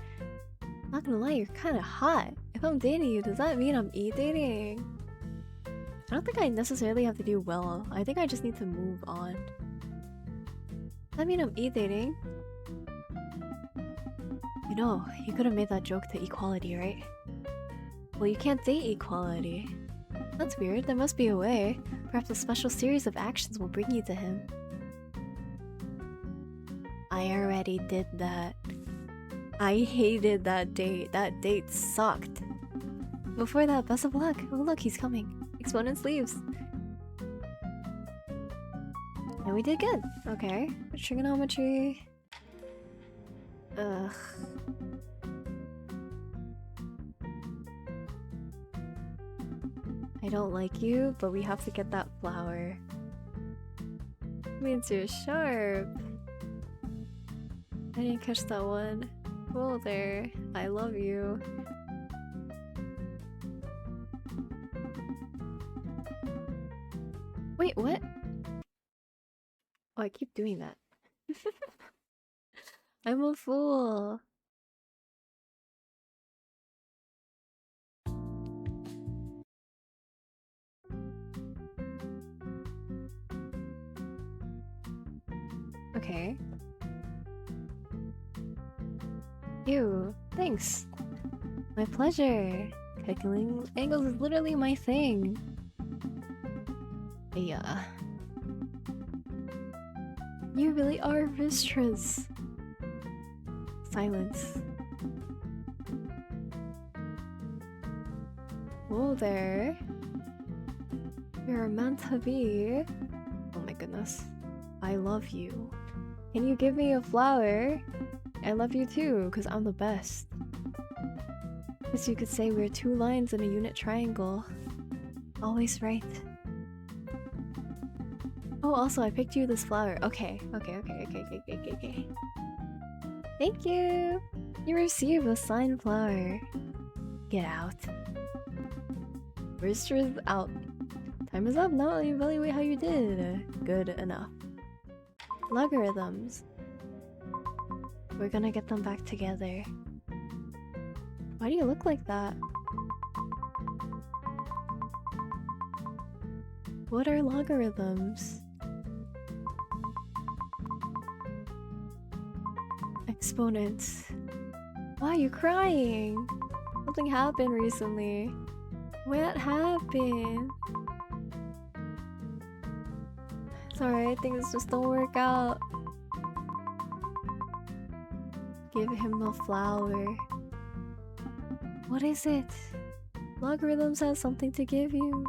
Not gonna lie, you're kinda hot. If I'm dating you, does that mean I'm dating? I don't think I necessarily have to do well. I think I just need to move on. Does that mean I'm dating? You know, you could have made that joke to equality, right? Well, you can't date equality. That's weird. There must be a way. Perhaps a special series of actions will bring you to him. I already did that. I hated that date. That date sucked. Before that, best of luck. Oh look, he's coming. Exponents leaves. And we did good. Okay. Trigonometry. Ugh. I don't like you, but we have to get that flower. Means you're sharp. I didn't catch that one. Whoa there. I love you. Wait, what? Oh, I keep doing that. I'm a fool. Okay. Ew, thanks. My pleasure. Calculating angles is literally my thing. Yeah. You really are Vistras. Silence. Whoa there. You're meant to be. Oh my goodness. I love you. Can you give me a flower? I love you too, because I'm the best. Guess you could say we're two lines in a unit triangle. Always right. Oh, also, I picked you this flower. Okay. Thank you! You receive a signed flower. Get out. Roosters out. Time is up. Now evaluate how you did. Good enough. Logarithms. We're gonna get them back together. Why do you look like that? What are logarithms? Exponents. Why are you crying? Something happened recently. What happened? It's alright, things just don't work out. Give him a flower. What is it? Logarithms has something to give you.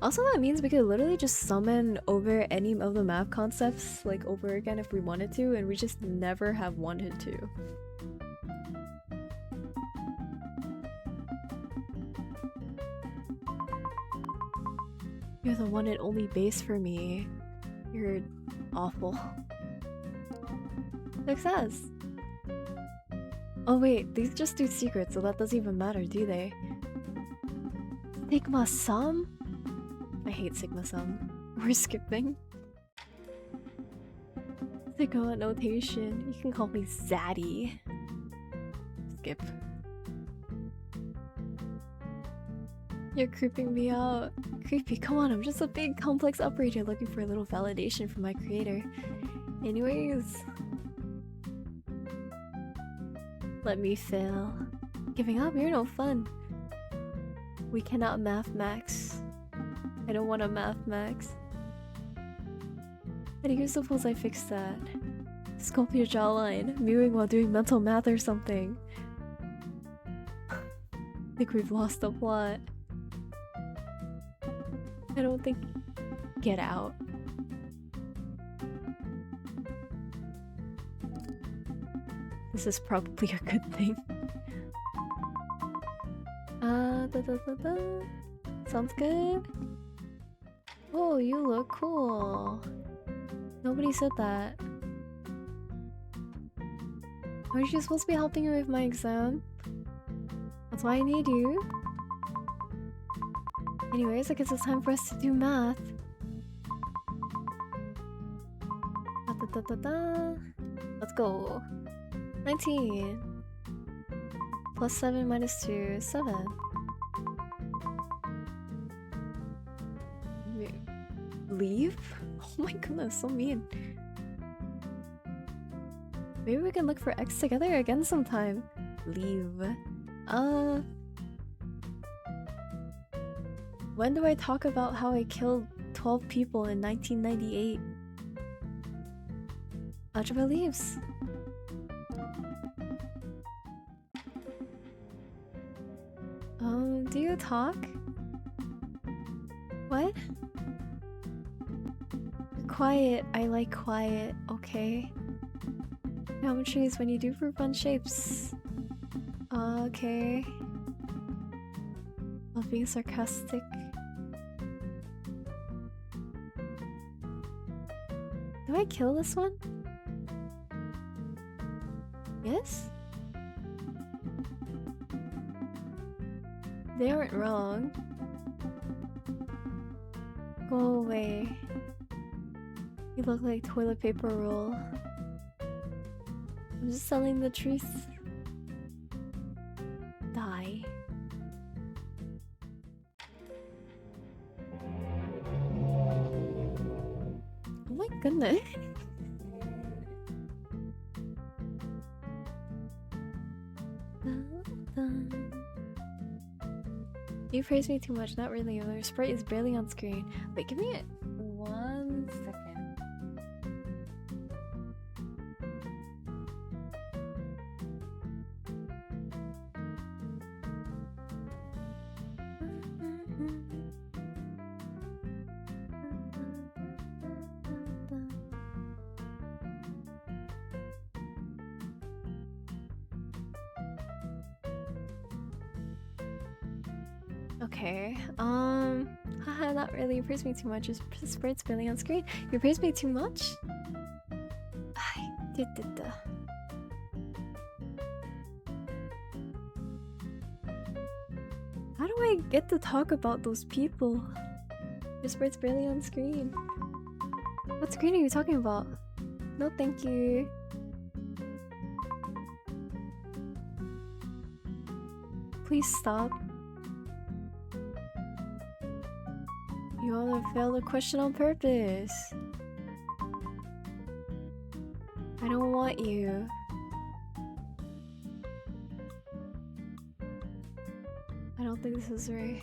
Also, that means we could literally just summon over any of the math concepts like over again if we wanted to, and we just never have wanted to. You're the one and only base for me. You're awful. Success! Oh wait, these just do secrets, so that doesn't even matter, do they? Sigma sum? I hate Sigma sum. We're skipping. Sigma notation. You can call me Zaddy. Skip. You're creeping me out. Creepy, come on, I'm just a big complex operator looking for a little validation from my creator. Anyways. Let me fail. Giving up? You're no fun. We cannot math max. I don't want to math max. How do you suppose I fix that? Sculpt your jawline, mewing while doing mental math or something. Think we've lost the plot. I don't think... Get out. This is probably a good thing. Sounds good. Oh, you look cool. Nobody said that. Aren't you supposed to be helping me with my exam? That's why I need you. Anyways, I guess it's time for us to do math. Let's go. 19. Plus 7 minus 2, 7. Wait, leave? Oh my goodness, so mean. Maybe we can look for X together again sometime. Leave. When do I talk about how I killed 12 people in 1998? Algebra leaves. Do you talk? What? Quiet, I like quiet, okay. Geometries when you do for fun shapes. Okay. Of being sarcastic. Do I kill this one? Yes? They aren't wrong. Go away. You look like toilet paper roll. I'm just telling the truth. Die. Oh my goodness. You praise me too much, not really. Your sprite is barely on screen. Wait, give me 1 second. Okay, haha, not really. You praise me too much. Your sprite's barely on screen. You praise me too much? I did the. How do I get to talk about those people? Your sprite's barely on screen. What screen are you talking about? No, thank you. Please stop. You wanna fail the question on purpose. I don't want you. I don't think this is right.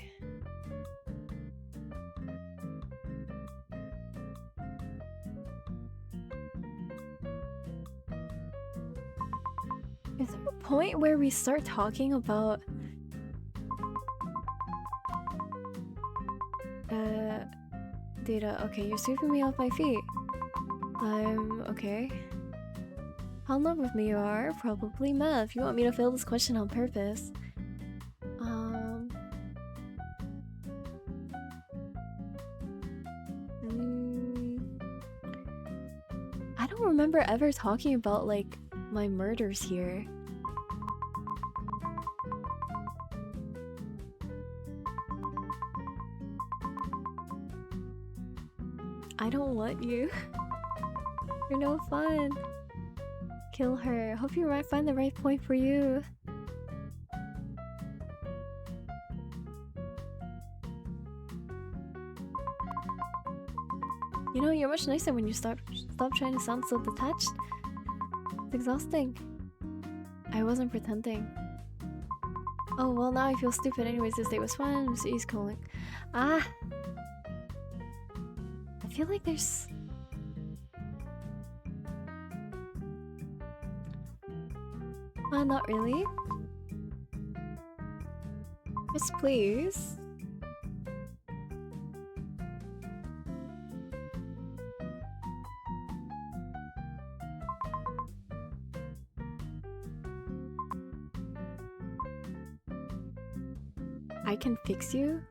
Is there a point where we start talking about Data. Okay, you're sweeping me off my feet. Okay. How in love with me you are? Probably math. You want me to fail this question on purpose. I don't remember ever talking about, like, my murders here. I don't want you. You're no fun. Kill her. Hope you might find the right point for you. You know, you're much nicer when you stop trying to sound so detached. It's exhausting. I wasn't pretending. Oh, well, now I feel stupid. Anyways, this day was fun. Mr. E's calling. Ah! I feel like there's... not really. Yes, please. I can fix you?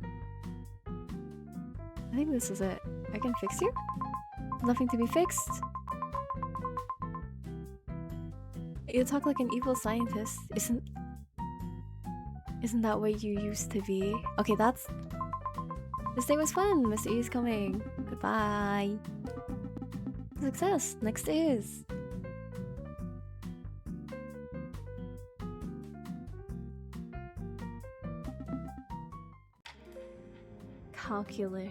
I think this is it. I can fix you? Nothing to be fixed. You talk like an evil scientist. Isn't that what you used to be? Okay, that's... This day was fun. Mr. E is coming. Goodbye. Success. Next is... calculus.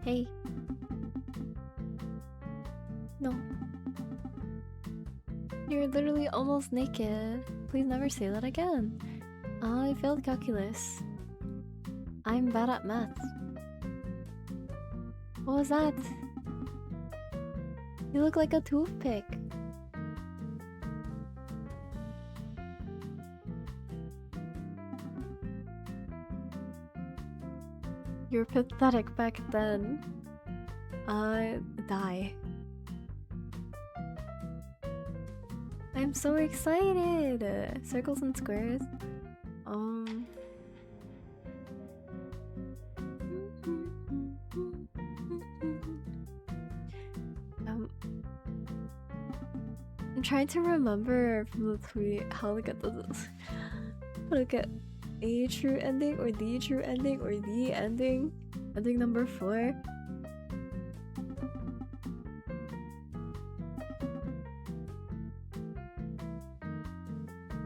Hey. No. You're literally almost naked. Please never say that again. I failed calculus. I'm bad at math. What was that? You look like a toothpick. You're pathetic back then. Die. I'm so excited! Circles and squares. I'm trying to remember from the tweet how to get a true ending or the true ending or the ending. Ending number 4.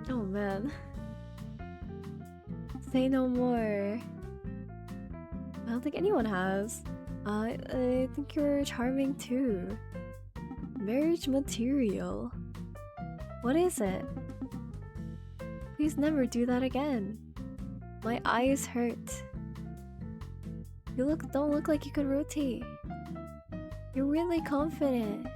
Oh man. Say no more. I don't think anyone has. I think you're charming too. Marriage material. What is it? Please never do that again. My eyes hurt. You don't look like you could rotate. You're really confident.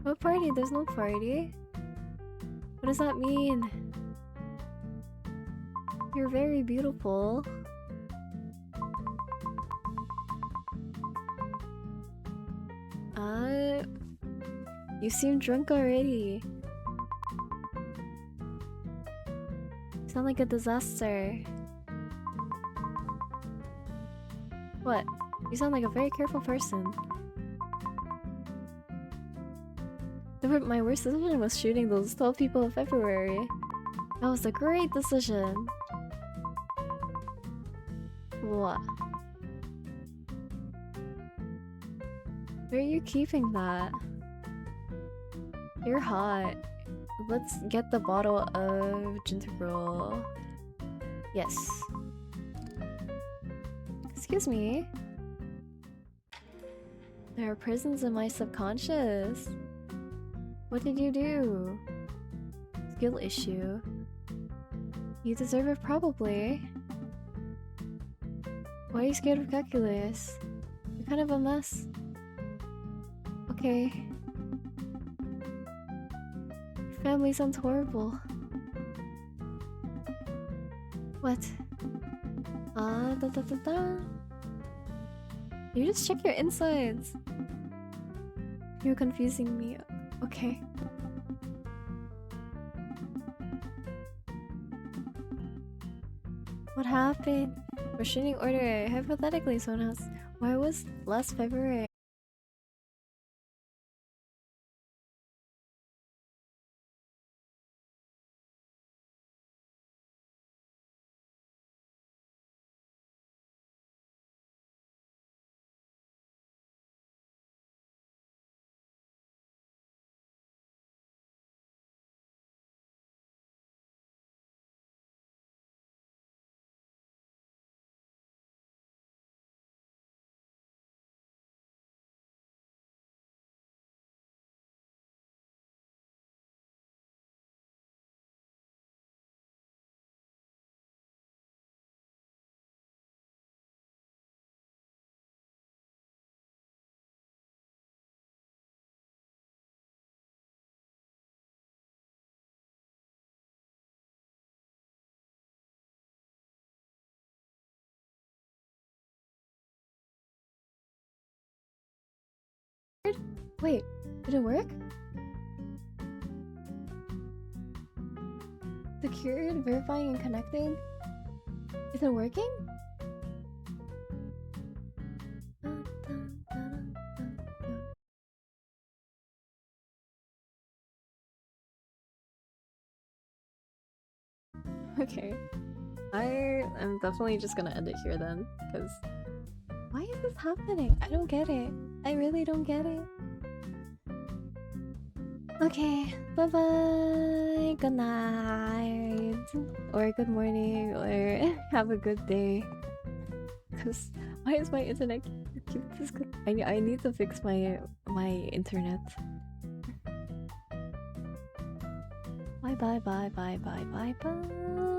What party? There's no party. What does that mean? You're very beautiful. You seem drunk already. You sound like a disaster. What? You sound like a very careful person. My worst decision was shooting those 12 people in February. That was a great decision. What? Where are you keeping that? You're hot. Let's get the bottle of Ginterol. Yes. Excuse me. There are prisons in my subconscious. What did you do? Skill issue. You deserve it probably. Why are you scared of calculus? You're kind of a mess. Okay. family sounds horrible. What? Da da da da. You just check your insides. You're confusing me. Okay. What happened? Restraining order. Hypothetically, Sonas. Why was last February? Wait, did it work? Secured, verifying, and connecting? Is it working? Okay. I am definitely just gonna end it here then, because why is this happening? I don't get it. I really don't get it. Okay, bye bye. Good night, or good morning, or have a good day. Cause why is my internet keep this? I need to fix my internet. Bye bye bye bye bye bye bye.